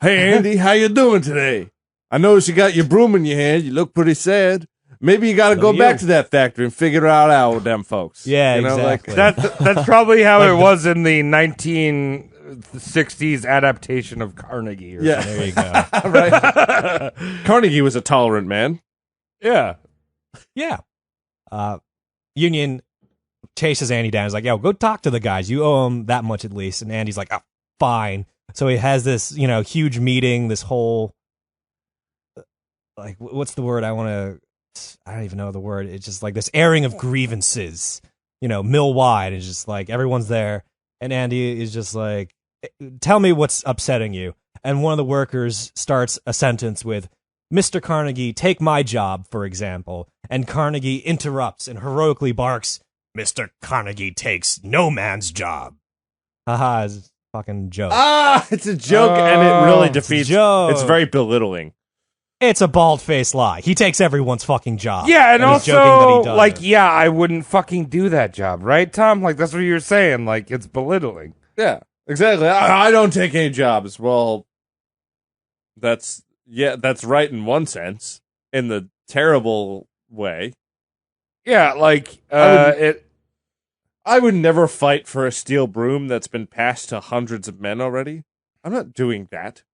Hey Andy, how you doing today? I noticed you got your broom in your hand. You look pretty sad. Maybe you got to go back to that factory and figure it out with them folks. Yeah, you know, exactly. That's probably how it was in the 1960s adaptation of Carnegie. Yeah, There you go. right. Carnegie was a tolerant man. Yeah. Yeah. Union chases Andy down. He's like, yo, go talk to the guys. You owe them that much at least. And Andy's like, oh, fine. So he has this, huge meeting, this whole, like, what's the word I don't even know the word. It's just like this airing of grievances, mill-wide. It's just like everyone's there. And Andy is just like, tell me what's upsetting you. And one of the workers starts a sentence with, Mr. Carnegie, take my job, for example. And Carnegie interrupts and heroically barks, Mr. Carnegie takes no man's job. Haha, it's a fucking joke. It's a joke, and it really defeats. joke. It's very belittling. It's a bald-faced lie. He takes everyone's fucking job. Yeah, and he's joking that also, he doesn't. like, yeah, I wouldn't fucking do that job, right, Tom? Like, that's what you're saying. Like, it's belittling. Yeah, exactly. I don't take any jobs. Well, that's right in one sense. In the terrible way. Yeah, like, I would never fight for a steel broom that's been passed to hundreds of men already. I'm not doing that.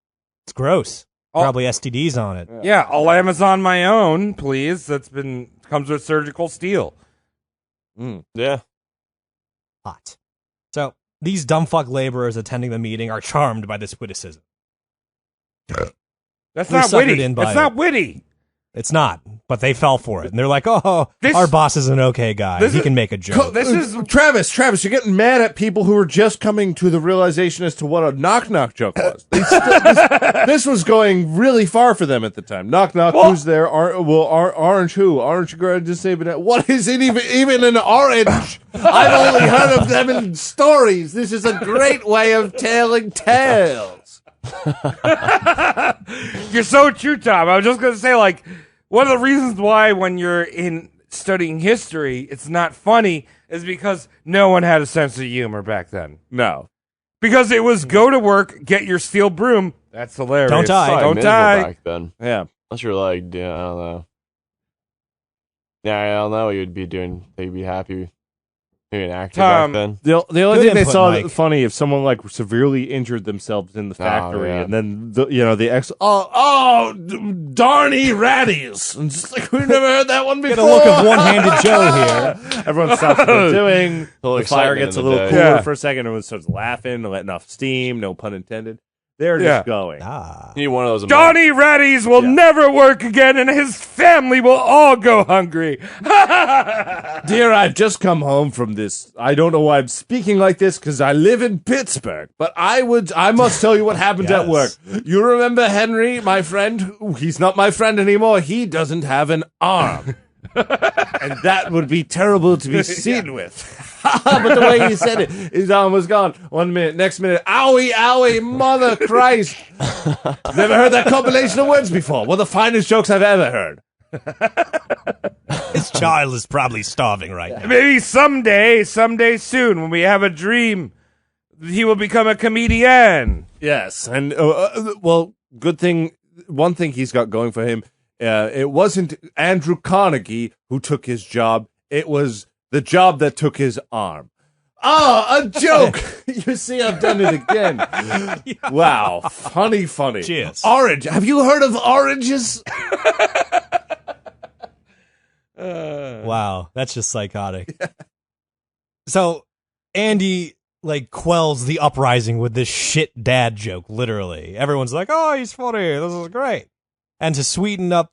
It's gross. Probably STDs on it. Yeah, I'll Amazon my own, please. Comes with surgical steel. Yeah. Hot. So, these dumbfuck laborers attending the meeting are charmed by this witticism. That's They're not suckered witty. in by It's not witty. It's not, but they fell for it. And they're like, our boss is an okay guy. He can make a joke. This is Travis, you're getting mad at people who are just coming to the realization as to what a knock-knock joke was. This was going really far for them at the time. Knock-knock, who's there? Orange who? Orange girl just say, what is it even an orange? I've only heard of them in stories. This is a great way of telling tales. You're so true, Tom. I was just going to say, like, one of the reasons why when you're in studying history, it's not funny is because no one had a sense of humor back then. No. Because it was go to work, get your steel broom. That's hilarious. Don't die. Probably Don't miserable die. back then. Yeah. Unless you're like, yeah, I don't know. Yeah, I don't know what you'd be doing. They'd be happy. Maybe an actor Tom, back then. The only Good thing they input, saw Mike. funny if someone like severely injured themselves in the factory, yeah. and then the darny ratties, and just like we've never heard that one before. Get a look of one-handed Joe here. Everyone stops what they're doing. Little The fire excitement gets a in the little day. cooler Yeah. for a second. Everyone starts laughing, letting off steam. No pun intended. They're Yeah. just going. You need one of those. Donnie Raddies will never work again, and his family will all go hungry. Dear, I've just come home from this. I don't know why I'm speaking like this because I live in Pittsburgh, but I must tell you what happened at work. You remember Henry, my friend? He's not my friend anymore. He doesn't have an arm. And that would be terrible to be seen with. But the way he said it, his arm was gone. 1 minute, next minute, owie, owie, mother Christ. Never heard that combination of words before. One of the finest jokes I've ever heard. This child is probably starving right now. Maybe someday soon, when we have a dream, he will become a comedian. Yes, and well, good thing. One thing he's got going for him. It wasn't Andrew Carnegie who took his job. It was the job that took his arm. Oh, a joke! You see, I've done it again. Wow, funny. Cheers. Orange. Have you heard of oranges? Wow, that's just psychotic. So Andy quells the uprising with this shit dad joke. Literally, everyone's like, "Oh, he's funny. This is great." And to sweeten the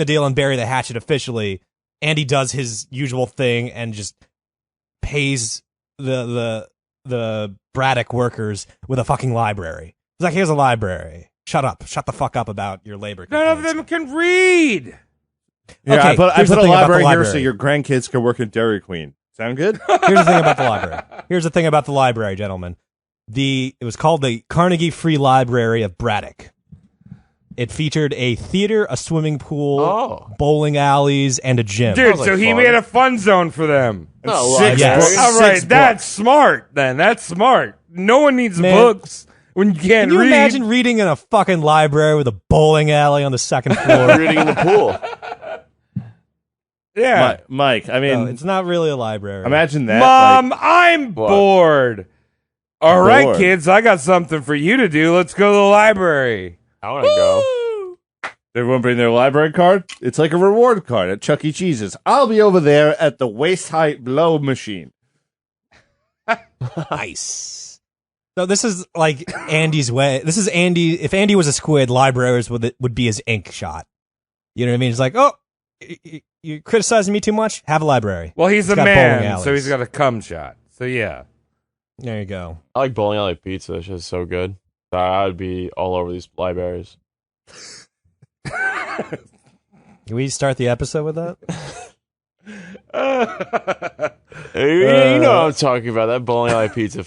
deal and bury the hatchet officially, Andy does his usual thing and just pays the Braddock workers with a fucking library. He's like, "Here's a library. Shut up. Shut the fuck up about your labor." None of complaints." them can read. Yeah, Okay, I put here's the a thing about the library here so library. your grandkids can work at Dairy Queen. Sound good? Here's the thing about the library. Gentlemen. It was called the Carnegie Free Library of Braddock. It featured a theater, a swimming pool, bowling alleys, and a gym. Dude, Sounds so like he fun. made a fun zone for them. No, Yes. All right, Six that's smart then. That's smart. No one needs Man. books when you can't Can you read. imagine reading in a fucking library with a bowling alley on the second floor? Reading in the pool. Yeah. Mike, I mean, No, it's not really a library. imagine that. Mom, I'm What? bored. All right, Bored. kids, I got something for you to do. Let's go to the library. I want to go. Everyone bring their library card? It's like a reward card at Chuck E. Cheese's. I'll be over there at the waist height blow machine. Nice. So this is like Andy's way. This is Andy. If Andy was a squid, libraries would be his ink shot. You know what I mean? It's like, oh, you criticizing me too much? Have a library. Well, he's It's a got bowling man, alleys. so he's got a cum shot. So, yeah. There you go. I like bowling alley pizza. It's just so good. I would be all over these libraries. Can we start the episode with that? You know what I'm talking about. That bowling alley pizza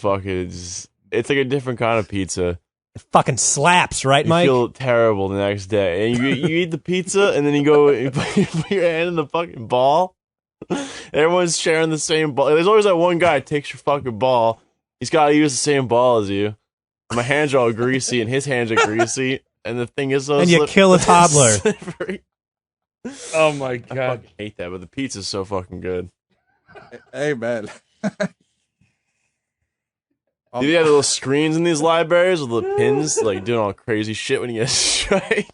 it's like a different kind of pizza. It fucking slaps, right, You Mike? feel terrible the next day. And you eat the pizza, and then you go, you put your hand in the fucking ball. Everyone's sharing the same ball. There's always that one guy that takes your fucking ball. He's got to use the same ball as you. My hands are all greasy, and his hands are greasy. And the thing is, so And you kill a toddler. slippery. Oh, my I God. fucking hate that, but the pizza's so fucking good. Hey, man. Do they have little screens in these libraries with the pins, like doing all crazy shit when you get a strike?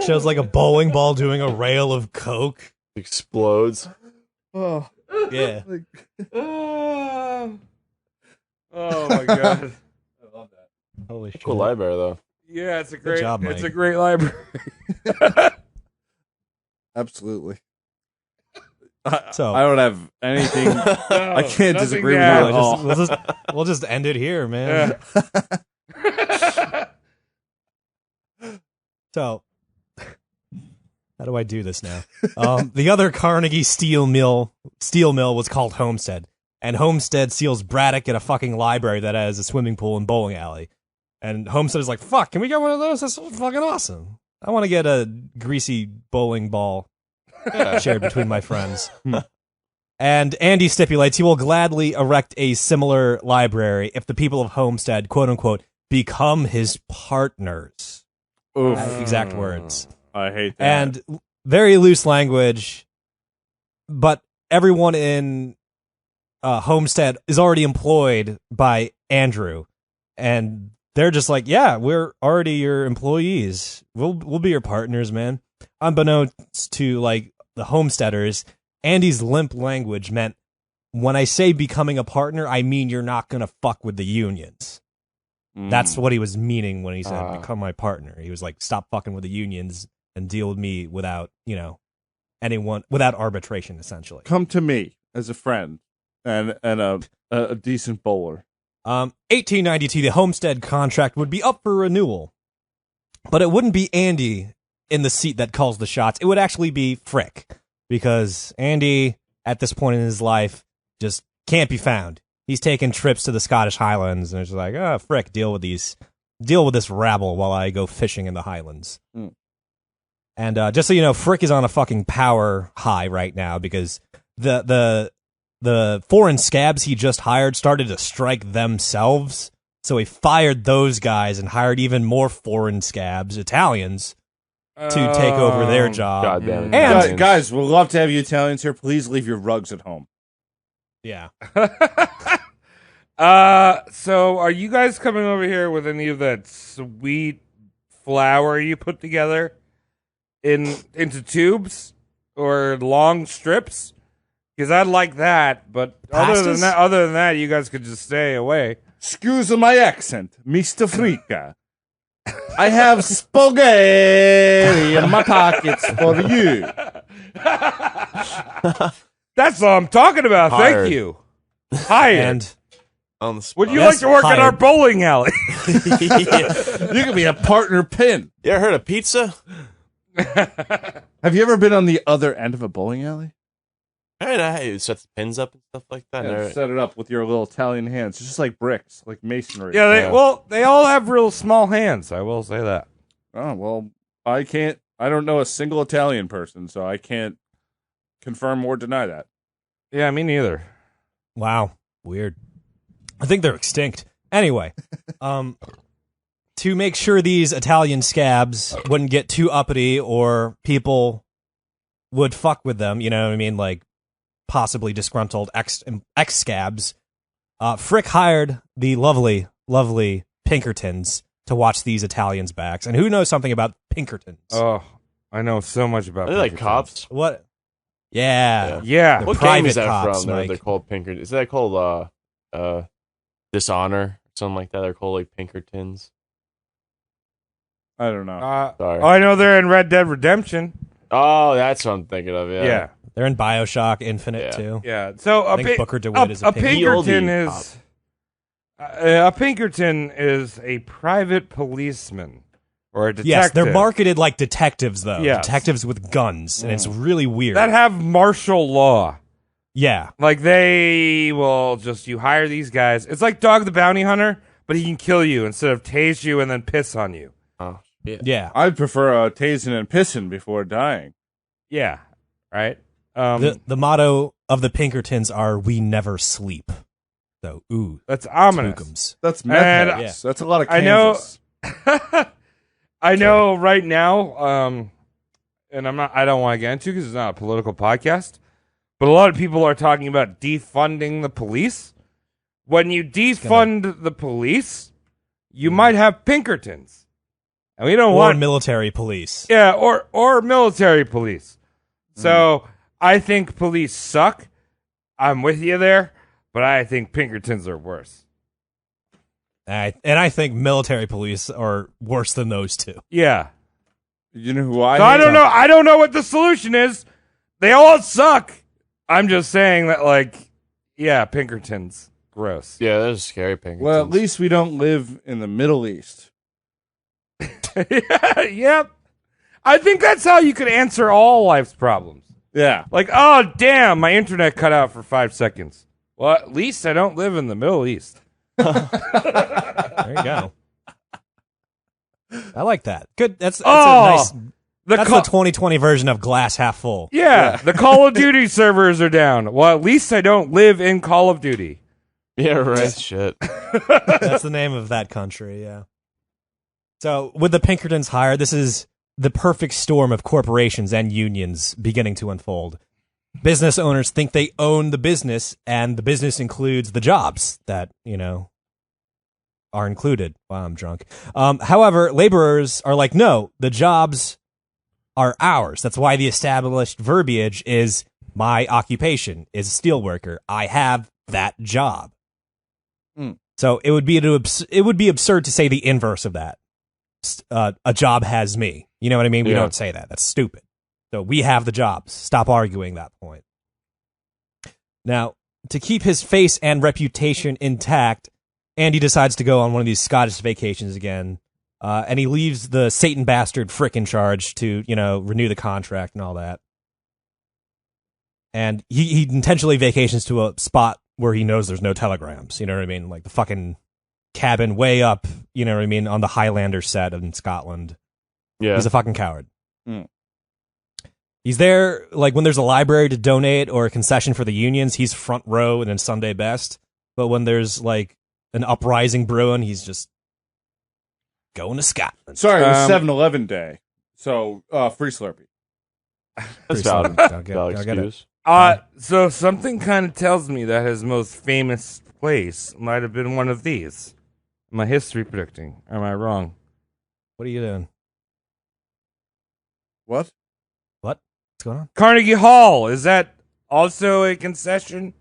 Shows like a bowling ball doing a rail of coke. Explodes. Oh, Yeah. Oh, my God. Holy shit. Cool library, though. Yeah, it's a Good great, job, it's Mike. a great library. absolutely. So- I don't have anything. I can't nothing disagree with to you add. at all. We'll just end it here, man. Yeah. So, how do I do this now? The other Carnegie steel mill was called Homestead, and Homestead seals Braddock at a fucking library that has a swimming pool and bowling alley. And Homestead is like, "Fuck, can we get one of those? That's fucking awesome. I want to get a greasy bowling ball shared between my friends." And Andy stipulates he will gladly erect a similar library if the people of Homestead, quote unquote, become his partners. Oof. Exact words. I hate that. And very loose language, but everyone in Homestead is already employed by Andrew, and they're just like, yeah, we're already your employees. We'll be your partners, man. Unbeknownst to like the homesteaders, Andy's limp language meant, when I say becoming a partner, I mean you're not gonna fuck with the unions. That's what he was meaning when he said become my partner. He was like, stop fucking with the unions and deal with me without, without arbitration, essentially. Come to me as a friend and a decent bowler. 1892, the Homestead contract would be up for renewal, but it wouldn't be Andy in the seat that calls the shots. It would actually be Frick, because Andy, at this point in his life, just can't be found. He's taking trips to the Scottish Highlands, and it's like, Frick, deal with this rabble while I go fishing in the Highlands. And just so you know, Frick is on a fucking power high right now, because the foreign scabs he just hired started to strike themselves. So he fired those guys and hired even more foreign scabs, Italians, to take over their job. God damn it. And- Guys, we'd love to have you Italians here. Please leave your rugs at home. Yeah. So are you guys coming over here with any of that sweet flour you put together into tubes or long strips? Because I'd like that, but other than that, you guys could just stay away. Excuse my accent, Mr. Frika. I have spaghetti in my pockets for you. That's all I'm talking about. Hired. Thank you. Hired. And on the spot. Would you like to work at our hired. bowling alley? You can be a partner pin. You ever heard of pizza? Have you ever been on the other end of a bowling alley? I set the pins up and stuff like that. Yeah, set it up with your little Italian hands. It's just like bricks, like masonry. Yeah, they all have real small hands. I will say that. Oh, well, I don't know a single Italian person, so I can't confirm or deny that. Yeah, me neither. Wow, weird. I think they're extinct. Anyway, to make sure these Italian scabs wouldn't get too uppity or people would fuck with them, you know what I mean, like possibly disgruntled ex-scabs, Frick hired the lovely, lovely Pinkertons to watch these Italians' backs. And who knows something about Pinkertons? Oh, I know so much about. Are they like Pinkertons. cops? What? Yeah. Yeah. The What game is private that cops, from? Mike. They're called Pinkertons. Is that called Dishonor? Something like that. They're called like Pinkertons. I don't know. Sorry. I know they're in Red Dead Redemption. Oh, that's what I'm thinking of. Yeah. Yeah. They're in BioShock Infinite, Yeah. too. Yeah. So I think Booker DeWitt is a Pinkerton Pinkerton. is a Pinkerton is a private policeman or a detective. Yes, they're marketed like detectives, though. Yes. Detectives with guns, and it's really weird. that have martial law. Yeah. Like they will you hire these guys. It's like Dog the Bounty Hunter, but he can kill you instead of tase you and then piss on you. Oh, shit. Yeah. I'd prefer tasing and pissing before dying. Yeah. Right? The motto of the Pinkertons are "We never sleep." So, ooh, That's ominous. spookums. That's meth And- heads. That's a lot of I know- Kansas. I know right now, and I don't want to get into because it's not a political podcast, but a lot of people are talking about defunding the police. When you defund the police, you might have Pinkertons. And we don't Or want military police. Yeah, or military police. So I think police suck. I'm with you there, but I think Pinkertons are worse. And I think military police are worse than those two. Yeah. You know who I So I hate? don't know. I don't know what the solution is. They all suck. I'm just saying that, like, yeah, Pinkertons, gross. Yeah, those scary Pinkertons. Well, at least we don't live in the Middle East. Yeah, yep. I think that's how you could answer all life's problems. Yeah. Like, oh, damn, my internet cut out for 5 seconds. Well, at least I don't live in the Middle East. There you go. I like that. Good. That's Oh, a nice. The That's Ca- the 2020 version of glass half full. yeah, the Call of Duty servers are down. Well, at least I don't live in Call of Duty. yeah, right. Shit. That's the name of that country. Yeah. So with the Pinkertons hired, this is the perfect storm of corporations and unions beginning to unfold. Business owners think they own the business, and the business includes the jobs that, are included. Wow, I'm drunk. However, laborers are like, no, the jobs are ours. That's why the established verbiage is my occupation is a steelworker. I have that job. So it would be absurd to say the inverse of that. A job has me. You know what I mean? We Yeah. don't say that. That's stupid. So we have the jobs. Stop arguing that point. Now, to keep his face and reputation intact, Andy decides to go on one of these Scottish vacations again, and he leaves the Satan bastard Frick in charge to, renew the contract and all that. And he intentionally vacations to a spot where he knows there's no telegrams. You know what I mean? Like the fucking cabin way up, you know what I mean, on the Highlander set in Scotland. Yeah. He's a fucking coward. Mm. He's there, like, when there's a library to donate or a concession for the unions, he's front row and then Sunday best. But when there's, like, an uprising brewing, he's just going to Scotland. Sorry, it was 7-Eleven day. So, free Slurpee. That's valid. I'll get Valid it. excuse. So something kind of tells me that his most famous place might have been one of these. Am I history predicting? Am I wrong? What are you doing? What? What's going on? Carnegie Hall, is that also a concession?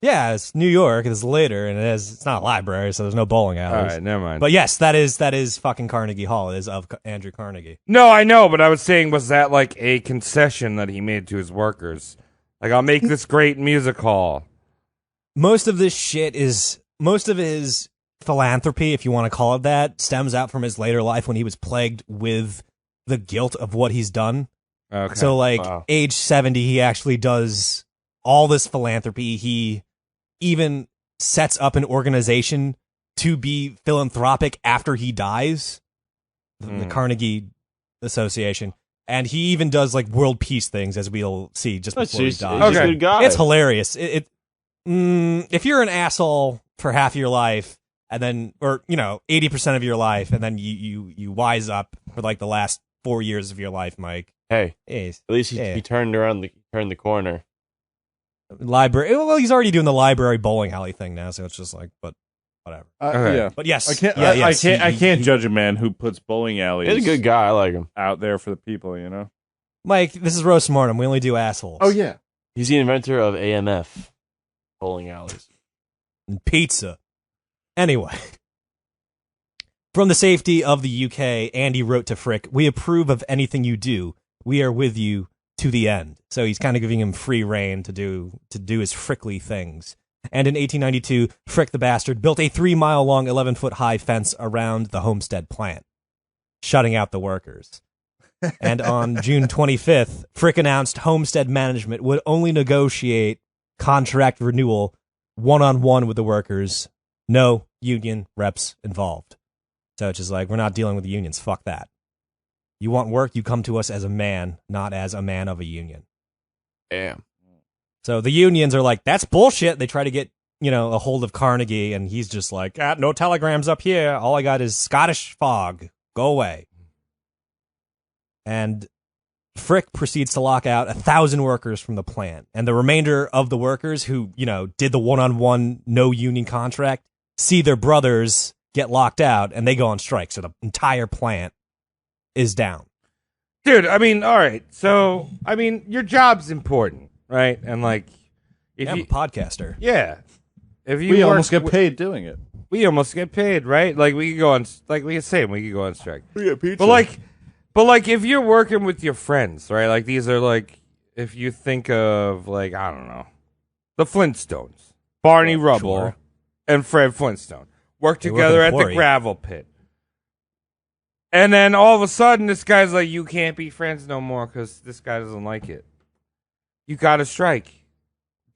Yeah, it's New York. It's later, and it's not a library, so there's no bowling All alleys. right, never mind. But yes, that is fucking Carnegie Hall. It is of Andrew Carnegie. No, I know, but I was saying, was that like a concession that he made to his workers? Like, I'll make this great music hall. most of his philanthropy, if you want to call it that, stems out from his later life when he was plagued with the guilt of what he's done. Okay. So, like, Wow. age 70, he actually does all this philanthropy. He even sets up an organization to be philanthropic after he dies, the Carnegie Association. And he even does, like, world peace things, as we'll see just before he He's dies. a good guy. It's hilarious. If you're an asshole for half your life, and then, or 80% of your life, and then you wise up for like the last 4 years of your life, Mike. Hey, Jeez. at least he turned the corner. Library. Well, he's already doing the library bowling alley thing now, so it's just like, but whatever. Okay. Yeah. But yes, I can't. yeah, I yes, can't. I he- can't he- judge a man who puts bowling alleys He's a good guy. I like him. out there for the people. You know. Mike, this is roast mortem. We only do assholes. Oh yeah. He's the inventor of AMF, bowling alleys. And pizza. Anyway. From the safety of the UK, Andy wrote to Frick, "We approve of anything you do. We are with you to the end." So he's kind of giving him free reign to do his Frickly things. And in 1892, Frick the Bastard built a 3-mile-long, 11-foot-high fence around the Homestead plant, shutting out the workers. And on June 25th, Frick announced Homestead management would only negotiate contract renewal one-on-one with the workers. No union reps involved. So it's just like, we're not dealing with the unions. Fuck that. You want work, you come to us as a man, not as a man of a union. Damn. So the unions are like, that's bullshit. They try to get, a hold of Carnegie, and he's just like, no telegrams up here. All I got is Scottish fog. Go away. And Frick proceeds to lock out 1,000 workers from the plant. And the remainder of the workers who, did the one-on-one no union contract see their brothers get locked out, and they go on strike. So the entire plant is down. Dude, I mean, all right. So, I mean, your job's important, right? And like, if I'm you, a podcaster. yeah, if you We work- almost get paid doing it. we almost get paid, right? Like we could go on, like we could go on strike. We get pizza. But like, if you're working with your friends, right? Like these are like, if you think of like, I don't know, the Flintstones, Barney Rubble, sure. and Fred Flintstone work They work together in at a the quarry. gravel pit. And then all of a sudden, this guy's like, you can't be friends no more because this guy doesn't like it. You got to strike.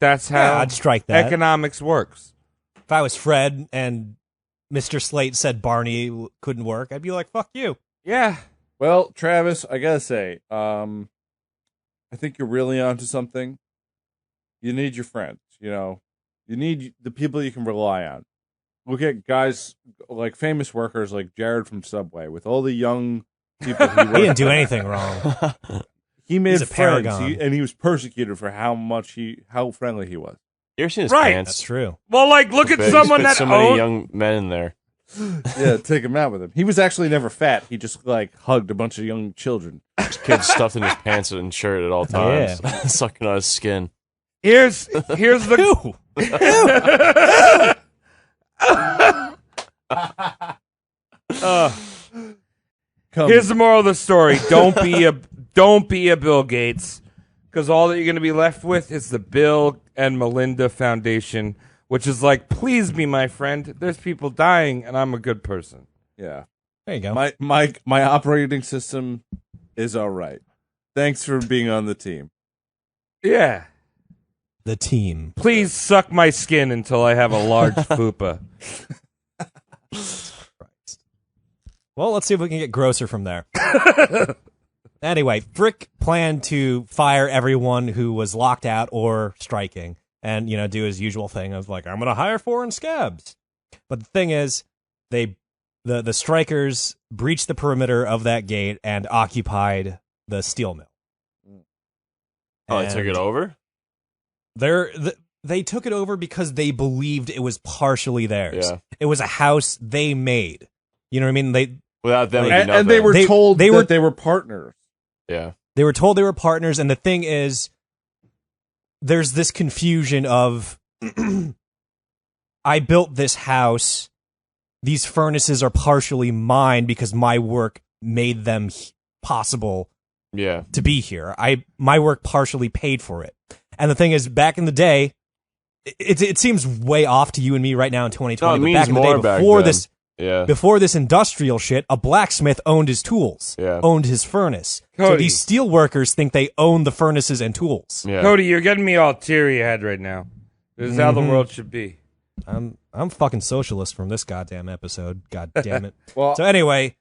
That's how Yeah, I'd strike that. economics works. If I was Fred and Mr. Slate said Barney couldn't work, I'd be like, fuck you. Yeah. Well, Travis, I gotta say, I think you're really onto something. You need your friends. You need the people you can rely on. Look at guys like famous workers like Jared from Subway with all the young people he worked He didn't do with. anything wrong. He made He's a friends, paragon. and he was persecuted for how friendly he was. You ever seen his Right. pants? That's true. Well, like, look at Big. someone He's put that so many owned. young men in there. Yeah, take him out with him. He was actually never fat. He just like hugged a bunch of young children. This kid stuffed in his pants and shirt at all times, sucking on his skin. Here's the. Come, Here's the moral of the story: don't be a Bill Gates, because all that you're going to be left with is the Bill and Melinda Foundation, which is like, please be my friend. There's people dying, and I'm a good person. yeah. There you go. My operating system is all right. Thanks for being on the team. Yeah. The team. Please suck my skin until I have a large fupa. Well, let's see if we can get grosser from there. Anyway, Frick planned to fire everyone who was locked out or striking and, do his usual thing of like, I'm going to hire foreign scabs. But the thing is, the strikers breached the perimeter of that gate and occupied the steel mill. Oh, they took it over? They took it over because they believed it was partially theirs. Yeah. It was a house they made. You know what I mean? Without them, And they were told they that were- they were partners. Yeah. They were told they were partners, and the thing is, there's this confusion of, I built this house, these furnaces are partially mine because my work made them possible Yeah. to be here. My work partially paid for it. And the thing is, back in the day, it seems way off to you and me right now in 2020. No, it but means back in the more day, back before then. this, Yeah. before this industrial shit, a blacksmith owned his tools, Yeah. owned his furnace. So Cody. these steel workers think they own the furnaces and tools. Yeah. Cody, you're getting me all teary-eyed right now. This is how the world should be. I'm fucking socialist from this goddamn episode. God damn it. Well- So anyway,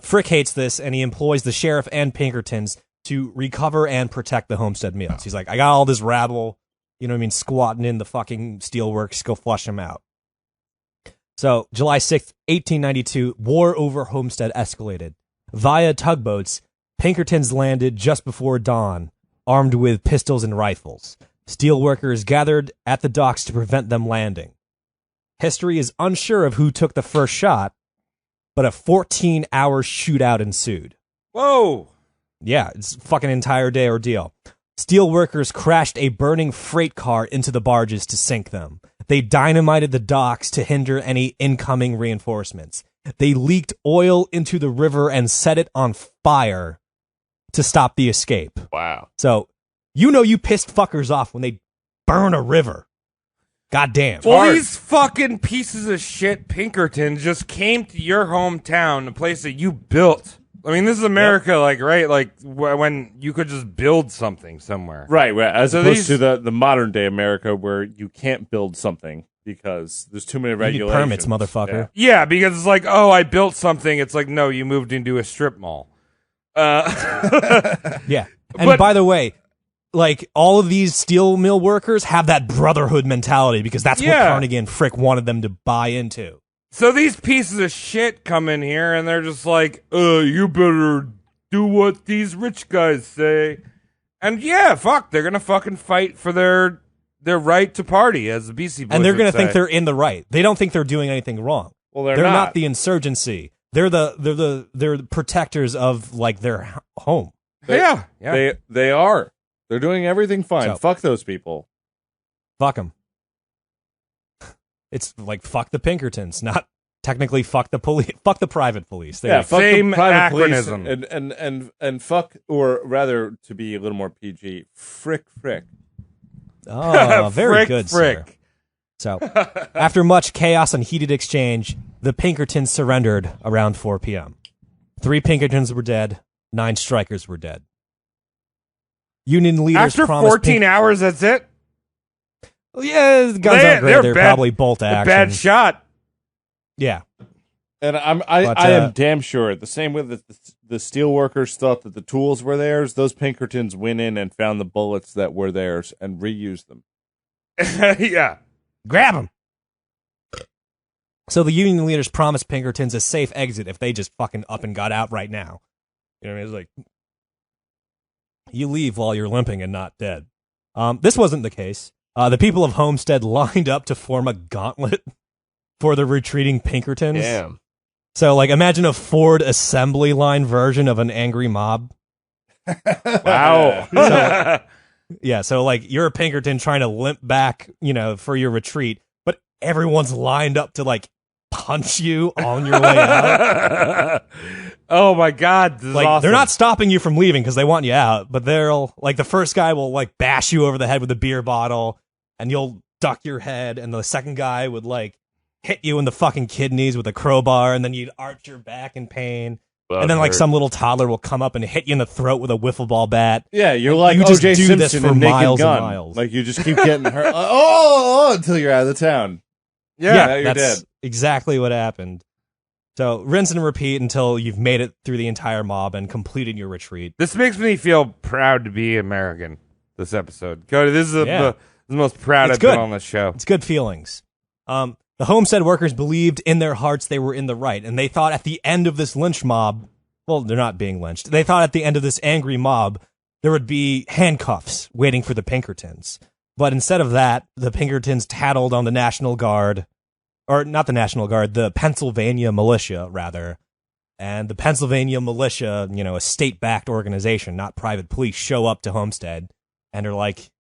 Frick hates this, and he employs the sheriff and Pinkertons to recover and protect the homestead meals. He's like, I got all this rabble, you know what I mean, squatting in the fucking steelworks. Go flush them out. So July 6th, 1892, war over Homestead escalated. Via tugboats, Pinkertons landed just before dawn, armed with pistols and rifles. Steelworkers gathered at the docks to prevent them landing. History is unsure of who took the first shot, but a 14-hour shootout ensued. Whoa! Yeah, it's a fucking entire day ordeal. Steelworkers crashed a burning freight car into the barges to sink them. They dynamited the docks to hinder any incoming reinforcements. They leaked oil into the river and set it on fire to stop the escape. Wow. So, you know you pissed fuckers off when they burn a river. Goddamn. Well, these fucking pieces of shit Pinkertons just came to your hometown, a place that you built. I mean, this is America, like, right? Like, when you could just build something somewhere. Right, as So opposed these- to the modern day America where you can't build something because there's too many You need regulations. permits, motherfucker. Yeah, because it's like, oh, I built something. It's like, no, you moved into a strip mall. Yeah. And But- by the way, like, all of these steel mill workers have that brotherhood mentality because that's what Yeah. Carnegie and Frick wanted them to buy into. So these pieces of shit come in here and they're just like, you better do what these rich guys say. And yeah, fuck, they're gonna fucking fight for their right to party, as the BC Boys And they're would going to think say. they're in the right. They don't think they're doing anything wrong. Well, They're not the insurgency. They're the protectors of, like, their home. Yeah. They are. They're doing everything fine. So- Fuck those people. Fuck them. It's like, fuck the Pinkertons, not technically fuck the police. Fuck the private police. There you go. Fuck Same the private police anachronism. and fuck, or rather, to be a little more PG, frick. Oh, very Frick, good, frick. sir. So, after much chaos and heated exchange, the Pinkertons surrendered around 4 p.m. 3 Pinkertons were dead. 9 strikers were dead. Union leaders After promised 14 hours, that's it? Yeah, the guns aren't great. They're bad- probably bolt A action. bad shot. Yeah. And But, I am damn sure the same way that the steel workers thought that the tools were theirs, those Pinkertons went in and found the bullets that were theirs and reused them. Yeah. Grab them. So the Union leaders promised Pinkertons a safe exit if they just fucking up and got out right now. You know what I mean? It's like, you leave while you're limping and not dead. This wasn't the case. The people of Homestead lined up to form a gauntlet for the retreating Pinkertons. Damn. So, like, imagine a Ford assembly line version of an angry mob. Wow. Yeah, so, like, you're a Pinkerton trying to limp back, you know, for your retreat, but everyone's lined up to, like, punch you on your way out. Oh my God. This is Like, awesome. they're not stopping you from leaving because they want you out, but they'll, like, the first guy will, like, bash you over the head with a beer bottle, and you'll duck your head, and the second guy would, like, hit you in the fucking kidneys with a crowbar, and then you'd arch your back in pain. And then, like, some little toddler will come up and hit you in the throat with a wiffle ball bat. Yeah, you're like You just O.J. do this Simpson for in Naked miles and Gun. miles. Like, you just keep getting hurt. Until you're out of the town. Yeah. you're that's dead. exactly what happened. So, rinse and repeat until you've made it through the entire mob and completed your retreat. This makes me feel proud to be American, this episode. Cody, this is the most proud It's I've been good. on this show. It's good feelings. The Homestead workers believed in their hearts they were in the right, and they thought at the end of this lynch mob, well, they're not being lynched. They thought at the end of this angry mob, there would be handcuffs waiting for the Pinkertons. But instead of that, the Pinkertons tattled on the National Guard, or not the National Guard, the Pennsylvania militia, rather. And the Pennsylvania militia, you know, a state-backed organization, not private police, show up to Homestead and are like,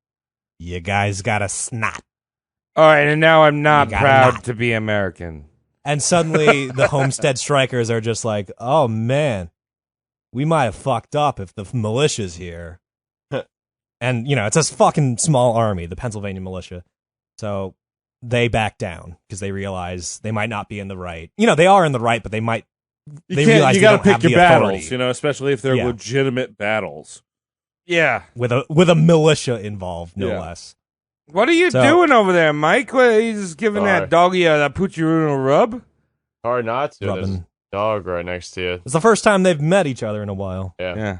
you guys got a snot. All right, and now I'm not You gotta proud not. to be American. And suddenly the Homestead strikers are just like, oh man, we might have fucked up if the militia's here. And, you know, it's a fucking small army, the Pennsylvania militia. So they back down because they realize they might not be in the right. You know, they are in the right, but they might. They realize You they got to don't have pick the your authority. battles, especially if they're Yeah. legitimate battles. Yeah. with a militia involved, no Yeah. less. What are you So- doing over there, Mike? What, you just giving Sorry. that doggy that poochie rub? Hard not to. There's Rubbing. a dog right next to you. It's the first time they've met each other in a while. Yeah.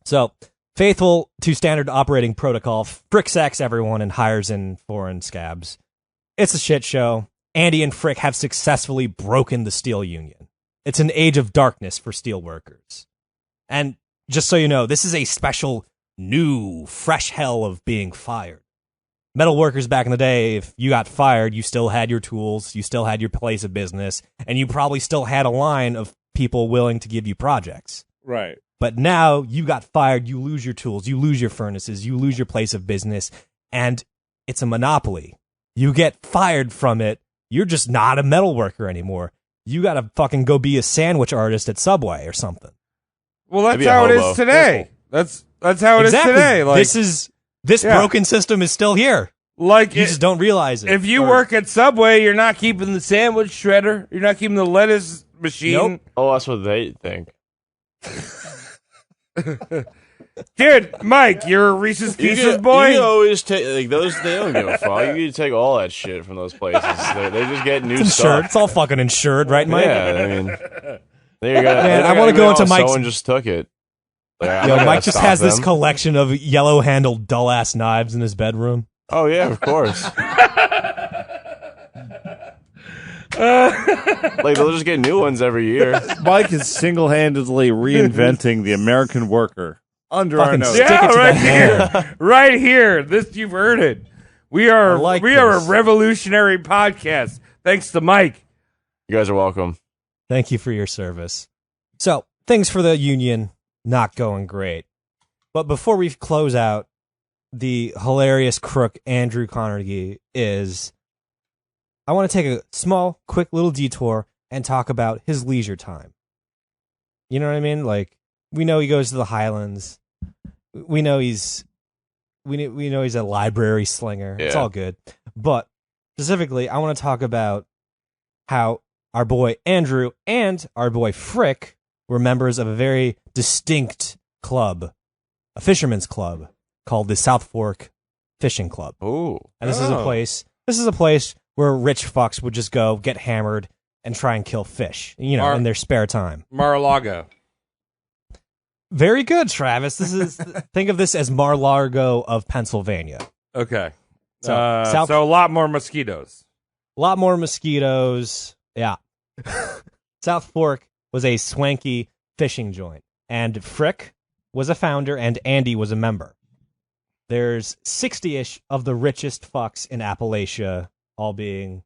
So, faithful to standard operating protocol, Frick sacks everyone and hires in foreign scabs. It's a shit show. Andy and Frick have successfully broken the steel union. It's an age of darkness for steel workers. And just so you know, this is a special, new, fresh hell of being fired. Metal workers back in the day, if you got fired, you still had your tools, you still had your place of business, and you probably still had a line of people willing to give you projects. Right. But now you got fired, you lose your tools, you lose your furnaces, you lose your place of business, and it's a monopoly. You get fired from it, you're just not a metal worker anymore. You gotta fucking go be a sandwich artist at Subway or something. Well, that's Maybe a how it hobo. is today. That's how it is Exactly. today. Like, This Yeah. broken system is still here. like You just don't realize it. if you Or- work at Subway, you're not keeping the sandwich shredder. You're not keeping the lettuce machine. Nope. Oh, that's what they think. Dude, Mike, you're a Reese's Pieces boy. You can always take like those. They don't give a fuck. You can take all that shit from those places. They just get new it's insured. stuff. It's all fucking insured, right, Mike? Yeah, I mean, Man, I wanna go into Mike's- Someone just took it. Like, I'm Yo, not Mike gonna just stop has this them. collection of yellow-handled, dull-ass knives in his bedroom. Oh yeah, of course. Like they'll just get new ones every year. Mike is single-handedly reinventing the American worker under our Fucking nose. stick it Yeah, to right the here, right here. This you've heard it. We are I like we are a this. revolutionary podcast. Thanks to Mike. You guys are welcome. Thank you for your service. So, things for the union not going great. But before we close out, the hilarious crook Andrew Carnegie is, I want to take a small, quick little detour and talk about his leisure time. You know what I mean? Like, we know he goes to the Highlands. We know he's we know he's a library slinger. It's Yeah. all good. But specifically, I want to talk about how our boy Andrew and our boy Frick were members of a very distinct club, a fisherman's club called the South Fork Fishing Club. Ooh. And this is a Oh. place. This is a place where rich fucks would just go get hammered and try and kill fish, in their spare time. Mar-a-Lago. Very good, Travis. This is think of this as Mar-a-Lago of Pennsylvania. Okay. So, So a lot more mosquitoes. A lot more mosquitoes. Yeah. South Fork was a swanky fishing joint, and Frick was a founder, and Andy was a member. There's 60-ish of the richest fucks in Appalachia, all being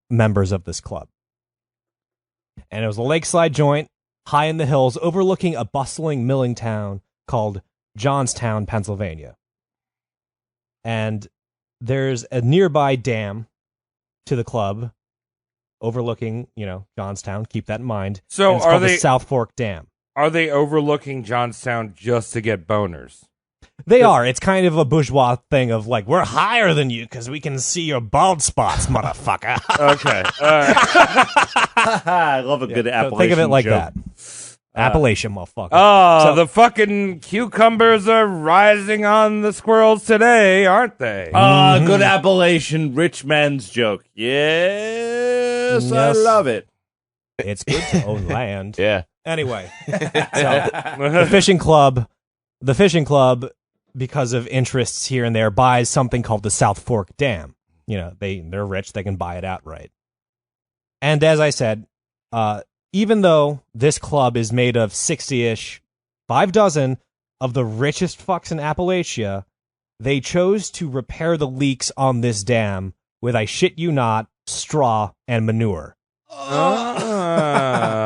members of this club. And it was a lakeside joint, high in the hills, overlooking a bustling milling town called Johnstown, Pennsylvania. And there's a nearby dam to the club overlooking, Johnstown. Keep that in mind. So And it's are called they the South Fork Dam? are they overlooking Johnstown just to get boners? They are. It's kind of a bourgeois thing of like, we're higher than you because we can see your bald spots, motherfucker. Okay. All right. I love a good So Appalachian think of it like joke. that. Appalachian, motherfucker. Oh, So- the fucking cucumbers are rising on the squirrels today, aren't they? Good Appalachian rich man's joke. Yes, I Yes. love it. It's good to own land. Yeah. Anyway, so the fishing club, because of interests here and there, buys something called the South Fork Dam. They're rich; they can buy it outright. And as I said, even though this club is made of 60-ish, 6 of the richest fucks in Appalachia, they chose to repair the leaks on this dam with, I shit you not, straw and manure.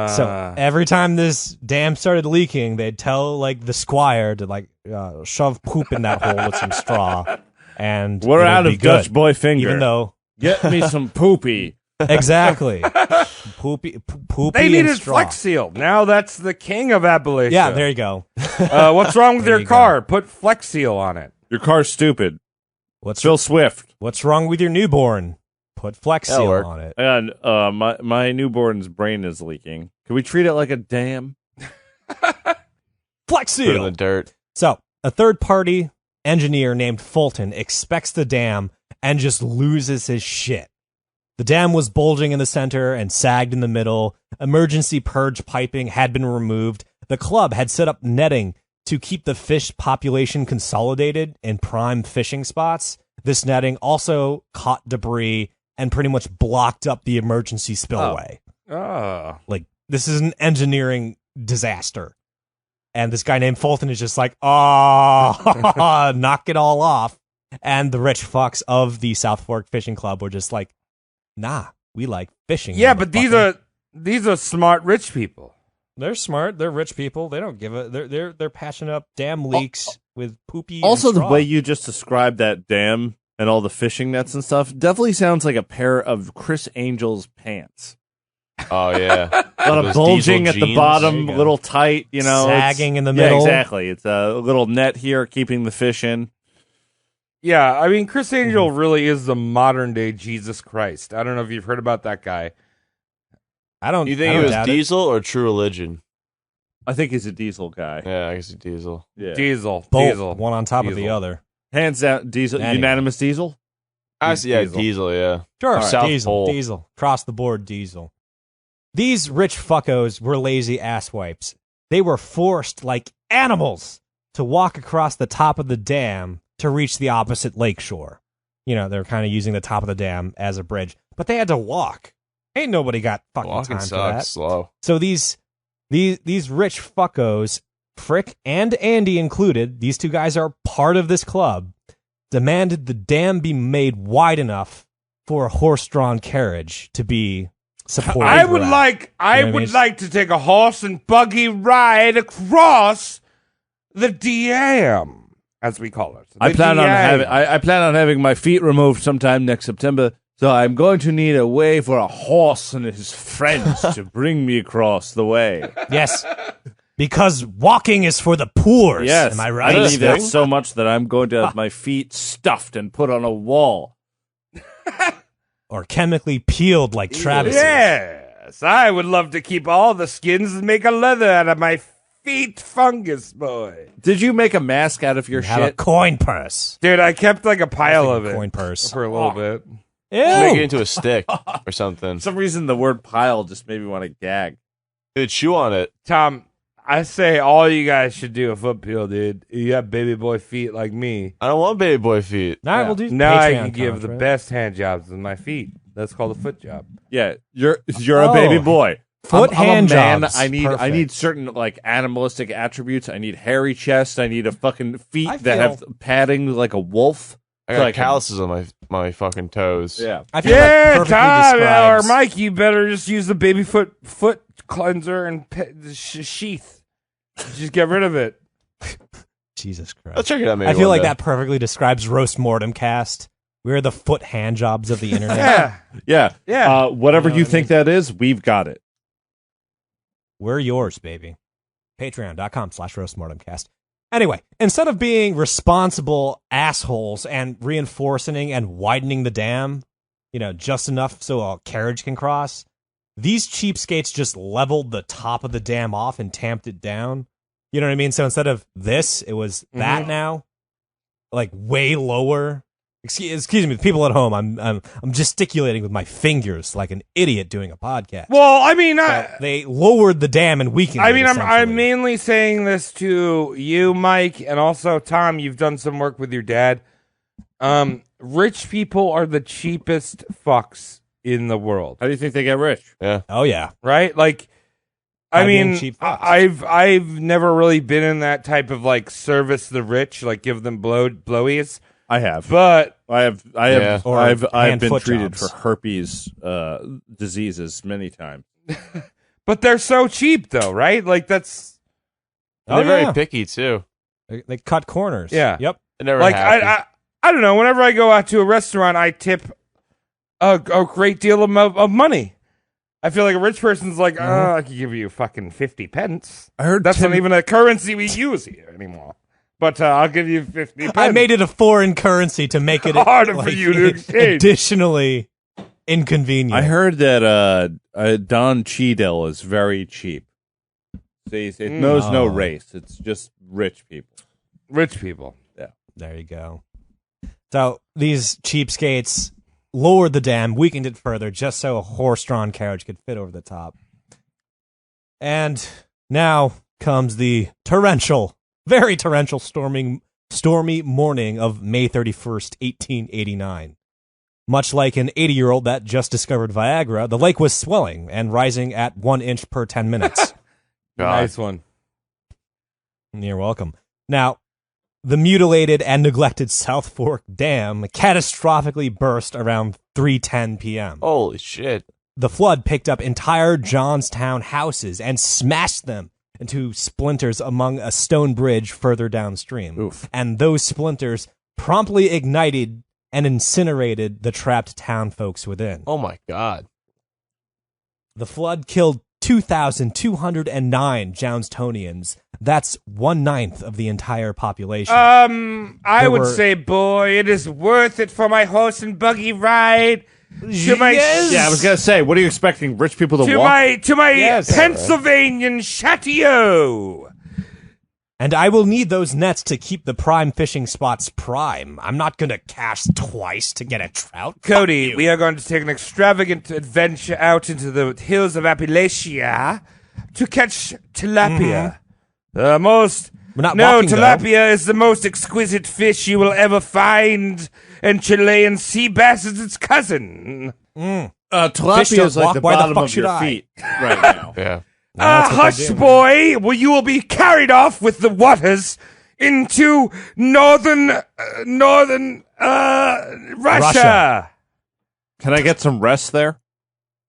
So every time this dam started leaking, they'd tell the squire to shove poop in that hole with some straw, and We're it'll out be of Dutch good. boy finger. Even though Get me some poopy. exactly poopy they and needed straw. Flex Seal. Now that's the king of Appalachia. Yeah, there you go. What's wrong with There your you car? Put Flex Seal on it. Your car's stupid. Phil Swift. What's wrong with your newborn? Put Flex That'll Seal work. on it. And my newborn's brain is leaking. Can we treat it like a dam? Flex Put it in Seal. the dirt. So, a third-party engineer named Fulton inspects the dam and just loses his shit. The dam was bulging in the center and sagged in the middle. Emergency purge piping had been removed. The club had set up netting to keep the fish population consolidated in prime fishing spots. This netting also caught debris and pretty much blocked up the emergency spillway. Oh. Like, this is an engineering disaster. And this guy named Fulton is just like, oh, knock it all off. And the rich fucks of the South Fork Fishing Club were just like, nah, we like fishing. Yeah, but motherfucker." these are smart rich people. They're smart. They're rich people. They don't give a. They're patching up dam leaks with poopy. Also, and the straw. way you just described that dam and all the fishing nets and stuff definitely sounds like a pair of Chris Angel's pants. Oh yeah, A lot of Those bulging diesel at the jeans. bottom, There you go. little tight, Sagging in the Yeah, middle. exactly. It's a little net here keeping the fish in. Yeah, I mean, Chris Angel really is the modern day Jesus Christ. I don't know if you've heard about that guy. I don't. You I think don't it was doubt Diesel or True Religion? I think he's a diesel guy. Yeah, I guess it's Diesel. Yeah. Diesel. Both, Diesel. one on top of the Diesel. other. Hands down, diesel. Anyway. Unanimous diesel? Yeah, Diesel. Diesel. Yeah. Sure, South diesel, Pole. diesel, across the board, diesel. These rich fuckos were lazy asswipes. They were forced like animals to walk across the top of the dam to reach the opposite lakeshore. You know, they're kind of using the top of the dam as a bridge, but they had to walk. Ain't nobody got fucking Walking time for that. sucks. Slow. So these rich fuckos, Frick and Andy included, these two guys are part of this club, demanded the dam be made wide enough for a horse-drawn carriage to be supported. I would throughout. like You know what I mean? like to take a horse and buggy ride across the dam, as we call it. I The plan on dam. I plan on having my feet removed sometime next September, so I'm going to need a way for a horse and his friends to bring me across the way. Yes, because walking is for the poor. Yes, Am I I right? need that so much that I'm going to have my feet stuffed and put on a wall. Or chemically peeled like Travis. Yes, I would love to keep all the skins and make a leather out of my feet, fungus boy. Did you make a mask out of your Have a shit? coin purse. Dude, I kept like a pile Like of a it coin purse. for a little bit. Make it Ew. into a stick or something. For some reason, the word pile just made me want to gag. Dude, chew on it. Tom, I say all you guys should do a foot peel, dude. You have baby boy feet like me. I don't want baby boy feet. All right, we'll do Now I Patreon can give the content. best hand jobs with my feet. That's called a foot job. Yeah, you're Oh, a baby boy. foot I'm hand a man. jobs. I need Perfect. certain like animalistic attributes. I need hairy chest. I need a fucking feet I that have padding like a wolf. I So got I can- calluses on my fucking toes. Yeah. I feel that Yeah, perfectly Tom or describes. Mike, you better just use the baby foot cleanser and sheath. Just get rid of it. Jesus Christ. Let's check it out. Maybe I feel one like day. that perfectly describes Roast Mortem Cast. We're the foot hand jobs of the internet. Yeah. Yeah. Yeah. Whatever You know you what I think that is, we've got it. We're yours, baby. Patreon.com/roastmortemcast. Anyway, instead of being responsible assholes and reinforcing and widening the dam, you know, just enough so a carriage can cross, these cheapskates just leveled the top of the dam off and tamped it down. You know what I mean? So instead of this, it was that now, like way lower. Excuse me, people at home. I'm gesticulating with my fingers like an idiot doing a podcast. Well, I mean, They lowered the dam and weakened I it, mean, I'm essentially. mainly saying this to you, Mike, and also Tom. You've done some work with your dad. Rich people are the cheapest fucks in the world, How do you think they get rich? Yeah. Oh yeah, right? Like, I By being mean, cheap fucks. I've never really been in that type of like service the rich, like give them blowies. I have. But Yeah. Or I've hand been foot treated jobs. for herpes diseases many times. they're so cheap, though, right? Like that's And they're very picky too. They cut corners. Yeah. Yep. They're never like happy. I don't know. Whenever I go out to a restaurant, I tip a great deal of money. I feel like a rich person's like, I could give you fucking 50 pence. I heard That's Tim, not even a currency we use here anymore. But I'll give you 50 I made it a foreign currency to make it harder for you to exchange. Additionally inconvenient. I heard that Don Cheadle is very cheap. See, it knows no race. It's just rich people. Rich people. Yeah. There you go. So these cheapskates lowered the dam, weakened it further, just so a horse-drawn carriage could fit over the top. And now comes the very torrential, stormy morning of May 31st, 1889. Much like an 80-year-old that just discovered Viagra, the lake was swelling and rising at 1 inch per 10 minutes. Nice one. You're welcome. Now, the mutilated and neglected South Fork Dam catastrophically burst around 3:10 p.m. Holy shit. The flood picked up entire Johnstown houses and smashed them into splinters among a stone bridge further downstream. Oof. And those splinters promptly ignited and incinerated the trapped town folks within. Oh my god. The flood killed 2,209 Johnstonians. That's 1/9 of the entire population. I would say, boy, it is worth it for my horse and buggy ride. To my Yeah, I was gonna say, what are you expecting? Rich people to walk? to my Pennsylvanian chateau. And I will need those nets to keep the prime fishing spots prime. I'm not going to cast twice to get a trout. Cody, we are going to take an extravagant adventure out into the hills of Appalachia to catch tilapia. The most... We're not No, walking, tilapia is the most exquisite fish you will ever find, and Chilean sea bass is its cousin. Fish Tilapia don't is like walk, the why the bottom fuck of should your I? feet right now. Yeah. Hush, boy! Well, you will be carried off with the waters into northern Russia. Can I get some rest there?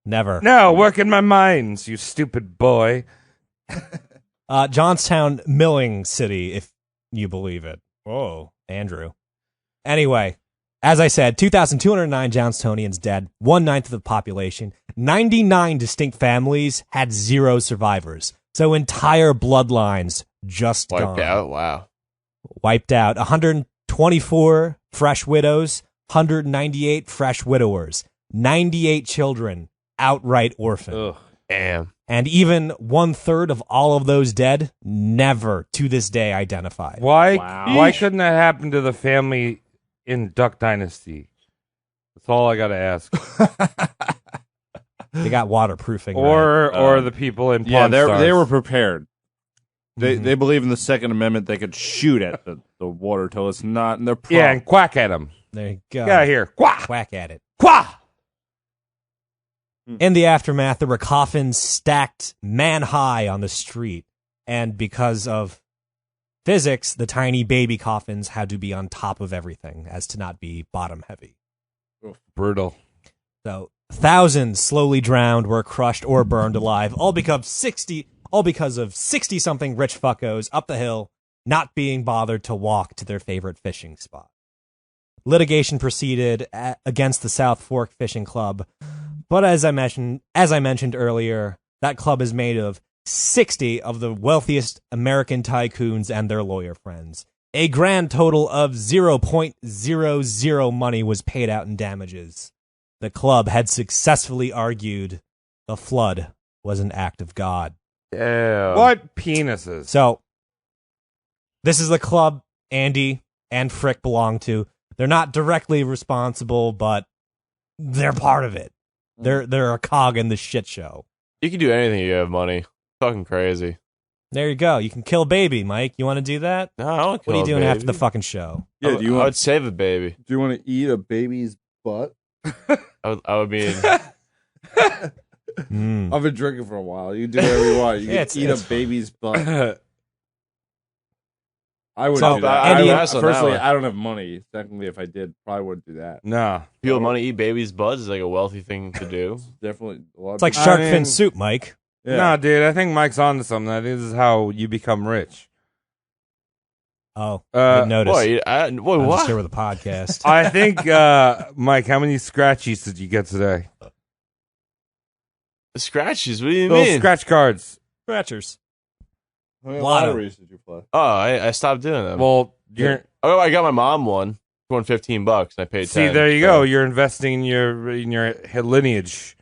Never. No, work in my mines, you stupid boy. Johnstown Milling City, if you believe it. Whoa, Andrew. Anyway, as I said, 2,209 Johnstonians dead, 1/9 of the population. 99 distinct families had 0 survivors. So entire bloodlines just Wiped gone. out. Wow. Wiped out. 124 fresh widows, 198 fresh widowers, 98 children outright orphaned. Ugh. Damn. And even 1/3 of all of those dead never to this day identified. Why? Wow. Why couldn't that happen to the family in Duck Dynasty? That's all I got to ask. They got waterproofing. Or the people in Yeah, Pawn Stars. they were prepared. They believe in the Second Amendment. They could shoot at the water till it's not in their problem. Yeah, and quack at them. There you go. Get out of here. Quack. Whack at it. Quack. In the aftermath, there were coffins stacked man high on the street. And because of physics, the tiny baby coffins had to be on top of everything as to not be bottom heavy. Brutal. So thousands slowly drowned, were crushed, or burned alive, all because of 60-something rich fuckos up the hill not being bothered to walk to their favorite fishing spot. Litigation proceeded against the South Fork Fishing Club, but as I mentioned earlier, that club is made of 60 of the wealthiest American tycoons and their lawyer friends. A grand total of 0.00 money was paid out in damages. The club had successfully argued the flood was an act of God. Damn. What penises? So, this is the club Andy and Frick belong to. They're not directly responsible, but they're part of it. They're a cog in the shit show. You can do anything if you have money. Fucking crazy. There you go. You can kill a baby, Mike. You want to do that? No, I don't What are you kill a doing after baby. the fucking show? Yeah, I would save a baby. do you want to eat a baby's butt? I would be in... I've been drinking for a while. You can do whatever you want. You Yeah, can eat a baby's butt. I wouldn't So, do that. Andy- Personally, one. I don't have money. Secondly, if I did, probably wouldn't do that. Nah. People want to eat babies' butts is like a wealthy thing to do. Definitely a lot. It's like I shark mean- fin soup, Mike. yeah. Nah, dude, I think Mike's on to something. I think this is how you become rich. Oh, I didn't notice. Boy, I'm just what? here with a podcast. I think, Mike, how many scratchies did you get today? Scratches? What do you Little mean? scratch cards. Scratchers. How many Lotto. lotteries did you play? Oh, I stopped doing them. Well, you're Oh, I got my mom one. Won $15. And I paid 10. see. There you go. You're investing in your lineage.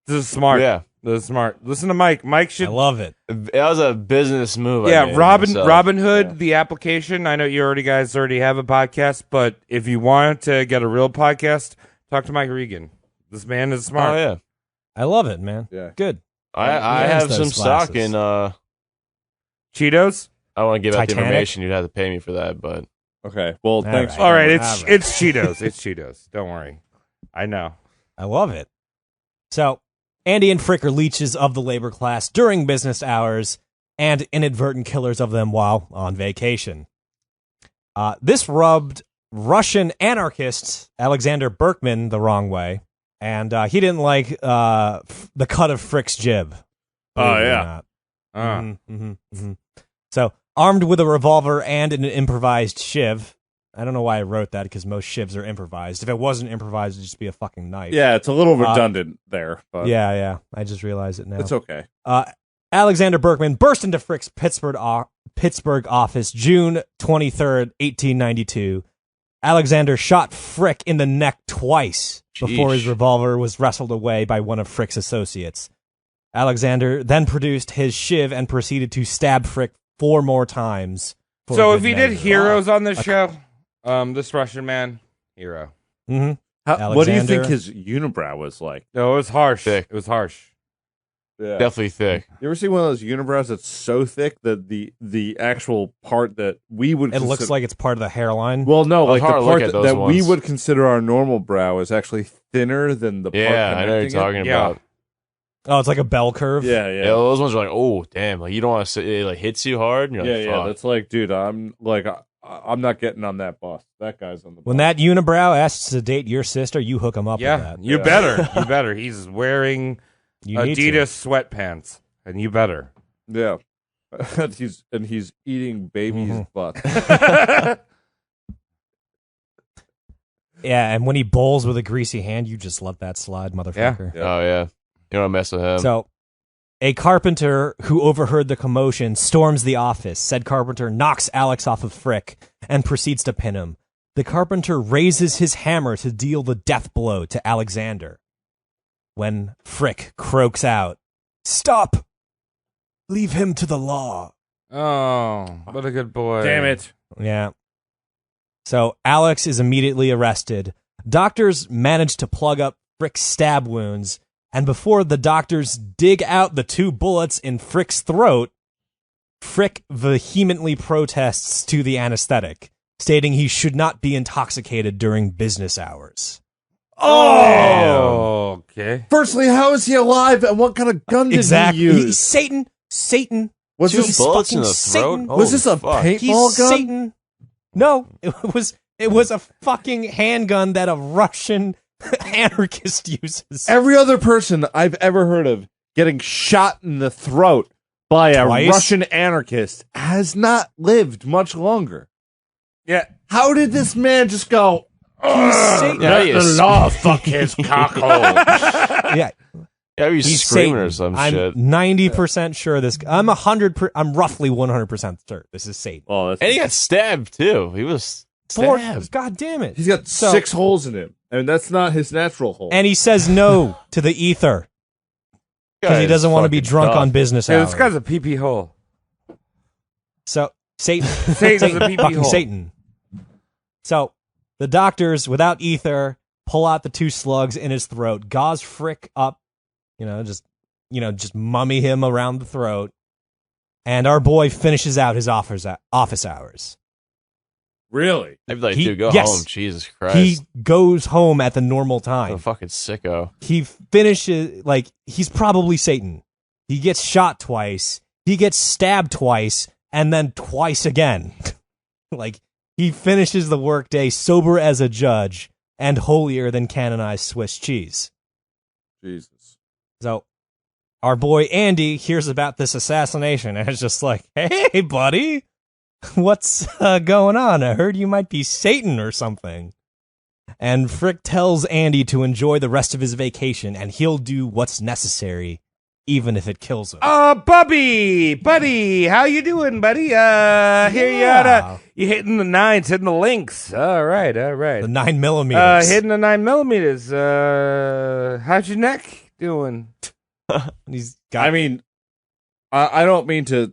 This is smart. Yeah. This is smart. Listen to Mike. Mike I should. love it. That was a business move. I Yeah, made Robin myself. Hood, the application. I know you guys already have a podcast, but if you want to get a real podcast, talk to Mike Regan. This man is smart. Oh, yeah. I love it, man. Yeah. Good. I He have owns some those stock glasses. in. Cheetos. I don't want to give out the Titanic? information. You'd have to pay me for that, but Okay. Well, thanks. right. All right, it's All right. it's Cheetos. It's Cheetos. Don't worry. I know. I love it. So, Andy and Frick are leeches of the labor class during business hours and inadvertent killers of them while on vacation. This rubbed Russian anarchist Alexander Berkman the wrong way, and he didn't like the cut of Frick's jib. Oh, Believe it or yeah. not. So, armed with a revolver and an improvised shiv. I don't know why I wrote that because most shivs are improvised. If it wasn't improvised, it'd just be a fucking knife. Yeah, it's a little redundant there, but Yeah. I just realized it now. it's okay. Alexander Berkman burst into Frick's Pittsburgh office June 23rd, 1892. Alexander shot Frick in the neck twice before his Sheesh. revolver was wrestled away by one of Frick's associates. Alexander then produced his shiv and proceeded to stab Frick 4 more times. for So a if good he did measure. heroes on this show, this Russian man, hero. Mhm. What do you think Alexander- his unibrow was like? No, it was harsh. Thick. It was harsh. Yeah. definitely thick. You ever see one of those unibrows that's so thick that the actual part that we would It looks consider- like it's part of the hairline. well, no, Well, like it's the hard to look part at those that we ones. would consider our normal brow is actually thinner than the part Yeah, I know what you're connecting it. talking Yeah. about. Oh, it's like a bell curve. Yeah, Yeah, yeah. those ones are like, oh, damn. Like, you don't want to say it like hits you hard. And you're Yeah, like, yeah, fuck. that's like, dude, I'm not getting on that bus. That guy's on the bus. When that unibrow asks to date your sister, you hook him up with Yeah, that. you Yeah. better. You better. He's wearing You need to. Adidas sweatpants, and you better. Yeah. he's eating babies' Mhm. butts. Yeah, and when he bowls with a greasy hand, you just let that slide, motherfucker. Yeah. Oh, yeah. You don't want to mess with him. So, a carpenter who overheard the commotion storms the office. Said carpenter knocks Alex off of Frick and proceeds to pin him. The carpenter raises his hammer to deal the death blow to Alexander. When Frick croaks out, "Stop! Leave him to the law." Oh, what a good boy. Damn it. Yeah. So Alex is immediately arrested. Doctors manage to plug up Frick's stab wounds, and before the doctors dig out the 2 bullets in Frick's throat, Frick vehemently protests to the anesthetic, stating he should not be intoxicated during business hours. Oh, okay. Firstly, how is he alive and what kind of gun did Exactly. he use? Satan. Was Two this, bullets in fucking the throat? Satan. was this a Fuck. paintball He's gun? Satan. No, it was a fucking handgun that a Russian anarchist uses. Every other person I've ever heard of getting shot in the throat by a Twice? Russian anarchist has not lived much longer. Yeah. How did this man just go, Satan. Yeah, you s- law fuck his cockhole? Yeah, yeah, you he's screaming Satan. or some I'm shit. 90% sure this. I'm roughly 100% sure this is Satan. Oh, that's And he got stabbed, too. He was stabbed. God damn it! He's got So- 6 holes in him, and that's not his natural hole. And he says no to the ether because he Guy's doesn't want to be fucking drunk tough. on business Yeah, hours. this guy's a pee hole. So Satan, Satan's a pee fucking hole. Satan. So the doctors, without ether, pull out the 2 slugs in his throat, gauze Frick up, just mummy him around the throat, and our boy finishes out his office hours. Really? I'd be like, He- dude, go yes. home. Jesus Christ. He goes home at the normal a time. fucking sicko. He finishes he's probably Satan. He gets shot twice. He gets stabbed twice, and then twice again. He finishes the workday sober as a judge and holier than canonized Swiss cheese. Jesus. So our boy Andy hears about this assassination and is just like, "Hey, buddy, what's going on? I heard you might be Satan or something." And Frick tells Andy to enjoy the rest of his vacation and he'll do what's necessary even if it kills him. Buddy, how you doing, buddy? Here you hitting the nines, hitting the links. All right. The 9mm. Hitting the 9mm. How's your neck doing? He's got. I mean, I don't mean to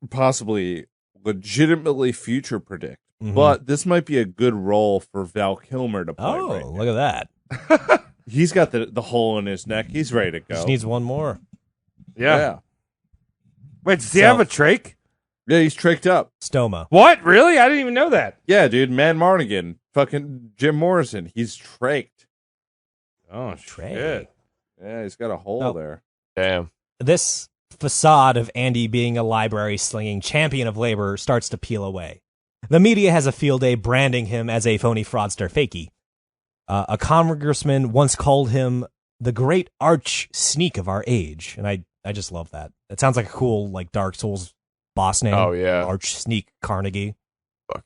possibly legitimately future predict, but this might be a good role for Val Kilmer to play. Oh, right now. look at that. He's got the hole in his neck. He's ready to go. Just needs one more. Yeah. Wait, does he have a trach? Yeah, he's tricked up. Stoma. What? Really? I didn't even know that. Yeah, dude. Man Marnigan. Fucking Jim Morrison. He's traked. Oh, Trach. shit. Yeah, he's got a hole there. Damn. This facade of Andy being a library-slinging champion of labor starts to peel away. The media has a field day branding him as a phony fraudster fakie. A congressman once called him the great arch sneak of our age, and I just love that. It sounds like a cool like Dark Souls boss name. Oh, yeah. Arch Sneak Carnegie. Fuck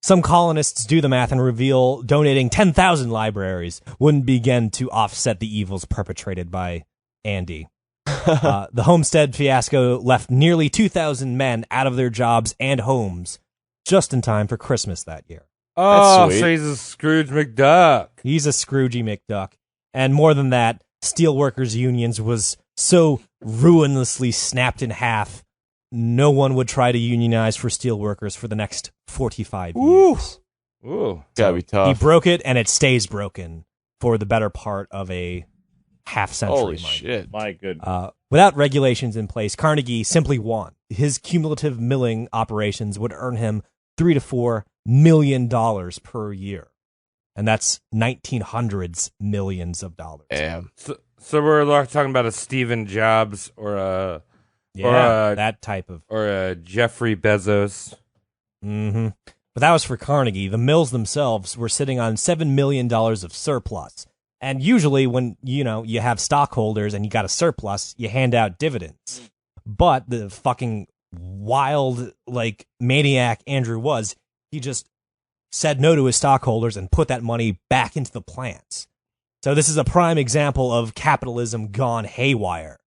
Some colonists do the math and reveal donating 10,000 libraries wouldn't begin to offset the evils perpetrated by Andy. The homestead fiasco left nearly 2,000 men out of their jobs and homes just in time for Christmas that year. Oh, sweet. so he's a Scrooge McDuck. He's a Scroogey McDuck. And more than that, steelworkers' unions was so ruinously snapped in half, no one would try to unionize for steelworkers for the next 45 years. Ooh. Gotta be tough. He broke it, and it stays broken for the better part of a half-century. Holy mind. shit. My goodness. Without regulations in place, Carnegie simply won. His cumulative milling operations would earn him $3 to $4 million per year. And that's 1900s millions of dollars. Damn. So we're talking about a Stephen Jobs or a That type of. or a Jeffrey Bezos. Mm-hmm. But that was for Carnegie. The mills themselves were sitting on $7 million of surplus. And usually when, you have stockholders and you got a surplus, you hand out dividends. But the fucking wild, maniac Andrew was, he just said no to his stockholders and put that money back into the plants. So this is a prime example of capitalism gone haywire.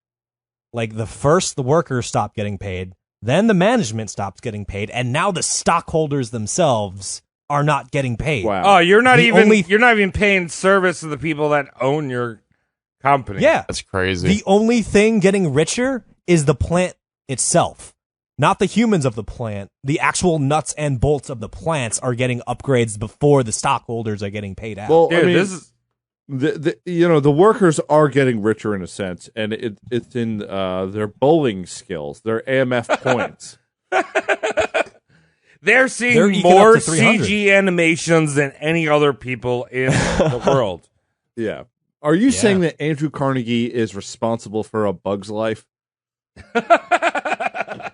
The workers stopped getting paid, then the management stopped getting paid, and now the stockholders themselves are not getting paid. Wow. Oh, you're not The even only- you're not even paying service to the people that own your company. Yeah. That's crazy. The only thing getting richer is the plant itself. Not the humans of the plant. The actual nuts and bolts of the plants are getting upgrades before the stockholders are getting paid out. Well, Dude, I mean, this is the workers are getting richer in a sense, and it's in their bowling skills, their AMF points. they're seeing They're eking more up to 300. CG animations than any other people in the world. Yeah. Are you saying that Andrew Carnegie is responsible for A Bug's Life?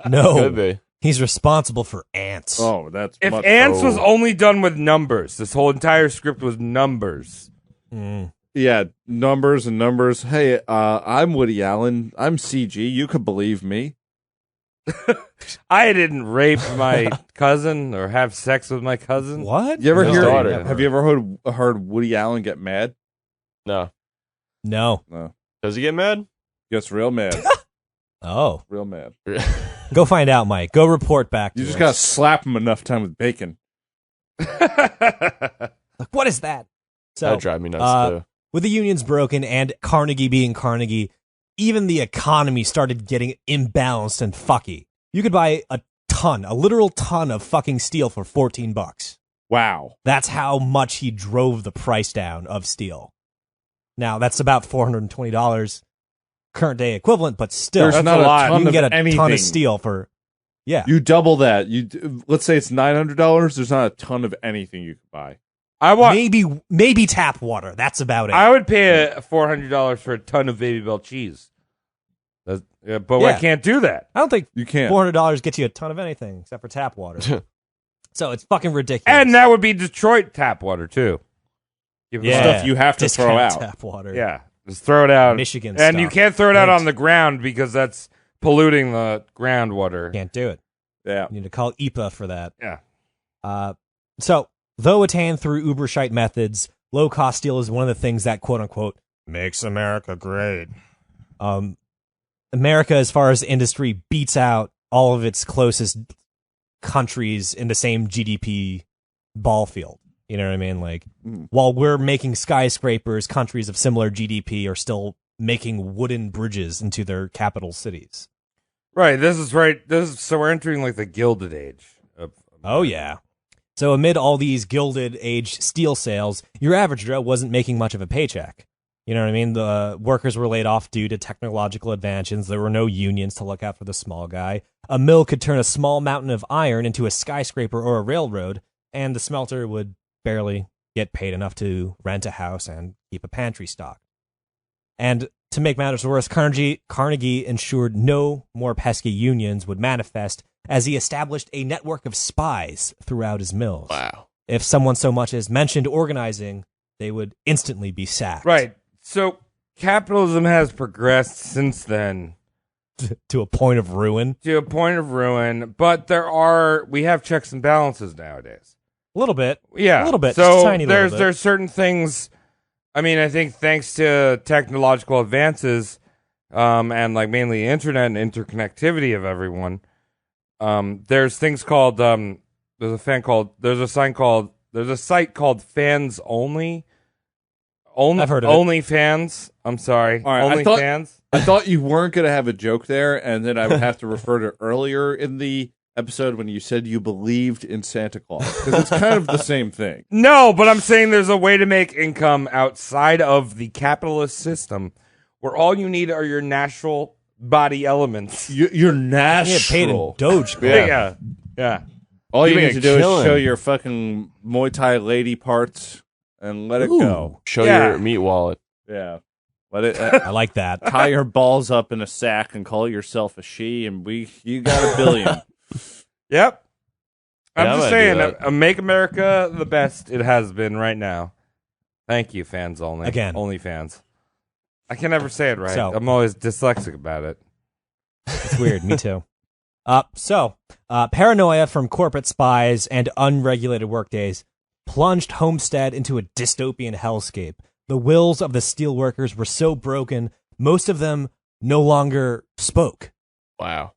No, Could be. he's responsible for ants. Oh, that's If much. Ants was only done with numbers, this whole entire script was numbers. Yeah, numbers and numbers. Hey, I'm Woody Allen. I'm CG. You could believe me. I didn't rape my cousin or have sex with my cousin. What? You ever No. hear? Daughter. Have you ever heard Woody Allen get mad? No. No. No, Does he get mad? gets real mad. Oh. Real mad. Go find out, Mike. Go report back to You just us. gotta slap him enough time with bacon. What is that? So, That'd drive me nuts, too. with the unions broken and Carnegie being Carnegie, even the economy started getting imbalanced and fucky. You could buy a literal ton of fucking steel for $14. Wow. That's how much he drove the price down of steel. Now, that's about $420 current day equivalent, but still, There's That's not a a lot. ton you can of get a ton anything. of steel for, yeah. You double that. Let's say it's $900. There's not a ton of anything you could buy. I want. Maybe tap water. That's about it. I would pay $400 for a ton of Baby Bell cheese. But I Yeah. can't do that. I don't think You can't. $400 gets you a ton of anything except for tap water. So it's fucking ridiculous. And that would be Detroit tap water too. Give it yeah, stuff you have to throw discount out. tap water. Yeah, just throw it out. Michigan and stuff. you can't throw it out Can't. on the ground because that's polluting the groundwater. Can't do it. Yeah. You need to call IPA for that. Yeah. So, though attained through Ubershite methods, low-cost steel is one of the things that, quote-unquote, makes America great. America, as far as industry, beats out all of its closest countries in the same GDP ball field. You know what I mean? Like, while we're making skyscrapers, countries of similar GDP are still making wooden bridges into their capital cities. Right. This is right. So we're entering like the Gilded Age. Oh, yeah. So amid all these Gilded Age steel sales, your average Joe wasn't making much of a paycheck. You know what I mean? The workers were laid off due to technological advances. There were no unions to look out for the small guy. A mill could turn a small mountain of iron into a skyscraper or a railroad, and the smelter would barely get paid enough to rent a house and keep a pantry stocked. And to make matters worse, Carnegie ensured no more pesky unions would manifest as he established a network of spies throughout his mills. Wow. If someone so much as mentioned organizing, they would instantly be sacked. Right. So capitalism has progressed since then. To a point of ruin. But we have checks and balances nowadays. A little bit. Yeah. A little bit. So just a tiny little bit. there's certain things. I mean, I think thanks to technological advances, and like mainly internet and interconnectivity of everyone, there's things called there's a site called Fans Only. I've heard of it. Only Fans. I'm sorry. All right, Only Fans. I thought you weren't going to have a joke there, and then I would have to refer to earlier in the episode when you said you believed in Santa Claus, because it's kind of the same thing. No, but I'm saying there's a way to make income outside of the capitalist system, where all you need are your natural body elements. You're natural. You get paid in Dogecoin. Yeah. All you You need make to a do is killing. show your fucking Muay Thai lady parts and let it go. Show Yeah. your meat wallet. Yeah. Let it I like that. tie your balls up in a sack and call yourself a she, and you got $1 billion. Yep. I'm Yeah, I just might do saying, that. make America the best it has been right now. Thank you, Fans Only. Again. Only Fans. I can never say it right. So- I'm always dyslexic about it. It's weird. Me too. Paranoia from corporate spies and unregulated workdays plunged Homestead into a dystopian hellscape. The wills of the steelworkers were so broken, most of them no longer spoke. Wow.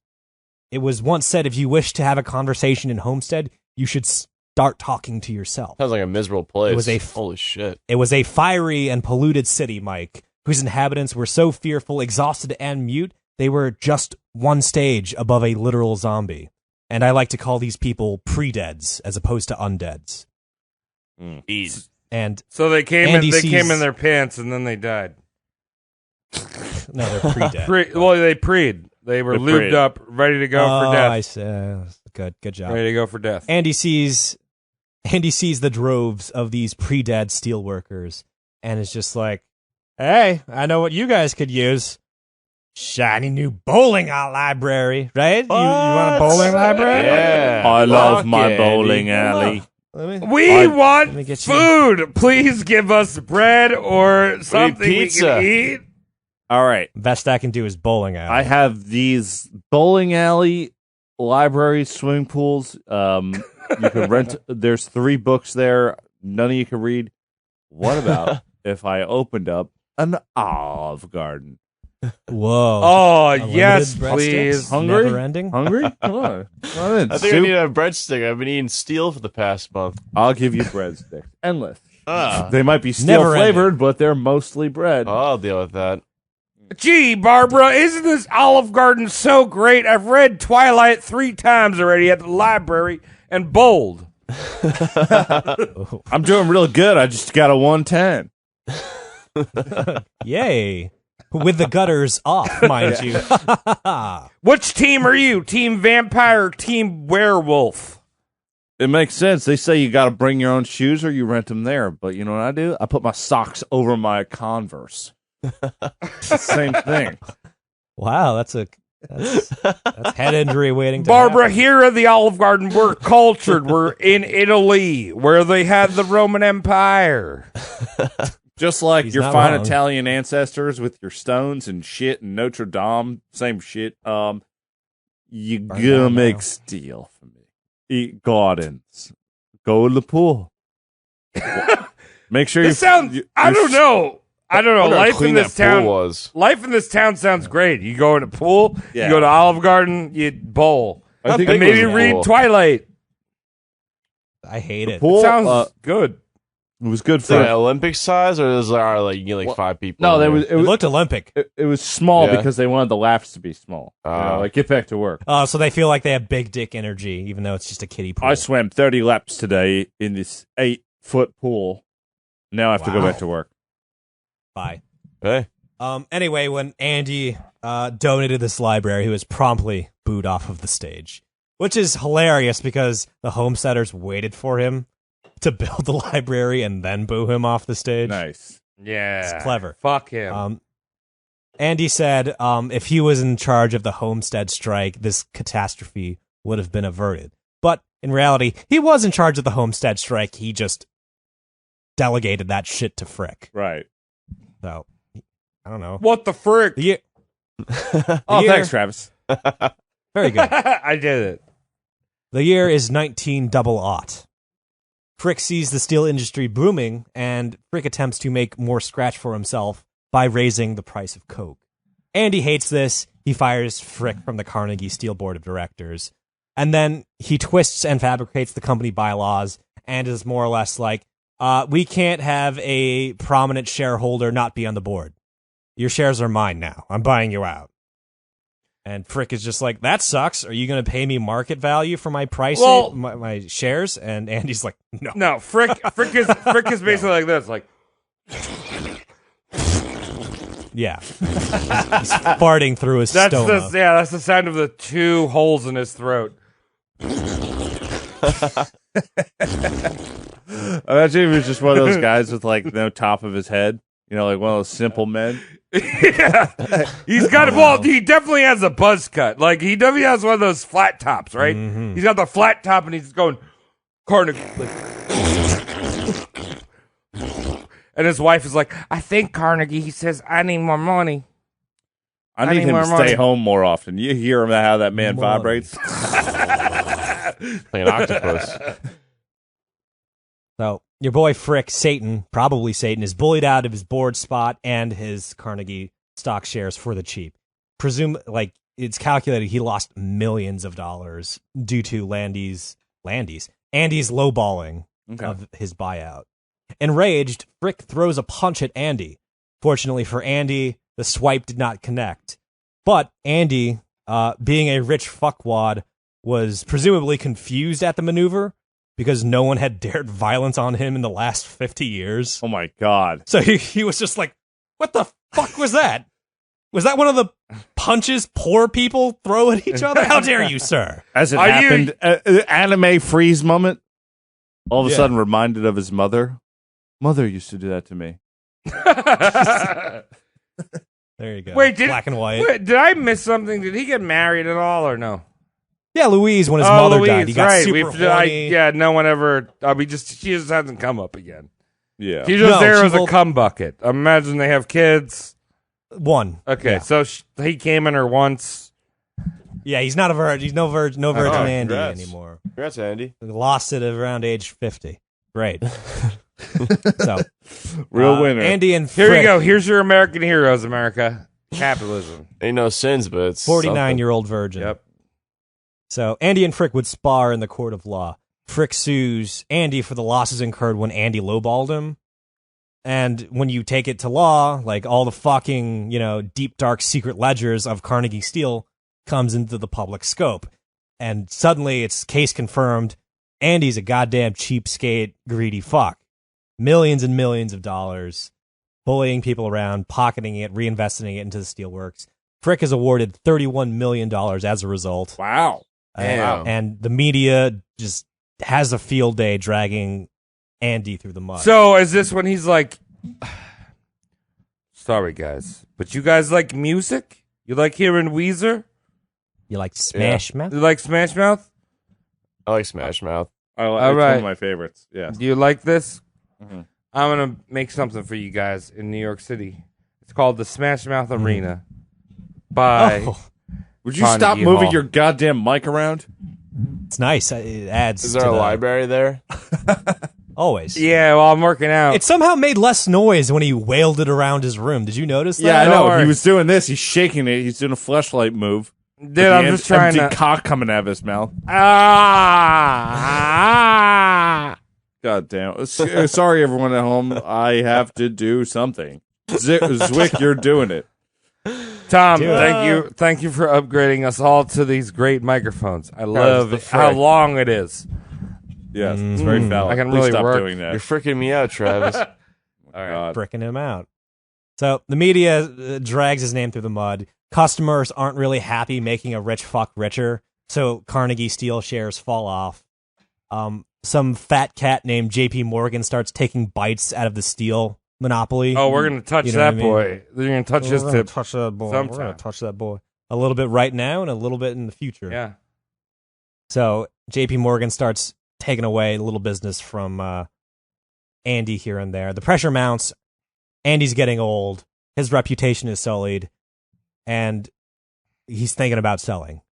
It was once said, if you wish to have a conversation in Homestead, you should start talking to yourself. Sounds like a miserable place. It was Holy shit. It was a fiery and polluted city, Mike, whose inhabitants were so fearful, exhausted, and mute, they were just one stage above a literal zombie. And I like to call these people pre-deads as opposed to undeads. Ease. And So they came Andy in sees- their pants and then they died. no, they're pre-dead. They preed. They were They're lubed preed. up, ready to go for death. I see. Good job. Ready to go for death. Andy sees the droves of these pre-dead steelworkers and is just like, hey, I know what you guys could use. Shiny new bowling library, right? You want a bowling library? Yeah. I love Fuck my yeah, bowling dude. alley. We want me get you- food. Please give us bread or something we pizza. can eat. All right. Best I can do is bowling alley. I have these bowling alley, library, swimming pools. You can rent. There's 3 books there. None of you can read. What about if I opened up an Olive Garden? Whoa. Oh, Unlimited yes, breadsticks? please. Hungry? Never ending? Hungry? Come on. Come on in. I think I Soup? need a breadstick. I've been eating steel for the past month. I'll give you breadsticks. Endless. Ah. They might be steel Never flavored, but they're mostly bread. I'll deal with that. Gee, Barbara, isn't this Olive Garden so great? I've read Twilight 3 times already at the library and bowled. I'm doing real good. I just got a 110. Yay. With the gutters off, mind you. Which team are you? Team Vampire or Team Werewolf? It makes sense. They say you got to bring your own shoes or you rent them there. But you know what I do? I put my socks over my Converse. It's the same thing. Wow, that's head injury waiting to Barbara, happen. here at the Olive Garden, we're cultured. We're in Italy, where they had the Roman Empire. Just like He's your not fine wrong. Italian ancestors with your stones and shit and Notre Dame, same shit. You Burn gotta down make now. steel for me. Eat gardens. Go to the pool. Make sure This sounds, I don't know. I don't know. wonder how Life in clean this that pool town was. Life in this town sounds great. You go in a pool, Yeah. you go to Olive Garden, you bowl, I think big and maybe was the read pool? Twilight. I hate it. Pool, Sounds good. it was good Is it for. Olympic size, or is there like you get like 5 people? No, in there there? was It looked Olympic. it was small Yeah. because they wanted the laughs to be small. Like get back to work. Oh, so they feel like they have big dick energy, even though it's just a kiddie pool. I swam 30 laps today in this 8-foot pool. Now I have to go Wow. back to work. Bye. Hey, Anyway, when Andy donated this library, he was promptly booed off of the stage, which is hilarious because the homesteaders waited for him to build the library and then boo him off the stage. Nice. Yeah. It's clever. Fuck him. Andy said if he was in charge of the homestead strike, this catastrophe would have been averted. But in reality, he was in charge of the homestead strike. He just delegated that shit to Frick. Right. So, I don't know. What the frick? The year, Oh, year- thanks, Travis. very good. I did it. The year is 1900. Frick sees the steel industry booming, and Frick attempts to make more scratch for himself by raising the price of coke. Andy hates this. He fires Frick from the Carnegie Steel Board of Directors. And then he twists and fabricates the company bylaws and is more or less like, we can't have a prominent shareholder not be on the board. Your shares are mine now. I'm buying you out. And Frick is just like, that sucks. Are you going to pay me market value for my price, Well- my shares? And Andy's like, no. No, Frick is basically like this. Like, Yeah. He's farting through his that's stoma. that's the sound of the 2 holes in his throat. Imagine if he was just one of those guys with like no top of his head. You know, like one of those simple men. Yeah. He's got well, he definitely has a buzz cut. Like he definitely has one of those flat tops, right? Mm-hmm. He's got the flat top and he's going Carnegie. And his wife is like, I think Carnegie. He says, I need more money. I need him more to stay money. home more often. You hear him how that man Money. vibrates? like an octopus. So your boy Frick, probably Satan, is bullied out of his board spot and his Carnegie stock shares for the cheap. It's calculated he lost millions of dollars due to Andy's lowballing of his buyout. Enraged, Frick throws a punch at Andy. Fortunately for Andy, the swipe did not connect. But Andy, being a rich fuckwad, was presumably confused at the maneuver because no one had dared violence on him in the last 50 years. Oh my God. So he was just like, what the fuck was that? Was that one of the punches poor people throw at each other? How dare you, sir? As it Are happened, anime freeze moment. All of a Yeah. sudden reminded of his mother. Mother used to do that to me. There you go. Wait, Black and white. Wait, did I miss something? Did he get married at all or no? Yeah, Louise, when his mother Louise, died, he got right. super horny. No one ever. She just hasn't come up again. Yeah. She's just No, there she as a will- cum bucket. Imagine they have kids. One. Okay, Yeah. so he came in her once. Yeah, he's not a virgin. He's no virgin Andy congrats. anymore. Congrats, Andy. He lost it around age 50. Great. So, Real winner. Andy and Here Frick, you go. Here's your American heroes, America. Capitalism. Ain't no sins, but it's 49-year-old virgin. Yep. So Andy and Frick would spar in the court of law. Frick sues Andy for the losses incurred when Andy lowballed him. And when you take it to law, like all the fucking, deep, dark secret ledgers of Carnegie Steel comes into the public scope. And suddenly it's case confirmed. Andy's a goddamn cheapskate, greedy fuck. Millions and millions of dollars, bullying people around, pocketing it, reinvesting it into the steelworks. Frick is awarded $31 million as a result. Wow. Damn. And the media just has a field day dragging Andy through the mud. So is this when he's like, sorry guys, but you guys like music? You like hearing Weezer? You like Smash Mouth? You like Smash Mouth? I like Smash Mouth. It's All one right. of my favorites. Yeah. Do you like this? Mm-hmm. I'm gonna make something for you guys in New York City. It's called the Smash Mouth Arena. By Oh, Would you Carnegie stop moving Hall. your goddamn mic around? it's nice. It adds Is to there a the- library there? Always. Yeah, well, I'm working out. It somehow made less noise when he wailed it around his room. Did you notice that? Yeah, I Don't know. worry. He was doing this. He's shaking it. He's doing a fleshlight move. Dude, I'm just trying empty to. cock coming out of his mouth. Ah! God damn. Sorry, everyone at home. I have to do something. Zwick, you're doing it. Tom, Dude. thank you for upgrading us all to these great microphones. I love the how frick. long it is. Yes, it's very valid. I can Please really stop work. doing that. You're freaking me out, Travis. All right. God. Bricking him out. So the media drags his name through the mud. Customers aren't really happy making a rich fuck richer, so Carnegie Steel shares fall off. Some fat cat named J.P. Morgan starts taking bites out of the steel monopoly. Oh, we're gonna touch You know that what I mean? boy. You're gonna touch his tip. Touch that boy. sometime. We're gonna touch that boy a little bit right now and a little bit in the future. Yeah. So J.P. Morgan starts taking away a little business from Andy here and there. The pressure mounts. Andy's getting old. His reputation is sullied, and he's thinking about selling.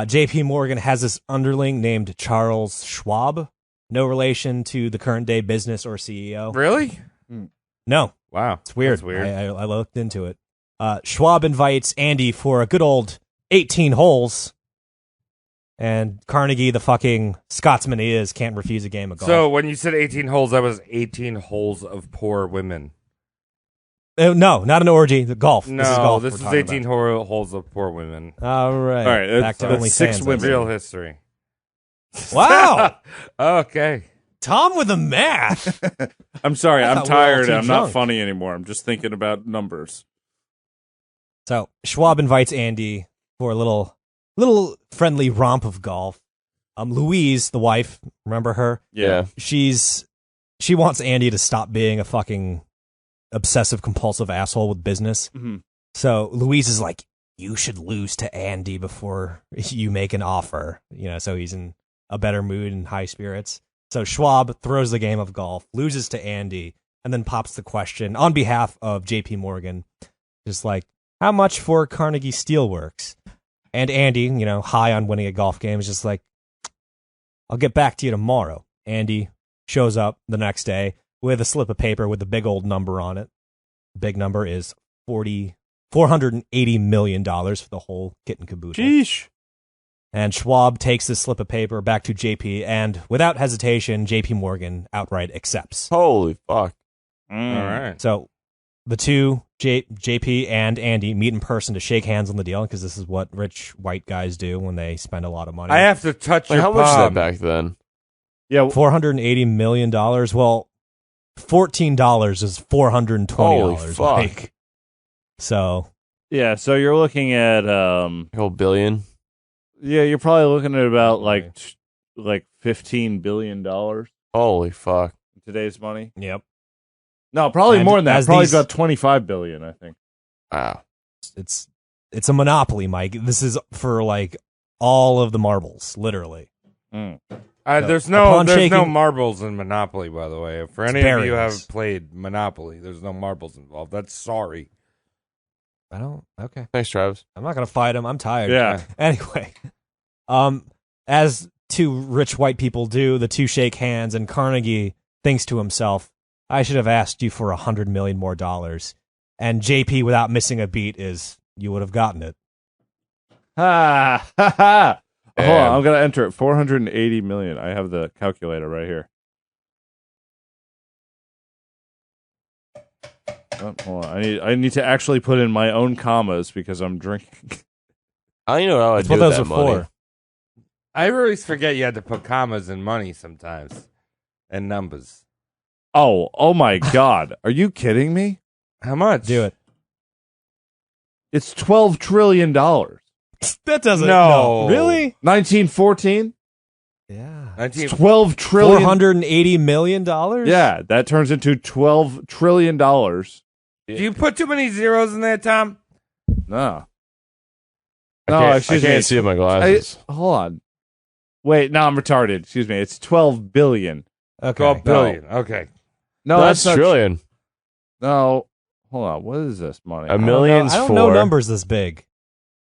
J.P. Morgan has this underling named Charles Schwab. No relation to the current day business or CEO. Really? No, Wow. it's weird. That's weird. I looked into it. Schwab invites Andy for a good old 18 holes. And Carnegie, the fucking Scotsman he is, can't refuse a game of golf. So when you said 18 holes, that was 18 holes of poor women. No, not an orgy. The golf. This is No, golf. this we're is talking 18 holes of poor women. about. All right. All right, Back to that's only 6 fans. women. Real history. Wow. Okay. Tom with the math. I'm sorry. I I'm thought we were all tired. too I'm drunk. not funny anymore. I'm just thinking about numbers. So Schwab invites Andy for a little friendly romp of golf. Louise, the wife, remember her? Yeah. She wants Andy to stop being a fucking obsessive compulsive asshole with business. Mhm. So Louise is like, you should lose to Andy before you make an offer. So he's in a better mood and high spirits. So Schwab throws the game of golf, loses to Andy, and then pops the question on behalf of J.P. Morgan, just like, how much for Carnegie Steelworks? And Andy, high on winning a golf game, is just like, I'll get back to you tomorrow. Andy shows up the next day with a slip of paper with a big old number on it. The big number is $480 million for the whole kit and caboodle. Sheesh. And Schwab takes this slip of paper back to JP, and without hesitation, JP Morgan outright accepts. Holy fuck. All right. So the two, JP and Andy, meet in person to shake hands on the deal, because this is what rich white guys do when they spend a lot of money. I have to touch Wait, your how much is that palm. back then? Yeah. $480 million. Well, $14 is $420. Holy fuck. Like, so Yeah. So you're looking at A whole billion? yeah, you're probably looking at about like $15 billion in Holy fuck. today's money. yep, No, probably And more than that. as Probably these- about 25 billion, I think. Wow. it's a monopoly, Mike. This is for like all of the marbles, literally. There's upon no shaking- marbles in Monopoly, by the way. For any of you who berries. have played Monopoly, there's no marbles involved. That's sorry. I don't. Okay, Thanks, Travis. I'm not gonna fight him. I'm tired. Yeah. Anyway, as two rich white people do, the two shake hands, and Carnegie thinks to himself, "I should have asked you for $100 million more dollars." And JP, without missing a beat, is you would have gotten it. Ha ha ha. Hold on, Damn. I'm gonna enter it. 480 million. I have the calculator right here. Oh, hold on. I need to actually put in my own commas because I'm drinking. I don't even know how I That's do what those that are money. for. I always forget you had to put commas in money sometimes and numbers. Oh my god. Are you kidding me? How much? Do it. It's $12 trillion. That doesn't. No. Really? 1914? Yeah. 19 It's $12 trillion. $480 million. Yeah, that turns into $12 trillion. Do you put too many zeros in there, Tom? No. I No, can't, excuse I can't me. see with my glasses. Hold on. Wait, no, I'm retarded. Excuse me. It's 12 billion. Okay. 12 billion. Okay. No, That's not trillion. No. Hold on. What is this money? A million's I don't four. know numbers this big.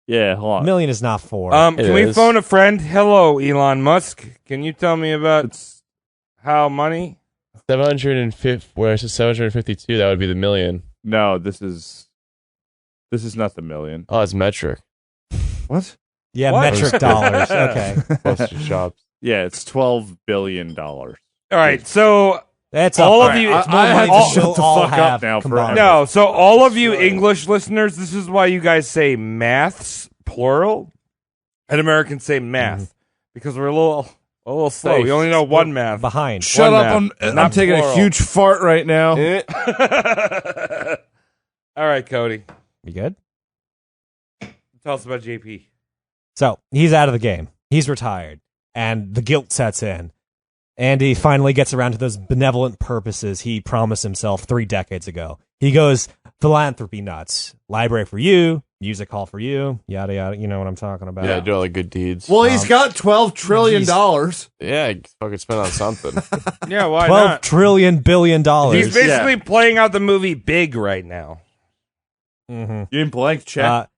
Yeah, hold A on. million is not four. It Can we is. phone a friend? Hello, Elon Musk. Can you tell me about how money? 750. Where it says 752, that would be the million. No, this is not the million. Oh, it's metric. What? Yeah, What? metric dollars. Okay. Postage shops. Yeah, it's $12 billion. All right, so That's all up of there. you. It's more I money had to than shut we'll the all fuck up have now for combined. No, so all of you English listeners, this is why you guys say maths plural, and Americans say math because we're a little slow. Safe. We only know one math. Behind. Shut One up! math, I'm not taking plural. a huge fart right now. All right, Cody, You good? tell us about JP. So he's out of the game. He's retired, and the guilt sets in. Andy finally gets around to those benevolent purposes he promised himself 3 decades ago. He goes philanthropy nuts. Library for you, music hall for you, yada yada. You know what I'm talking about. Yeah, do all the good deeds. Well, he's got $12 trillion. Yeah, fucking spend on something. Yeah, why 12 not? trillion billion dollars. He's basically playing out the movie Big right now. Mm-hmm. You mean blank check?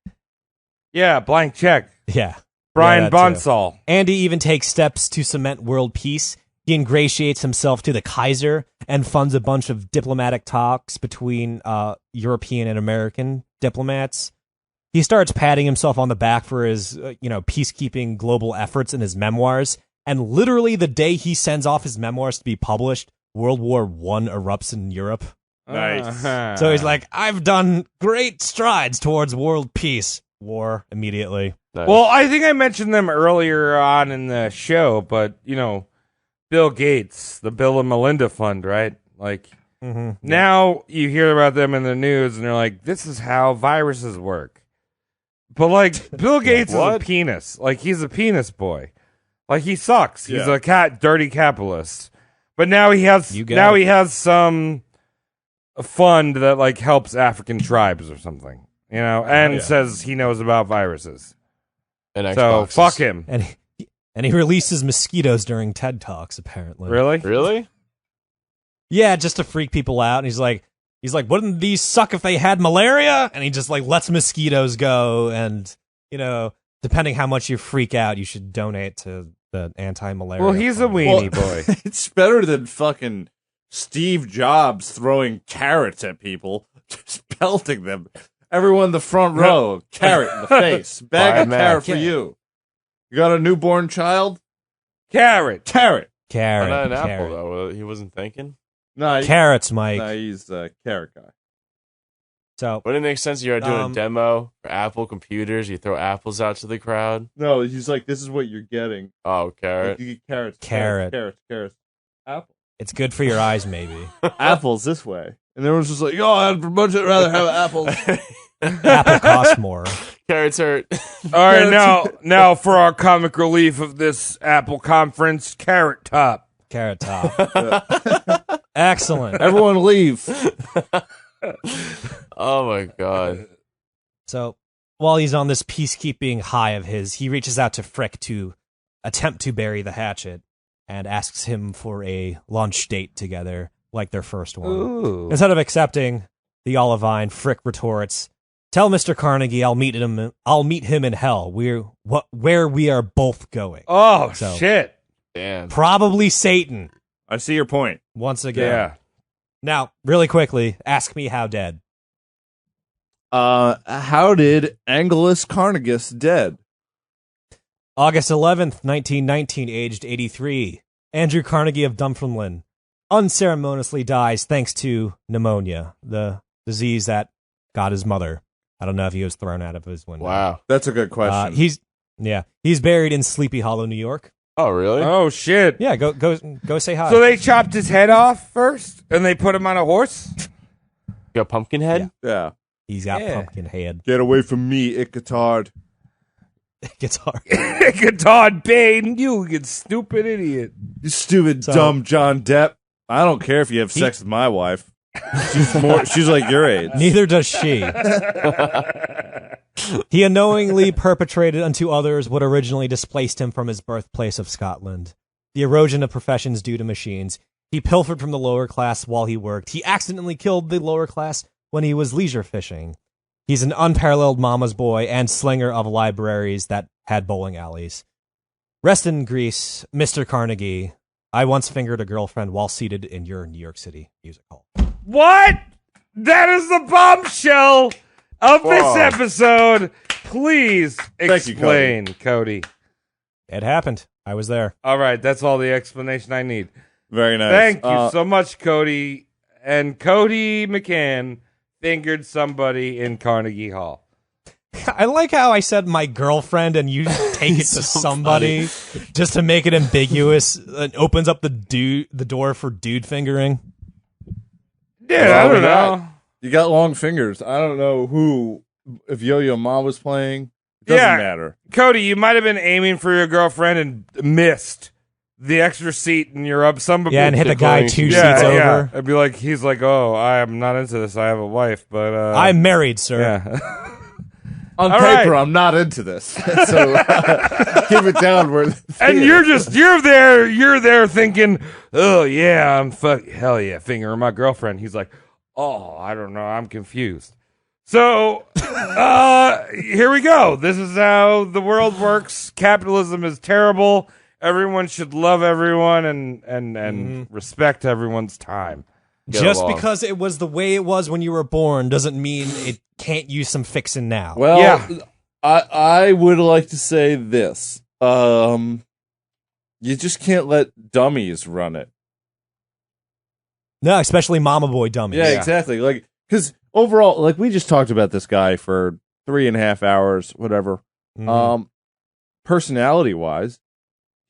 Yeah, blank check. Yeah. Brian Yeah, that too. Bonsall. Andy even takes steps to cement world peace. He ingratiates himself to the Kaiser and funds a bunch of diplomatic talks between European and American diplomats. He starts patting himself on the back for his, peacekeeping global efforts in his memoirs. And literally the day he sends off his memoirs to be published, World War I erupts in Europe. Nice. Uh-huh. So he's like, I've done great strides towards world peace. War immediately. Nice. Well, I think I mentioned them earlier on in the show, but, Bill Gates, the Bill and Melinda Fund, right? Like, now you hear about them in the news, and they're like, this is how viruses work. But, like, Bill Gates is a What? penis. Like, he's a penis boy. Like, he sucks. He's Yeah. a dirty capitalist. But now he has some fund that, like, helps African tribes or something, and says he knows about viruses. and So, Xboxes. fuck him. And he releases mosquitoes during TED Talks, apparently. Really? Really? Yeah, just to freak people out. And he's like, wouldn't these suck if they had malaria? And he just like lets mosquitoes go. And, depending how much you freak out, you should donate to the anti-malaria. Well, he's a fund. weenie boy. It's better than fucking Steve Jobs throwing carrots at people, just pelting them. Everyone in the front row, carrot in the face. Bag Buy of a Mac. carrot for you. You got a newborn child? Carrot. Carrot. Carrot. Why not an carrot. apple, though? He wasn't thinking. No, Carrots, Mike. he's a carrot guy. So, Wouldn't it make sense you're doing Um, a demo for Apple computers? You throw apples out to the crowd. No, he's like, this is what you're getting. Oh, Like, carrot. you get carrots. Carrot. Carrots. Apple. it's good for your eyes, maybe. Apples this way. And everyone's just like, I'd much rather have apples. Apple costs more. Carrots hurt. All right, now for our comic relief of this Apple conference, Carrot Top. Carrot top. Excellent. Everyone leave. Oh my god. So while he's on this peacekeeping high of his, he reaches out to Frick to attempt to bury the hatchet and asks him for a lunch date together, like their first one. Ooh. Instead of accepting the olivine, Frick retorts, "Tell Mr. Carnegie I'll meet him in hell. Where we are both going. Oh, So- shit. Damn. Probably Satan." I see your point. Once again. Yeah. Now, really quickly, ask me how dead. How did Angelus Carnegus dead? August 11th, 1919, aged 83. Andrew Carnegie of Dunfermline unceremoniously dies thanks to pneumonia, the disease that got his mother. I don't know if he was thrown out of his window. Wow. That's a good question. He's buried in Sleepy Hollow, New York. Oh, really? Oh, shit. Yeah, go say hi. So they chopped his head off first, and they put him on a horse? You got pumpkin head? yeah. He's got Yeah. pumpkin head. Get away from me, Icotard. Guitar. Todd Payne, you stupid idiot. You stupid, So- dumb John Depp. I don't care if you have sex with my wife. She's like your age. Neither does she. He unknowingly perpetrated unto others what originally displaced him from his birthplace of Scotland. The erosion of professions due to machines. He pilfered from the lower class while he worked. He accidentally killed the lower class when he was leisure fishing. He's an unparalleled mama's boy and slinger of libraries that had bowling alleys. Rest in Greece, Mr. Carnegie. I once fingered a girlfriend while seated in your New York City music hall. What? That is the bombshell of this Whoa. episode. Please Thank you, explain, Cody. It happened. I was there. All right, that's all the explanation I need. Very nice. Thank you so much, Cody. And Cody McCann fingered somebody in Carnegie Hall. I like how I said my girlfriend and you take it to somebody just to make it ambiguous. It opens up the door for dude fingering. Yeah, I don't know. You got long fingers. I don't know if Yo-Yo Ma was playing. It doesn't matter. Cody, you might have been aiming for your girlfriend and missed the extra seat and you're up. Some Yeah, and hit the guy two seats over. Yeah. I'd be like, he's like, oh, I'm not into this. I have a wife, but I'm married, sir. yeah. On All paper, right. I'm not into this. So keep it down where. And you're there thinking, oh yeah, hell yeah, fingering my girlfriend. He's like, oh, I don't know, I'm confused. So, here we go. This is how the world works. Capitalism is terrible. Everyone should love everyone and respect everyone's time. Just because it was the way it was when you were born doesn't mean it can't use some fixing now. Well, Yeah. I would like to say this. You just can't let dummies run it. No, especially mama boy dummies. Yeah, exactly. Like, because overall, like, we just talked about this guy for 3.5 hours, whatever. Personality wise,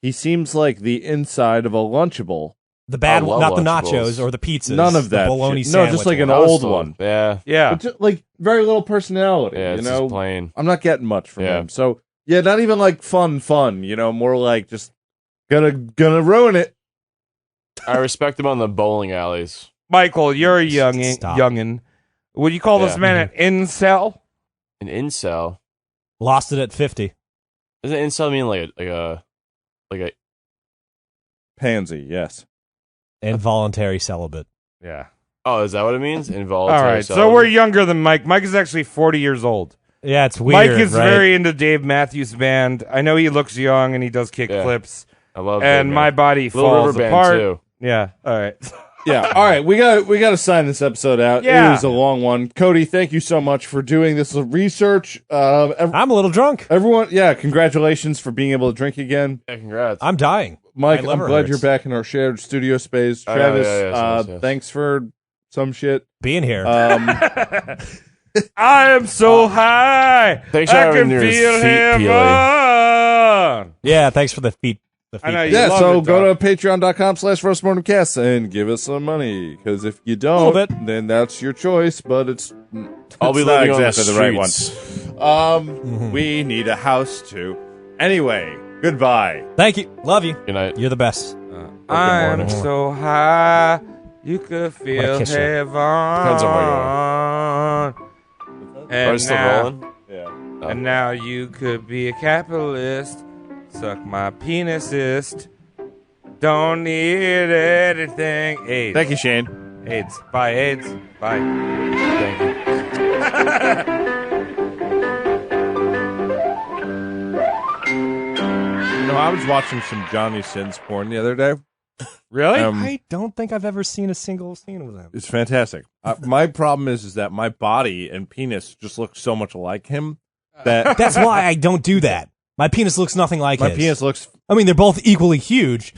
he seems like the inside of a Lunchable. The bad I one, love not the Lunchables. nachos or the pizzas. None of the that bologna shit. No, just sandwich like an one. old one. Yeah. Yeah. But like very little personality. Yeah, you it's know, just plain. I'm not getting much from Yeah. him. So yeah, not even like fun. You know, more like just gonna ruin it. I respect him on the bowling alleys. Michael, you're a Stop. youngin. Would you call this Yeah. man an incel? An incel. Lost it at 50. Doesn't incel mean like a Pansy, yes. Involuntary celibate. Yeah. Oh, is that what it means? All Involuntary. right. So we're younger than Mike. Mike is actually 40 years old. Yeah, it's weird. Mike is right? very into Dave Matthews Band. I know he looks young and he does kick Yeah. flips. I love And Big my Man. body Little falls River Band apart. too. Yeah. All right. Yeah. All right. We got to sign this episode out. Yeah. It was a long one. Cody, thank you so much for doing this research. I'm a little drunk. Everyone, yeah, congratulations for being able to drink again. Yeah, congrats. I'm dying. Mike, My I'm liver glad hurts. you're back in our shared studio space. Oh, Travis, yes. thanks for some shit. Being here. I am so high. Thanks for I having can your feel feet heaven. yeah, thanks for the feet. I know you Yeah, love so it, go dog. to patreon.com/roastmortemcast and give us some money. Because if you don't, Little bit. then that's your choice, but it's I'll be not living on the exactly the right one. streets. We need a house too. Anyway, goodbye. Thank you. Love you. Good night. You're the best. I'm morning. so high. You could feel kiss you. heaven. Depends on where And Are you still now, rolling? Yeah. And now you could be a capitalist. Suck my penisist. Don't need anything. AIDS. Thank you, Shane. AIDS. Bye, AIDS. Bye. Thank you. You know, I was watching some Johnny Sins porn the other day. Really? I don't think I've ever seen a single scene with him. It's fantastic. My problem is that my body and penis just look so much like him that That's why I don't do that. My penis looks nothing like my his. penis looks I mean, they're both equally huge,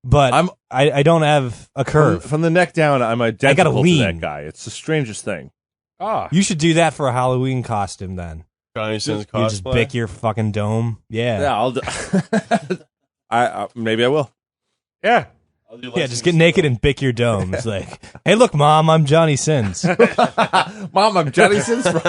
but I'm- I don't have a curve. from the neck down. I'm identical to lean. that guy. It's the strangest thing. Ah. You should do that for a Halloween costume then. Johnny Sins You just cosplay. bick your fucking dome. Yeah. Yeah, I'll. I maybe I will. Yeah. Yeah, just get naked and bick your dome. It's like, hey, look, Mom, I'm Johnny Sins. Mom, I'm Johnny Sins from.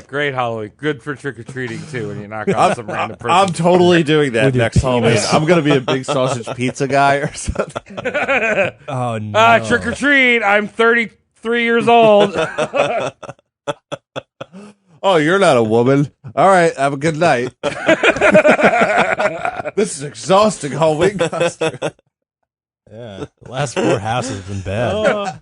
Great Halloween. Good for trick or treating too. When you knock on some random person. I'm totally doing that With your next Halloween. penis. I'm gonna be a big sausage pizza guy or something. Oh, no. Trick or treat. I'm 33 years old. Oh, you're not a woman. All right, have a good night. This is exhausting Halloween costume. Yeah. The last 4 houses have been bad.